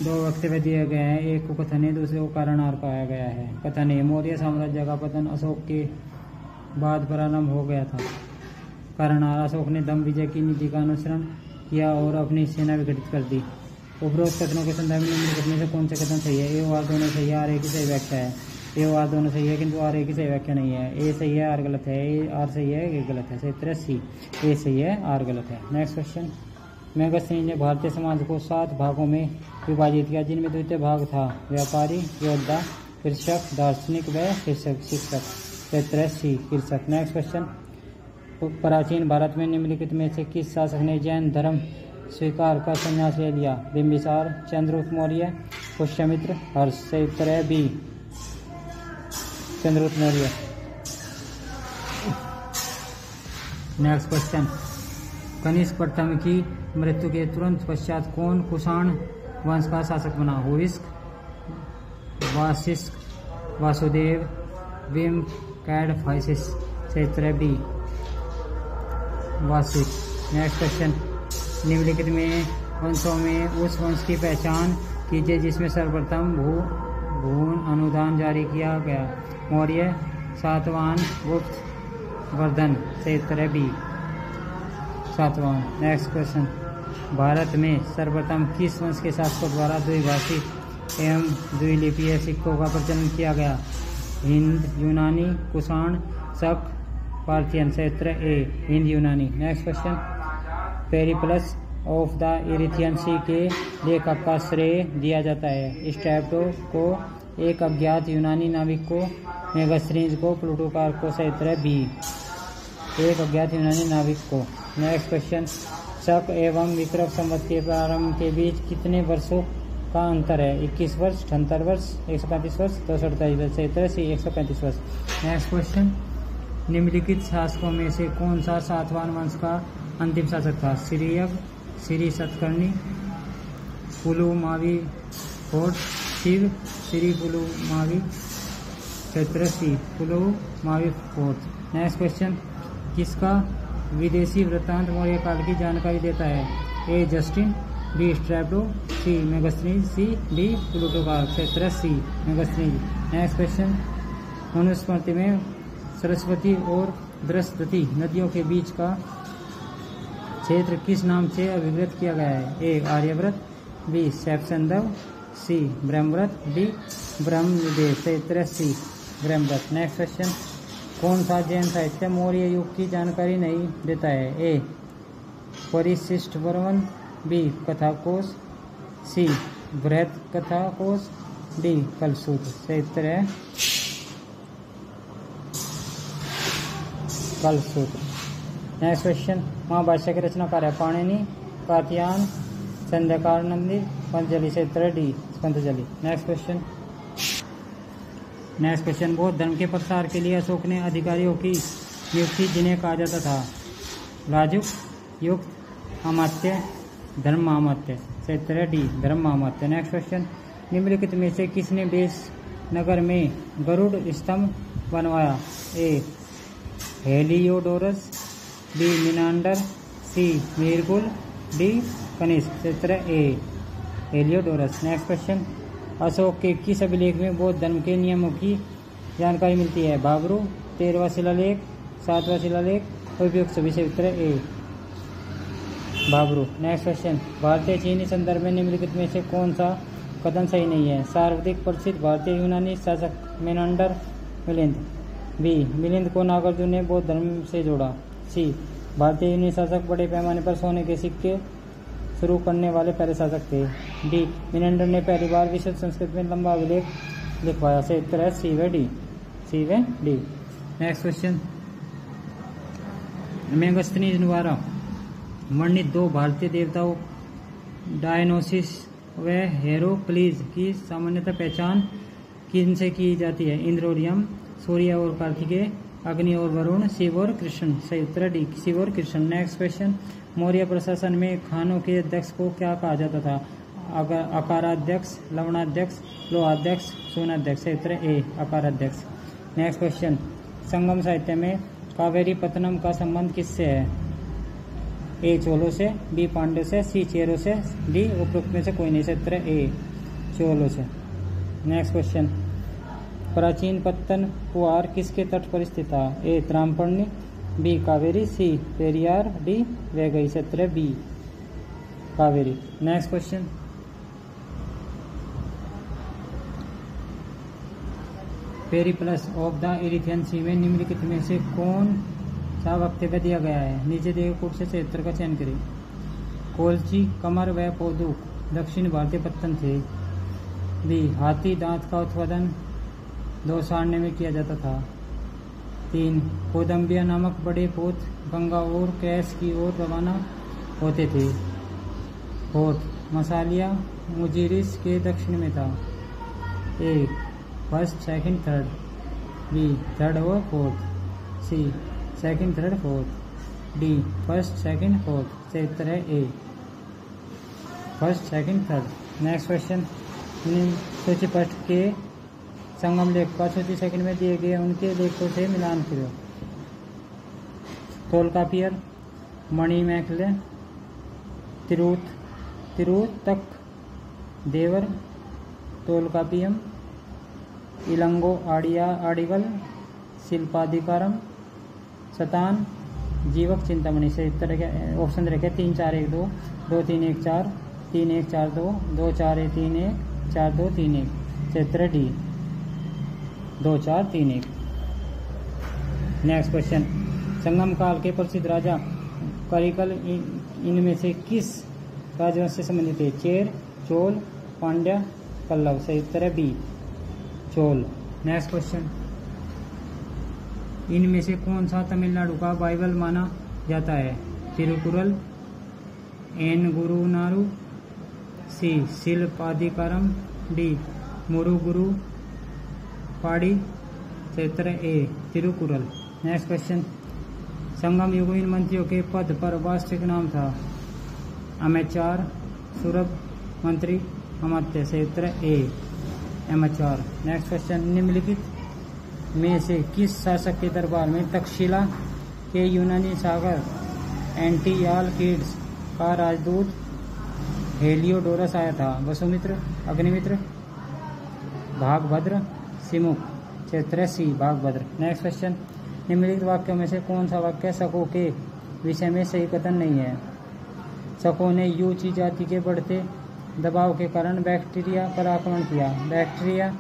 2 वक्तव्य दिए गए हैं, एक को कथन है, दूसरे को कारण आर कहा गया है। कथन है, मौर्य साम्राज्य का पतन अशोक के बाद प्रारंभ हो गया था। कारण आर, अशोक ने दम विजय की नीति का अनुसरण किया और अपनी सेना विघटित कर दी। उपरोक्त कथनों के संदर्भ में निम्नलिखित में से कौन सा कथन सही है? ए और आर दोनों सही है, आर ए की सही व्याख्या है। ए और आर दोनों सही है किंतु आर ए की सही व्याख्या नहीं है। ए सही है, आर गलत है। ए आर सही है, ए गलत है। सही उत्तर है सी, ए सही है, आर गलत है। नेक्स्ट क्वेश्चन, मेगस्थनी ने भारतीय समाज को 7 भागों में विभाजित किया, जिनमें द्वितीय भाग था व्यापारी, योद्धा, कृषक, दार्शनिक व शिक्षक। सही उत्तर है सी, कृषक। नेक्स्ट क्वेश्चन, प्राचीन भारत में निम्नलिखित में से किस शासक ने जैन धर्म स्वीकार कर संन्यास ले लिया? बिंबिसार, चंद्रगुप्त मौर्य, पुष्यमित्र, हर्ष। सही उत्तर है B, Chandragupta Maurya. Next question, Kanishka प्रथम की मृत्यु के तुरंत पश्चात कौन कुषाण वंश का शासक बना? हुविस्क, वासिष्क, वासुदेव, विम, कैडफाइसिस। सही उत्तर है बी, वासिष्क। नेक्स्ट क्वेश्चन, निम्नलिखित में वंशों में उस वंश की पहचान कीजिए जिसमें सर्वप्रथम भून अनुदान जारी किया गया? मौर्य, सातवाहन, गुप्त, वर्धन। सही उत्तर है बी, सातवां। नेक्स्ट क्वेश्चन, भारत में सर्वप्रथम किस वंश के शासकों द्वारा द्विभाषी एवं द्विलिपीय सिक्कों का प्रचलन किया गया? हिंद, यूनानी, कुषाण, शक, पार्थियन। क्षेत्र ए हिंद यूनानी। Next question, Periplus of the Erythraean Sea के लेखक का श्रेय दिया जाता है? स्ट्रैबो को, एक अज्ञात यूनानी नाविक को, मेगास्थनीज को, प्लूटोकार को। क्षेत्र बी एक अज्ञात यूनानी नाविक को। नेक्स्ट क्वेश्चन, शक एवं विक्रम संवत के प्रारंभ के बीच कितने वर्षों का अंतर है? 21 वर्ष, 78 वर्ष, 135 वर्ष, 248 वर्ष। क्षेत्र सी 135 वर्ष। नेक्स्ट क्वेश्चन, निम्नलिखित शासकों में से कौन सा सातवाहन वंश का अंतिम शासक था? सिरियक, श्री सतकर्णी, पुलुमावी फोर्ट, शिव, श्री पुलुमावी। क्षेत्र सी पुलुमावी फोर्ट। नेक्स्ट क्वेश्चन, किसका विदेशी वृत्तांत मौर्य काल की जानकारी देता है? ए जस्टिन, बी स्ट्रैबो, सी मेगास्थनीज, सी डी प्लूटोकार। क्षेत्र सी मेगास्थनीज। नेक्स्ट क्वेश्चन, मनुस्मृति में सरस्वती और बृहस्पति नदियों के बीच का क्षेत्र किस नाम से अभिव्यक्त किया गया है? ए आर्यव्रत, बी सैपसंदव, सी ब्रह्मव्रत, डी ब्रह्मदेव। क्षेत्र सी ब्रह्मव्रत। नेक्स्ट क्वेश्चन, कौन सा जैन साहित्य मौर्य युग की जानकारी नहीं देता है? ए परिशिष्ट वर्णन, बी कथाकोश, सी बृहत कथाकोश, डी कलसूत्र। क्षेत्र है कलसूत्र। नेक्स्ट क्वेश्चन, महाभाष्य के रचनाकार है? पाणिनि, कात्यायन, संध्याकारनंदी, पंतजलि। क्षेत्र डी पंतजलि। नेक्स्ट क्वेश्चन, बौद्ध धर्म के प्रसार के लिए अशोक ने अधिकारियों की नियुक्ति जिन्हें कहा जाता था? राजुक, युक्त, अमात्य, धर्मामात्य। क्षेत्र डी धर्मामात्य। नेक्स्ट क्वेश्चन, निम्नलिखित में से किसने बेस नगर में गरुड़ स्तंभ बनवाया? ए हेलियोडोरस, बी मिनांडर, सी मीरगुल, डी कनिष्क। क्षेत्र ए हेलियोडोरस। नेक्स्ट क्वेश्चन, अशोक के किस अभिलेख में बौद्ध धर्म के नियमों की जानकारी मिलती है? बाबरू, 13वां शिलालेख, 7वां शिलालेख, उपयुक्त सभी। क्षेत्र ए बाबरू। नेक्स्ट क्वेश्चन, भारतीय चीनी संदर्भ में निम्नलिखित में से कौन सा कथन सही नहीं है? सर्वाधिक प्रसिद्ध भारतीय यूनानी शासक मेनांडर, मिलिंद, बी मिलिंद को नागार्जुन ने बौद्ध धर्म से जोड़ा, सी भारतीय यूनानी शासक बड़े पैमाने पर सोने के सिक्के शुरू करने वाले पहले शासक थे, डी मेनांडर ने पहली बार विशुद्ध संस्कृत में लंबा अभिलेख लिखवाया। क्षेत्र है सी व डी, सी व डी। नेक्स्ट क्वेश्चन, मेगास्थनीज द्वारा वर्णित दो भारतीय देवताओं डायनोसिस व हेरोक्लीज की सामान्यतः पहचान किनसे की जाती है? इंद्र और यम, सूर्य और कार्तिकेय, अग्नि और वरुण, शिव और कृष्ण। क्षेत्र डी शिव और कृष्ण। नेक्स्ट क्वेश्चन, मौर्य प्रशासन में खानों के अध्यक्ष को क्या कहा जाता था? अकाराध्यक्ष, लवणाध्यक्ष, लोहाध्यक्ष, सोनाध्यक्ष। क्षेत्र ए अकाराध्यक्ष। नेक्स्ट क्वेश्चन, संगम साहित्य में कावेरी पत्तनम का संबंध किससे है? ए चोलों से, बी पांड्यों से, सी चेरों से, डी उपरोक्त में से कोई नहीं। क्षेत्र ए चोलों से। नेक्स्ट क्वेश्चन, प्राचीन पत्तनपुआर किसके तट पर स्थित था? A Tamraparni, B Kaveri, C Periyar, D Vaigai. क्षेत्र B Kaveri. Next question, Periplus of the Erythraean sea में निम्नलिखित में से कौन सा वक्तव्य दिया गया है? नीचे दिए गए कूट से क्षेत्र का चयन करें। कोलची, कमर व पोदुक दक्षिण भारतीय पत्तन थे। बी हाथी दांत का उत्पादन 2 सारण्य में किया जाता था। 3 कोदम्बिया नामक बड़े पोत गंगा और कैश की ओर रवाना होते थे। 4 मसालिया मुजीरिस के दक्षिण में था। A first, second, third, B third और fourth, C second, third, fourth, D first, second, fourth. क्षेत्र है A first, second, third. Next question, सूची पृष्ठ के संगम लेख का सूची सेकंड में दिए गए उनके लेखों से मिलान करो। तोलकापियर, मणिमेखले, तिरुतक देवर, तोलकापियम, इलंगो आडिगल, शिल्पाधिकारम, सतान, जीवक चिंतामणि। सही उत्तर है क्या? ऑप्शन रखे 3 4 1 2, 2 3 1 4, 3 1 4 2, 2 4 1 3 1, 4 2 3 1। सही उत्तर है डी 2 4 3 1। नेक्स्ट क्वेश्चन, संगम काल के प्रसिद्ध राजा करिकल इनमें से किस राजवंश से संबंधित है? चेर, चोल, पांड्या, पल्लव। सही उत्तर है बी चोल। नेक्स्ट क्वेश्चन, इनमें से कौन सा तमिलनाडु का बाइबल माना जाता है? तिरुकुरल, एन गुरुनारू, सी शिल्पाधिकारम, डी मुरुगुरु पाड़ी। सही उत्तर है ए तिरुकुरल। नेक्स्ट क्वेश्चन, संगम युग इन मंत्रियों के पद पर वास्तविक नाम था? अमेचार, सुरभ, मंत्री, अमात्य। सही उत्तर है ए अमेचार। नेक्स्ट क्वेश्चन, निम्नलिखित में से किस शासक के दरबार में तक्षशिला के यूनानी सागर एंटियालकिड्स का राजदूत हेलियोडोरस आया था? वसुमित्र, अग्निमित्र, भागभद्र, सिमुख। क्षेत्र सी भागभद्र। नेक्स्ट क्वेश्चन, निम्नलिखित वाक्यों में से कौन सा वाक्य शकों के विषय में सही कथन नहीं है? शकों ने यूची जाति के बढ़ते दबाव के कारण बैक्टीरिया पर आक्रमण किया। बैक्टीरिया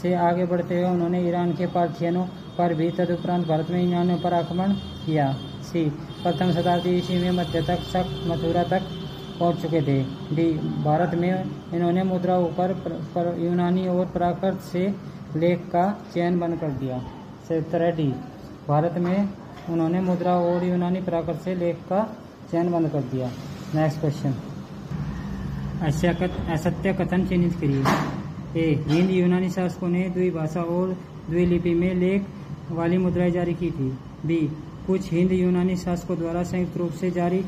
से आगे बढ़ते हुए उन्होंने ईरान के पार्थियनों पर भी तदुपरांत भारत में यूनानियों पर आक्रमण किया। सी प्रथम शताब्दी ईस्वी में मध्य तक शक मथुरा तक पहुंच चुके थे। डी भारत में इन्होंने मुद्राओं पर यूनानी और प्राकृत से लेख का चयन बंद कर दिया। सही उत्तर है डी भारत में उन्होंने मुद्राओं और यूनानी प्राकृत से लेख का चयन बंद कर दिया। नेक्स्ट क्वेश्चन, असत्य कथन चिन्हित करिए। ए हिंद यूनानी शासकों ने द्विभाषा और द्विलिपि में लेख वाली मुद्राएं जारी की थी। बी कुछ हिंद यूनानी शासकों द्वारा संयुक्त रूप से जारी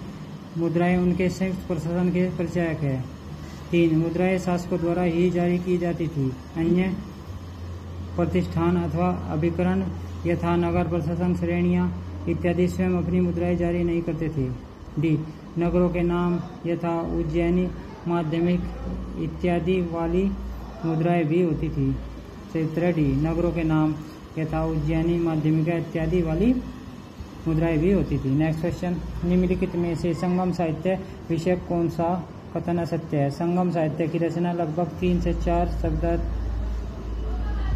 मुद्राएं उनके संयुक्त प्रशासन के परिचायक है। 3 मुद्राएं शासकों द्वारा ही जारी की जाती थी। अन्य प्रतिष्ठान अथवा अभिकरण यथा नगर प्रशासन श्रेणियां इत्यादि स्वयं अपनी मुद्राएं जारी नहीं करते थे। डी नगरों के नाम यथा उज्जैनी माध्यमिक इत्यादि वाली मुद्राएं भी होती थी। सही उत्तर है डी नगरों के नाम यथा उज्जैनी माध्यमिका इत्यादि वाली मुद्राएं भी होती थी। नेक्स्ट क्वेश्चन, निम्नलिखित में से संगम साहित्य विषय कौन सा कथन असत्य है? संगम साहित्य की रचना लगभग 3 से 4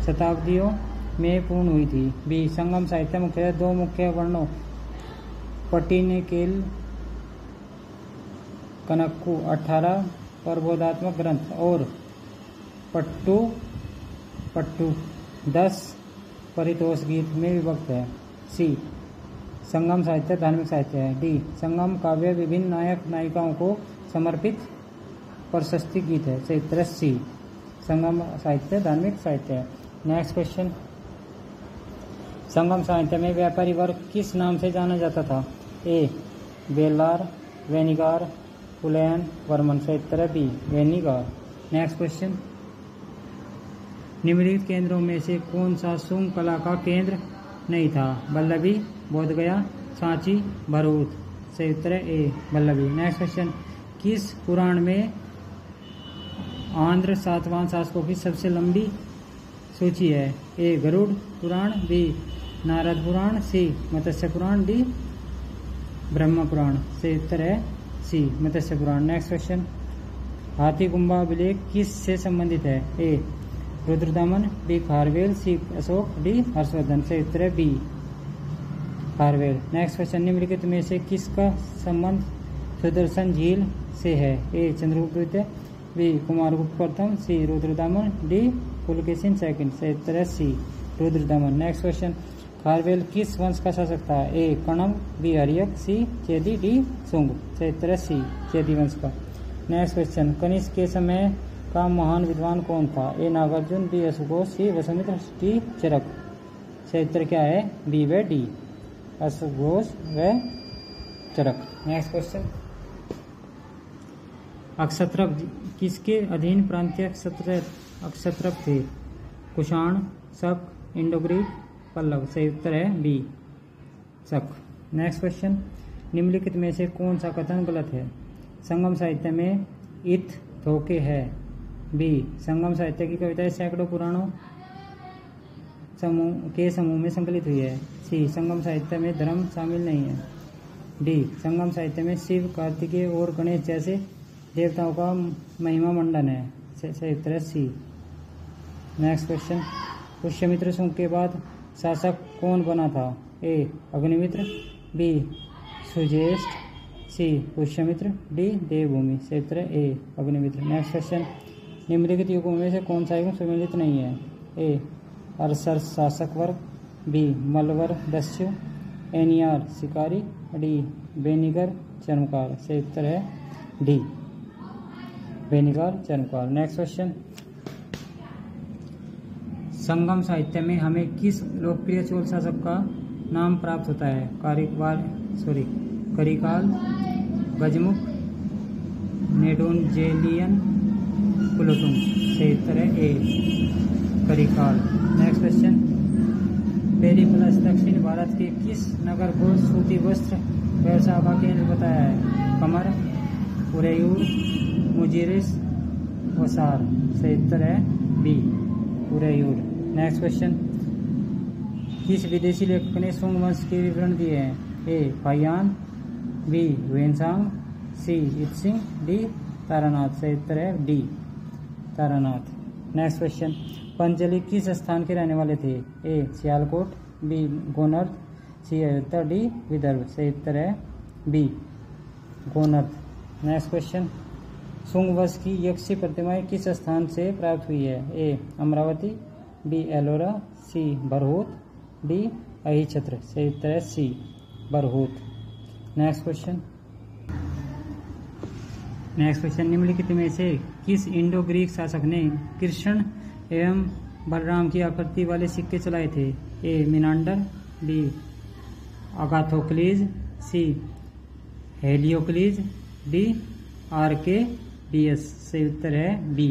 शताब्दियों में पूर्ण हुई थी। बी संगम साहित्य मुख्यतः 2 मुख्य वर्णों पट्टिनकेल कनक्कु 18 प्रबोधात्मक ग्रंथ और पट्टू 10 परितोष गीत में विभक्त है। सी संगम साहित्य धार्मिक साहित्य है। डी संगम काव्य विभिन्न नायक नायिकाओं को समर्पित प्रशस्ति गीत है। सही उत्तर सी संगम साहित्य धार्मिक साहित्य है। नेक्स्ट क्वेश्चन, संगम साहित्य में व्यापारी वर्ग किस नाम से जाना जाता था? ए बेलार, वेनिगार, पुलैन, वर्मन। सही उत्तर है बी वेनिगार। नेक्स्ट क्वेश्चन, निम्नलिखित केंद्रों में से कौन सा शुंग कला का केंद्र नहीं था? वल्लभी, बोधगया, सांची, भरूच। सही उत्तर है ए वल्लभी। नेक्स्ट क्वेश्चन, किस पुराण में आंध्र सातवाहन शासकों की सबसे लंबी सूची है? ए गरुड़ पुराण, बी नारद पुराण, सी मत्स्य पुराण, डी ब्रह्म पुराण। सही उत्तर है सी मत्स्य पुराण। नेक्स्ट क्वेश्चन, हाथी गुम्बा अभिलेख किस से संबंधित है? ए रुद्रदमन, बी खारवेल, सी अशोक, डी हर्षवर्धन। सही उत्तर है बी खारवेल। नेक्स्ट क्वेश्चन, निम्नलिखित में से किसका संबंध सुदर्शन झील से है? ए चंद्रगुप्त द्वितीय, बी कुमारगुप्त प्रथम, सी रुद्रदमन, डी पुलकेशिन सेकंड। सही उत्तर है सी रुद्रदमन। नेक्स्ट क्वेश्चन, खारवेल किस वंश का शासक था? ए कणव, बी हरियक, सी चेदी, डी सुंग। सही उत्तर है सी चेदी वंश का। नेक्स्ट क्वेश्चन, कनिष्क के समय का महान विद्वान कौन था? ए नागार्जुन, बी अशोक, सी वसुमित्र, डी चरक। सही उत्तर क्या है? बी व डी अशोक व चरक। नेक्स्ट क्वेश्चन, अक्षत्रप किसके अधीन प्रांतीय अक्षत्रप थे? कुषाण, शक, इंडो-ग्रीक, पल्लव। सही उत्तर है बी शक। नेक्स्ट क्वेश्चन, निम्नलिखित में से कौन सा कथन गलत है? संगम साहित्य में इत थोके है। बी संगम साहित्य की कविताएं सैकड़ों पुराणों समूह में संकलित हुई है। सी संगम साहित्य में धर्म शामिल नहीं है। डी संगम साहित्य में शिव, कार्तिकेय और गणेश जैसे देवताओं का महिमा मंडन है। सही उत्तर है सी। नेक्स्ट क्वेश्चन, पुष्यमित्र शुंग के बाद शासक कौन बना था? ए अग्निमित्र, बी सुज्येष्ठ, सी पुष्यमित्र, डी देवभूमि। सही उत्तर है ए अग्निमित्र। नेक्स्ट क्वेश्चन, निम्नलिखित युगों में से कौन सा युग सम्मिलित नहीं है? ए अरसर शासक वर्ग, बी मलवर दस्यु, एनियार शिकारी, डी बेनिगर चर्मकार। सही उत्तर है डी बेनिगर चर्मकार। नेक्स्ट क्वेश्चन, संगम साहित्य में हमें किस लोकप्रिय चोल शासक का नाम प्राप्त होता है? करिकाल, गजमुख, नेडोंजेलियन, कुलोतुंग। सही उत्तर है ए करिकाल। नेक्स्ट क्वेश्चन, पेरिप्लस दक्षिण भारत के किस नगर को सूती वस्त्र व्यवसाय का केंद्र बताया है? कमर, उरेयूर, मुजीरिस, वसार। सही उत्तर है बी उरेयूर। नेक्स्ट क्वेश्चन, किस विदेशी लेखक ने शुंग वंश के विवरण दिए हैं? A Fahien, B Hiuen Tsang, C Itsing, D Taranath. सही उत्तर है डी तारानाथ। नेक्स्ट क्वेश्चन, पंचली किस स्थान के रहने वाले थे? A Sialkot, B Gonarda, C Ayodhya, D Vidarbha. सही उत्तर है B Gonarda. Next question, Shunga वंश की यक्षी प्रतिमाएं किस स्थान से प्राप्त हुई है? ए अमरावती, बी एलोरा, सी बरहूत, डी अहिछत्र। सही उत्तर है सी बरहूत। नेक्स्ट क्वेश्चन, निम्नलिखित में से किस इंडो ग्रीक शासक ने कृष्ण एवं बलराम की आकृति वाले सिक्के चलाए थे? ए मिनांडर, बी अगाथोक्लीज, सी हेलियोक्लीज, डी आर्केडियस। सही उत्तर है बी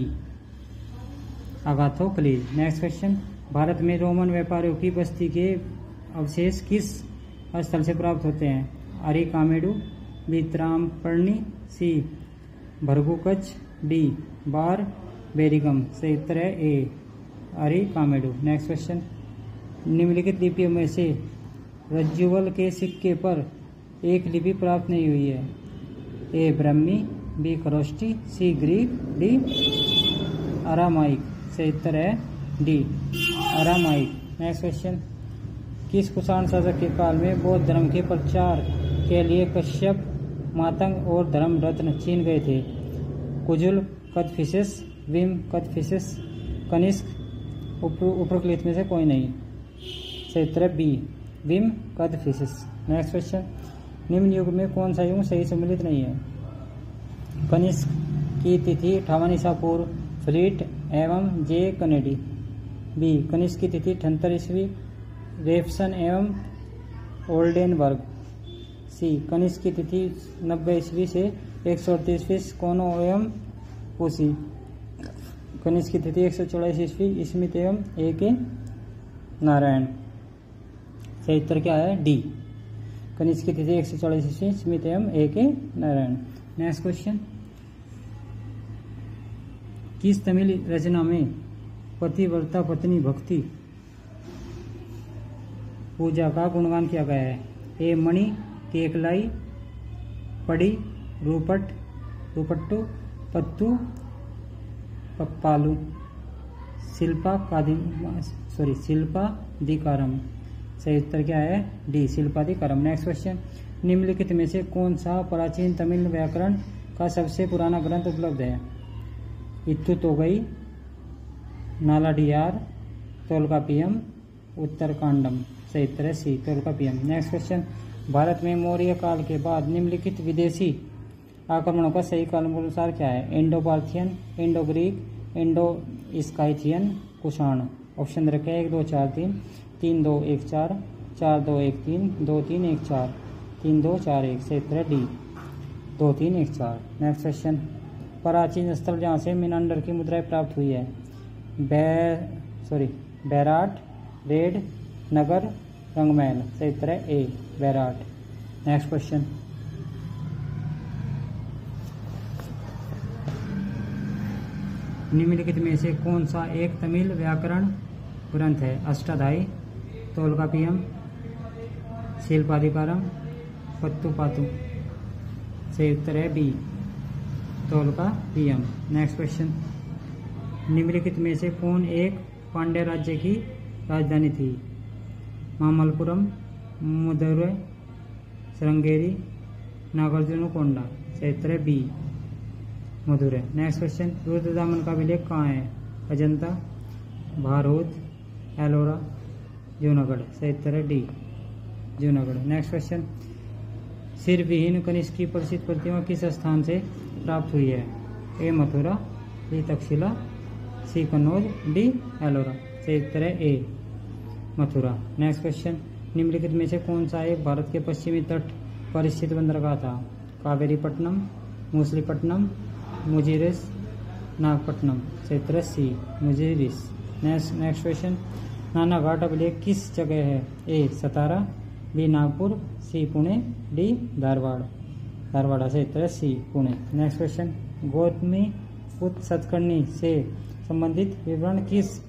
अगाथोक्लीज। नेक्स्ट क्वेश्चन, भारत में रोमन व्यापारियों की बस्ती के अवशेष किस स्थल से प्राप्त होते हैं? अरिकामेडु, बी त्रामपर्णी, सी भरगुकच, डी बार बेरिगम। सही उत्तर है ए अरिकामेडु। नेक्स्ट क्वेश्चन, निम्नलिखित लिपियों में से रज्जुवल के सिक्के पर एक लिपि प्राप्त नहीं हुई है? ए ब्रह्मी, बी खरोष्टी, सी ग्रीक, डी अरामाइक। सही उत्तर है डी अरामाइक। नेक्स्ट क्वेश्चन, किस कुषाण शासक के काल में बौद्ध धर्म के प्रचार के लिए कश्यप, मातंग और धर्मरत्न चीन गए थे? कुजुल, कदफिसेस, विम, कदफिसेस, कनिष्क, उपरोक्त में से कोई नहीं। सही उत्तर है B Vim Kadphises. Next question, निम्न युग में कौन सा युग सही सम्मिलित नहीं है? कनिष्क की तिथि 58 ईसा पूर्व, फ्लीट एवं जे कनेडी, बी कनिष्क की तिथि 78 ईस्वी, रेफसन एवं ओल्डेनबर्ग, सी कनिष्क की तिथि 90 ईस्वी से 138 कोनो एवं पूसी, कनिष्क की तिथि 144 ईस्वी, स्मिथ एवं ए के नारायण। सही उत्तर क्या है? डी कनिष्क की तिथि 144 ईस्वी, स्मिथ एवं ए के नारायण। नेक्स्ट क्वेश्चन, किस तमिल रचना में पतिव्रता पत्नी भक्ति पूजा का गुणगान किया गया है? ए मणि, केकलाई, पड़ी, रूपट, रूपट्टू, पत्तू, पप्पालू, शिल्पादिकारम। सही उत्तर क्या है? डी शिल्पादिकारम। नेक्स्ट क्वेश्चन, निम्नलिखित में से कौन सा प्राचीन तमिल व्याकरण का सबसे पुराना ग्रंथ उपलब्ध है? इत्तु तोगई, नालाडियार, तोलकापियम, उत्तरकांडम। सही उत्तर है सी तोलकापियम। नेक्स्ट क्वेश्चन, भारत में मौर्य काल के बाद निम्नलिखित विदेशी आक्रमणों का सही काल अनुसार क्या है? Indo Parthian, Indo Greek, Indo Scythian, Kushan. Option रखे 1 2 4 3, 3 2 1 4, 4 2 1 3, 2 3 1 4, 3 2 4 1। सही उत्तर है डी 2 3 1 4। नेक्स्ट क्वेश्चन, प्राचीन स्थल जहाँ से मिनांडर की मुद्राएं प्राप्त हुई है? बैराट, रेड, नगर, रंगमहल। सही उत्तर है ए बैराट। नेक्स्ट क्वेश्चन, निम्नलिखित में से कौन सा एक तमिल व्याकरण ग्रंथ है? अष्टाध्यायी, तोलकापियम, शिल्पाधिकारम, पत्तू पातू, सही उत्तर है बी, तौल का PM। नेक्स्ट क्वेश्चन, निम्नलिखित में से कौन एक पांड्य राज्य की राजधानी थी? मामल्लपुरम, मदुरै, श्रृंगेरी, नागार्जुनकोंडा, सही उत्तर है B, Madurai. Next question, Rudradaman का अभिलेख कहाँ है? अजंता, भारहूद, एलोरा, जूनागढ़, सही उत्तर है डी, जूनागढ़। नेक्स्ट क्वेश्चन, सिर विहीन कनिष्क की प्रसिद्ध प्रतिमा किस स्थान से प्राप्त हुई है? ए मथुरा, बी तक्षशिला, सी कन्नौज, डी एलोरा, सही उत्तर है ए, मथुरा। नेक्स्ट क्वेश्चन, निम्नलिखित में से कौन सा एक भारत के पश्चिमी तट पर स्थित बंदरगाह था? कावेरीपट्टनम, मूसलीपट्टनम, मुजिरिस, नागपट्टनम, सही उत्तर है सी, मुजिरिस। नेक्स्ट क्वेश्चन, नाना घाट अभिलेख किस जगह है? ए सतारा, बी नागपुर, सी पुणे, डी धारवाड़, सही उत्तर है सी, पुणे। नेक्स्ट क्वेश्चन, गौतमी पुत्र सतकर्णी से संबंधित विवरण किस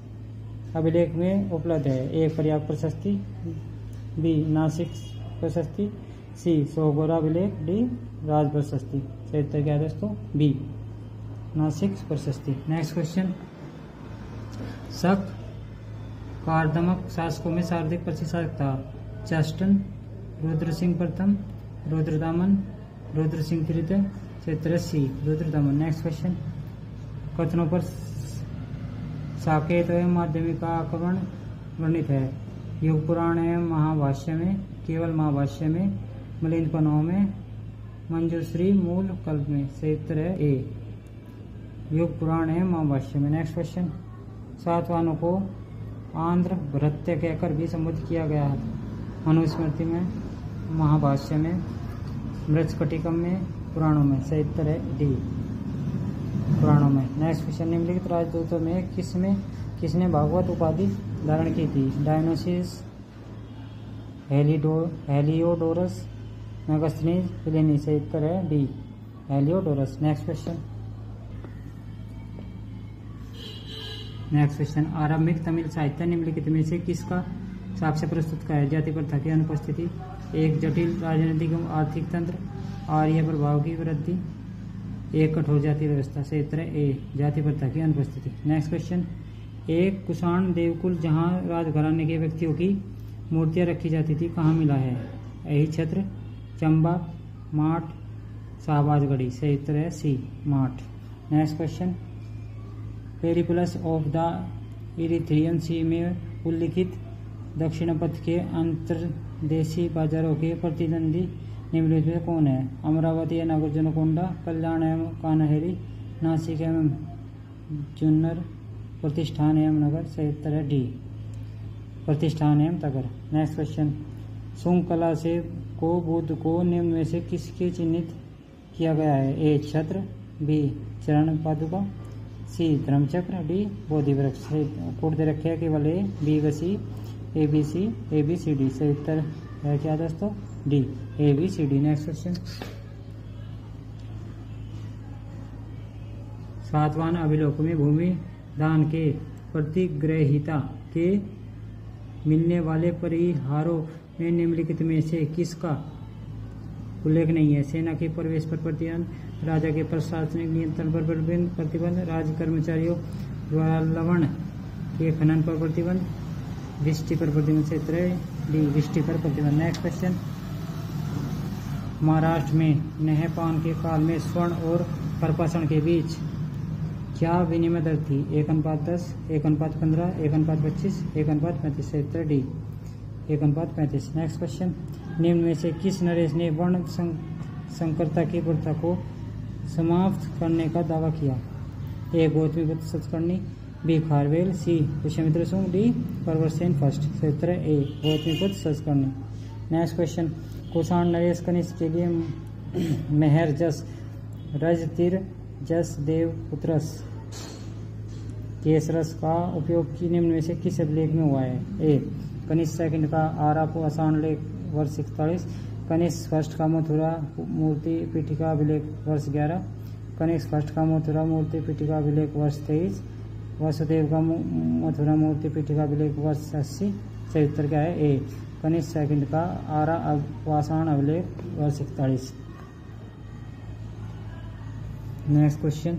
अभिलेख में उपलब्ध है? ए प्रयाग प्रशस्ति, बी नासिक प्रशस्ति, सी सोगोरा अभिलेख, डी राज प्रशस्ति, सही उत्तर क्या है दोस्तों? बी नासिक प्रशस्ति। नेक्स्ट क्वेश्चन, शक कारदमक शासकों में सर्वाधिक प्रसिद्ध था? चास्टन, रुद्र सिंह प्रथम, रुद्रदामन, रुद्र सिंह तृतीय, सही उत्तर है सी, रुद्रदामन। नेक्स्ट क्वेश्चन, कथनों पर साकेत एवं माध्यमिक का आक्रमण वर्णित है? युग पुराण एवं महाभाष्य में, केवल महाभाष्य में, मिलिंद पन्नों में, मंजूश्री मूल कल्प में, सही उत्तर है ए, युग पुराण एवं महाभाष्य में। नेक्स्ट क्वेश्चन, सातवाहनों को आंध्र भृत्य कहकर भी संबोधित किया गया है? मनुस्मृति में, महाभाष्य में, मृच्छकटिकम में, पुराणों में, सही उत्तर है डी, पुराणों में। नेक्स्ट क्वेश्चन, निम्नलिखित राजदूतों में किसने भागवत उपाधि धारण की थी? डायनोसिस, हेलियोडोरस, मेगास्थनीज, प्लिनी, सही उत्तर है डी, हेलियोडोरस। नेक्स्ट क्वेश्चन, आरंभिक तमिल साहित्य निम्नलिखित में से किसका साक्ष्य प्रस्तुत का है? जाति प्रथा की अनुपस्थिति, एक जटिल राजनीतिक एवं आर्थिक तंत्र, आर्य प्रभाव की वृद्धि, एक कठोर जाति व्यवस्था, सही उत्तर है ए, जाति प्रथा की अनुपस्थिति। नेक्स्ट क्वेश्चन, एक कुषाण देवकुल जहां राजघराने के व्यक्तियों की मूर्तियां रखी जाती थी कहाँ मिला है? यही क्षेत्र, चंबा, माठ, शाहबाजगढ़ी, सही उत्तर है सी, माठ। Next question, Periplus of the Erythraean sea में उल्लिखित दक्षिण पथ के अंतर्देशीय बाजारों के प्रतिद्वंदी निम्नलिखित में कौन है? अमरावती एवं नागार्जुनकोंडा, कल्याण एवं कान्हेरी, नासिक एवं जुन्नर, प्रतिष्ठान एवं नगर, सही उत्तर है डी, प्रतिष्ठान एवं तगर। नेक्स्ट क्वेश्चन, शुंग कला से को बुद्ध को निम्न में से किसके चिन्हित किया गया है? ए छत्र, बी चरण पादुका, सी धर्मचक्र, डी बोधि वृक्ष, कोड दे रखे हैं केवल ए, बी व C, A B C, A B C D, सही उत्तर है क्या दोस्तों? D, A B C D. Next question, Satavahana अभिलेख में भूमि दान के प्रतिग्रहिता के मिलने वाले परिहारों में निम्नलिखित में से किसका उल्लेख नहीं है? सेना के प्रवेश पर प्रतिबंध, राजा के प्रशासनिक नियंत्रण पर प्रतिबंध, राज्य कर्मचारियों द्वारा लवण के खनन पर प्रतिबंध, दृष्टि पर प्रतिबंध, क्षेत्र डी दृष्टि पर प्रतिबंध। नेक्स्ट क्वेश्चन, महाराष्ट्र में नहपान के काल में स्वर्ण और करपाषाण के बीच क्या विनिमय दर थी? 1:10, 1:15, 1:25, 1:35, क्षेत्र डी 1:35। नेक्स्ट क्वेश्चन, निम्न में से किस नरेश ने वर्ण संकरता की प्रथा को समाप्त करने का दावा किया? ए गौतमी पुत्र सतकर्णी, बी खारवेल, सी पुष्यमित्र शुंग, डी प्रवरसेन फर्स्ट, क्षेत्र ए गौतमी पुत्र सतकर्णी। नेक्स्ट क्वेश्चन, कुषाण नरेश कनिष्क के लिए मेहर जस रजतिर जस देव पुत्रस केसरस का उपयोग की निम्न में से किस अभिलेख में हुआ है? ए कनिष्क सेकंड का आरा पाषाण लेख वर्ष 41, कनिष्क फर्स्ट का मथुरा मूर्ति पीठिका अभिलेख वर्ष 11, कनिष्क फर्स्ट का मथुरा मूर्ति पीठिका अभिलेख वर्ष 23, वसुदेव का मथुरा मूर्ति पीठिका अभिलेख वर्ष 80, सही उत्तर क्या है? ए कनिष्क सेकंड का आरा पाषाण अभिलेख वर्ष 41। नेक्स्ट क्वेश्चन,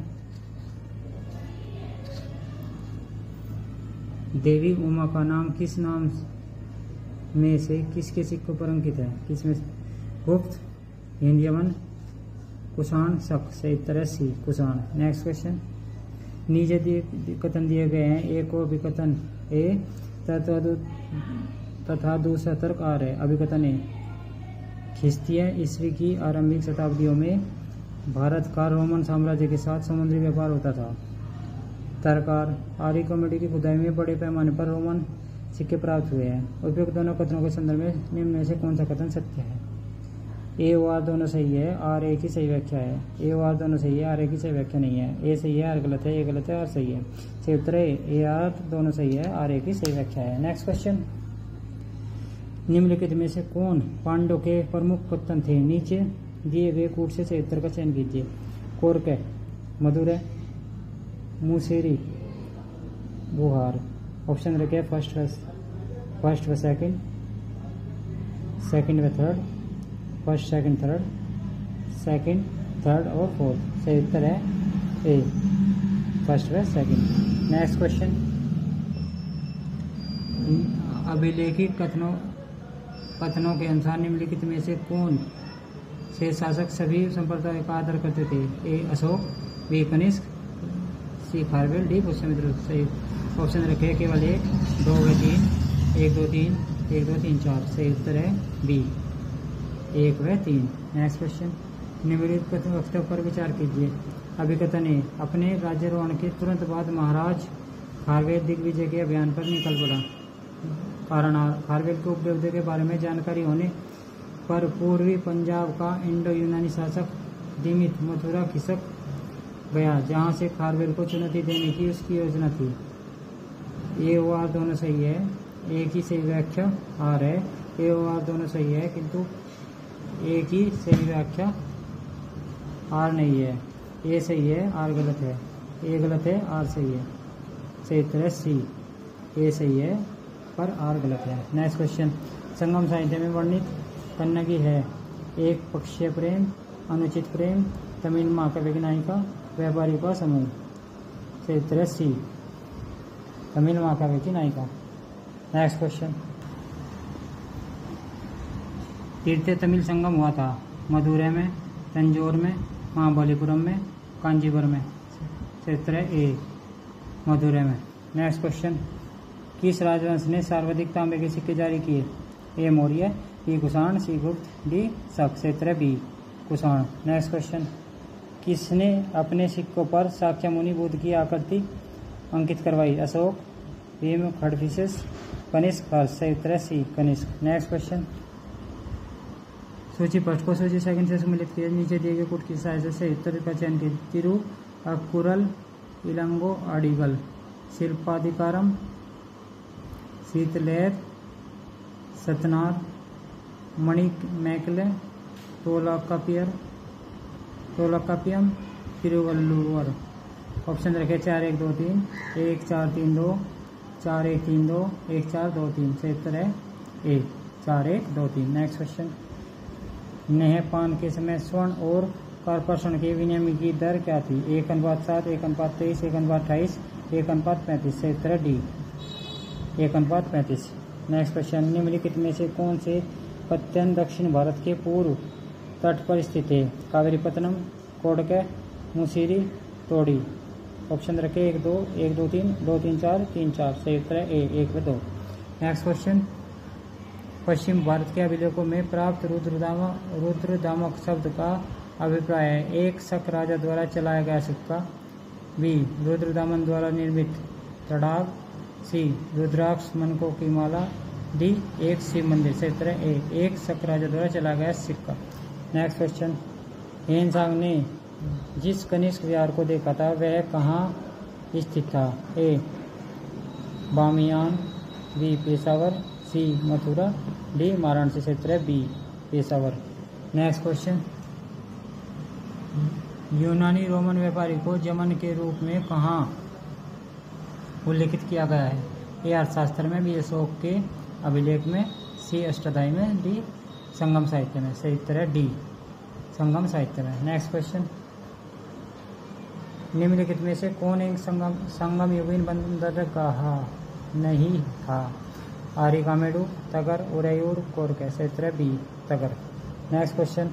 देवी उमा का नाम किस नाम में से किसके सिक्कों पर अंकित है? किसमें? गुप्त, हिंदयवन, कुषाण, शक। सही उत्तर है सी, कुषाण। नेक्स्ट क्वेश्चन, नीचे कथन दिए गए हैं, एक और विकथन ए तथा दूसरा तर्क आर है। अभिकथन ए, ख्रिस्तीय ईस्वी की आरंभिक शताब्दियों में भारत का रोमन साम्राज्य के साथ समुद्री व्यापार होता था। तर्कार, आर्य कॉमेडी की खुदाई में बड़े पैमाने पर रोमन सिक्के प्राप्त हुए हैं। उपयुक्त दोनों कथनों के संदर्भ में निम्न में से कौन सा कथन सत्य है? ए और आर दोनों सही है, आर ए की सही व्याख्या है। ए और आर दोनों सही है, आर ए की सही व्याख्या नहीं है। ए सही है, आर गलत है। ए गलत है, आर सही है। सही उत्तर है ए, आर दोनों सही है, आर ए की सही व्याख्या है। नेक्स्ट क्वेश्चन, निम्नलिखित में से कौन पांडवों के प्रमुख कप्तान थे? नीचे दिए गए कूट से सही उत्तर का चयन कीजिए। कोरके, मधुरै, मुसेरी, बुहार। ऑप्शन रखे फर्स्ट व सेकंड, सेकंड व third, first second third, second third और फोर्थ। सही उत्तर है ए, फर्स्ट व सेकंड। नेक्स्ट क्वेश्चन, अभिलेखित कथनों के अनुसार निम्नलिखित में से कौन से शासक सभी संप्रदायों का आदर करते थे? ए अशोक, बी कनिष्क, सी खारवेल, डी पुष्यमित्र। सही ऑप्शन रखे केवल एक, 2 व 3, 1 2 3, 1 2 3 4। सही उत्तर है बी, 1 व 3। नेक्स्ट क्वेश्चन, निम्नलिखित वक्तव्य पर विचार कीजिए। अभिकथन ए, अपने राज्यारोहण के तुरंत बाद महाराज खारवेल दिग्विजय के अभियान पर निकल पड़ा। कारण, खारवेल के उपलब्धि के बारे में जानकारी होने पर पूर्वी पंजाब का इंडो यूनानी शासक दिमित मथुरा खिसक गया, जहां से खारवेल को चुनौती देने की उसकी योजना थी। ए और आर दोनों सही है, ए की सही व्याख्या आर है। ए और आर दोनों सही है, किंतु ए की सही व्याख्या आर नहीं है। ए सही है, आर गलत है। ए गलत है, आर सही है। सही उत्तर है सी, ए सही है पर आर गलत है। नेक्स्ट क्वेश्चन, संगम साहित्य में वर्णित कन्नगी है? एक पक्षीय प्रेम, अनुचित प्रेम, तमिल महाकाव्य की नायिका, व्यापारी का समूह। सही उत्तर है सी, तमिल महाकाव्य की नायिका। नेक्स्ट क्वेश्चन, तीर्थीय तमिल संगम हुआ था? मदुरै में, तंजौर में, महाबलीपुरम में, कांजीवरम में। सही उत्तर है ए, मदुरै में। नेक्स्ट क्वेश्चन, किस राजवंश ने सर्वाधिक तांबे के सिक्के जारी किए? ए मौर्य, बी कुषाण, सी गुप्त, डी शक। सही उत्तर है बी, कुषाण। नेक्स्ट क्वेश्चन, किसने अपने सिक्कों पर शाक्यमुनि बुद्ध की आकृति अंकित करवाई? अशोक, भीम खडफिसेस, कनिष्क, हर्ष। सही उत्तर है सी, कनिष्क। नेक्स्ट क्वेश्चन, सूची फर्स्ट को सूची सेकंड से सम्मिलित किया। नीचे दिए गए कूट की सहायता से उत्तर का चयन कीजिए। तिरु अक्कुरल, इलंगो अडिगल, शिल्पाधिकारम, शीतलहर, सतनार, मणिक मैकले, तोलाकापियम, तिरुवल्लुवर। ऑप्शन रखे 4 1 2 3, 1 4 3 2, 4 1 3 2, 1 4 2 3। सही उत्तर है ए, 4 1 2 3। नेक्स्ट क्वेश्चन, नेहपान के समय स्वर्ण और कार्पण के विनिमय की दर क्या थी? 1:7, 1:23, 1:28, 1:35। सही उत्तर है डी, 1:35। नेक्स्ट क्वेश्चन, निम्नलिखित में से कौन से पत्तन दक्षिण भारत के पूर्व तट पर स्थित है? कावेरीपत्तनम, कोडके, मुसीरी, तोड़ी। ऑप्शन रखे 1 2, 1 2 3, 2 3 4, 3 4। सही उत्तर है ए, 1 व 2। नेक्स्ट क्वेश्चन, पश्चिम भारत के अभिलेखों में प्राप्त रुद्रदामक शब्द का अभिप्राय है? एक शक राजा द्वारा चलाया गया सिक्का, बी रुद्रदामन द्वारा निर्मित तड़ाग, सी रुद्राक्ष मनकों की माला, डी एक शिव मंदिर। सही उत्तर है ए, एक शक राजा द्वारा चलाया गया सिक्का। नेक्स्ट क्वेश्चन, हेनसांग ने जिस कनिष्क विहार को देखा था वह कहाँ स्थित था? ए बामियान, बी पेशावर, सी मथुरा, डी वाराणसी। सही उत्तर है बी, पेशावर। नेक्स्ट क्वेश्चन, यूनानी रोमन व्यापारी को यमन के रूप में कहाँ उल्लेखित किया गया है? ए अर्थशास्त्र में, बी अशोक के अभिलेख में, सी अष्टाध्यायी में, डी संगम साहित्य में। सही उत्तर है डी संगम साहित्य में। नेक्स्ट क्वेश्चन, निम्नलिखित में से कौन एक संगम युगीन बंदरगाह नहीं था? आरिकामेडु, तगर, उरैयूर, कोरके। सही उत्तर है बी तगर। नेक्स्ट क्वेश्चन,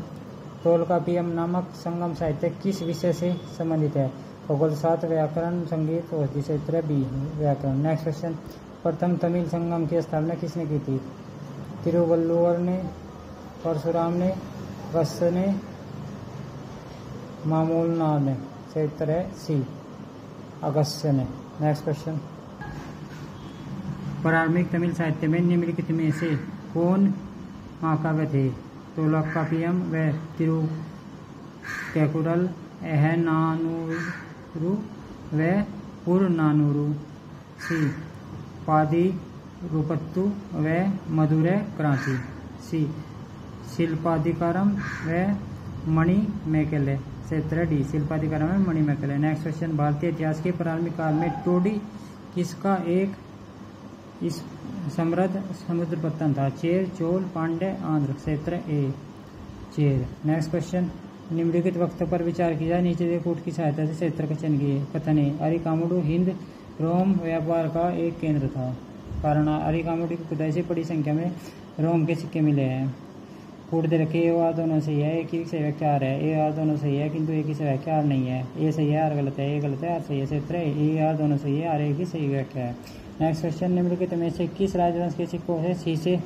तोलकापियम नामक संगम साहित्य किस विषय से संबंधित है? खगोल शास्त्र, व्याकरण, संगीत, औषधि। सही उत्तर है बी व्याकरण। नेक्स्ट क्वेश्चन, प्रथम तमिल संगम की स्थापना किसने की थी? तिरुवल्लुवर ने, परशुराम ने, अगस्त्य ने, मामूलनाथ ने। सही उत्तर है सी अगस्त्य ने। नेक्स्ट क्वेश्चन, प्रारंभिक तमिल साहित्य में निम्नलिखित में से कौन महाकाव्य थे? तोलकापियम व तिरुकैकुरल, अहनानूरू व पुरनानूरू। सी पादिरुपत्तु व मधुरै क्रांति। सी शिल्पाधिकारम व मणिमेकले। सही उत्तर है डी शिल्पाधिकारम व मणिमेकले। नेक्स्ट क्वेश्चन, भारतीय इतिहास के प्रारंभिक काल में टोडी किसका एक इस समृद्ध समुद्र पत्तन था? चेर, चोल, पांड्य, आंध्र। सही उत्तर है ए चेर। नेक्स्ट क्वेश्चन, निम्नलिखित वक्तव्य पर विचार किया जाए, नीचे दिए कूट की सहायता से सही उत्तर का चयन कीजिए। कथन है, अरिकामुडु हिंद रोम व्यापार का एक केंद्र था। कारण, अरिकामुडु की खुदाई से बड़ी संख्या में रोम के सिक्के मिले हैं। कूट दे रखे, ए आर दोनों सही है, एक ही सही व्याख्या आर है। ए आर दोनों सही है किंतु एक ही सही व्याख्या आर नहीं है। ए सही है, आर गलत है। ए गलत है, आर सही है। सही उत्तर है ए आर दोनों सही है, आर एक ही सही व्याख्या है। नेक्स्ट क्वेश्चन, निम्नलिखित में से किस राजवंश के सिक्कों से शीशे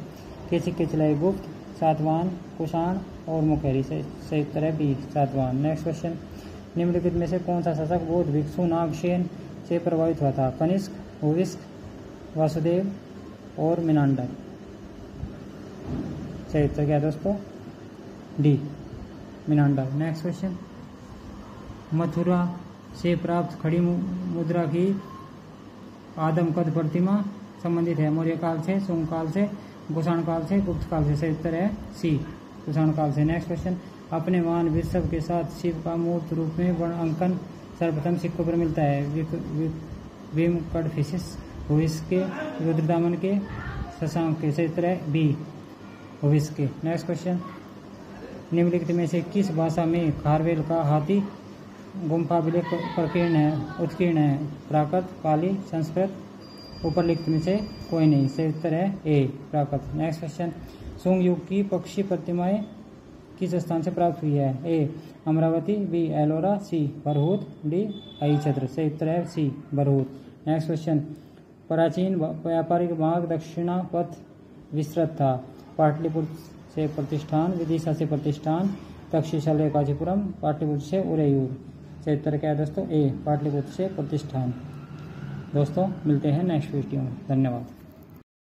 के सिक्के चलाए? गुप्त, सातवाहन, कुषाण और मुखैरी। सही उत्तर है बी सातवाहन। नेक्स्ट क्वेश्चन, निम्नलिखित में से कौन सा शासक बौद्ध भिक्षु नागसेन से प्रभावित हुआ था? कनिष्क, हुविस्क, वासुदेव और मिनांडर। सही उत्तर क्या है दोस्तों? D Menander. Next question, Mathura से प्राप्त खड़ी मुद्रा की आदम कद प्रतिमा संबंधित है? मौर्य काल से, शुंग काल से, कुषाण काल से, गुप्त काल से। सही उत्तर है सी कुषाण काल से। नेक्स्ट क्वेश्चन, अपने वाहन वृषभ के साथ शिव का मूर्त रूप में वर्ण अंकन सर्वप्रथम सिक्कों पर मिलता है? विम कडफिशिस, हुविस के, रुद्रदामन के, शशांक के। सही उत्तर है बी हुविस के। नेक्स्ट क्वेश्चन, निम्नलिखित में से किस भाषा में खारवेल का हाथी गुम्फा विलेख प्रकीर्ण है, उत्कीर्ण है? प्राकृत, पाली, संस्कृत, उपरलिखित में से कोई नहीं। सही उत्तर है ए प्राकृत। नेक्स्ट क्वेश्चन, शुंग युग की पक्षी प्रतिमाएं किस स्थान से प्राप्त हुई है? ए अमरावती, बी एलोरा, सी बरहूत, डी अहिछत्र। सही उत्तर है सी बरहूत। नेक्स्ट क्वेश्चन, प्राचीन व्यापारिक मार्ग दक्षिणा पथ विस्तृत था? पाटलिपुत्र से प्रतिष्ठान, विदिशा से प्रतिष्ठान, तक्षशिला कांचीपुरम, पाटलिपुत्र से उरैयूर। सही उत्तर क्या है दोस्तों? ए पाटलिपुत्र से प्रतिष्ठान। दोस्तों मिलते हैं नेक्स्ट वीडियो में। धन्यवाद।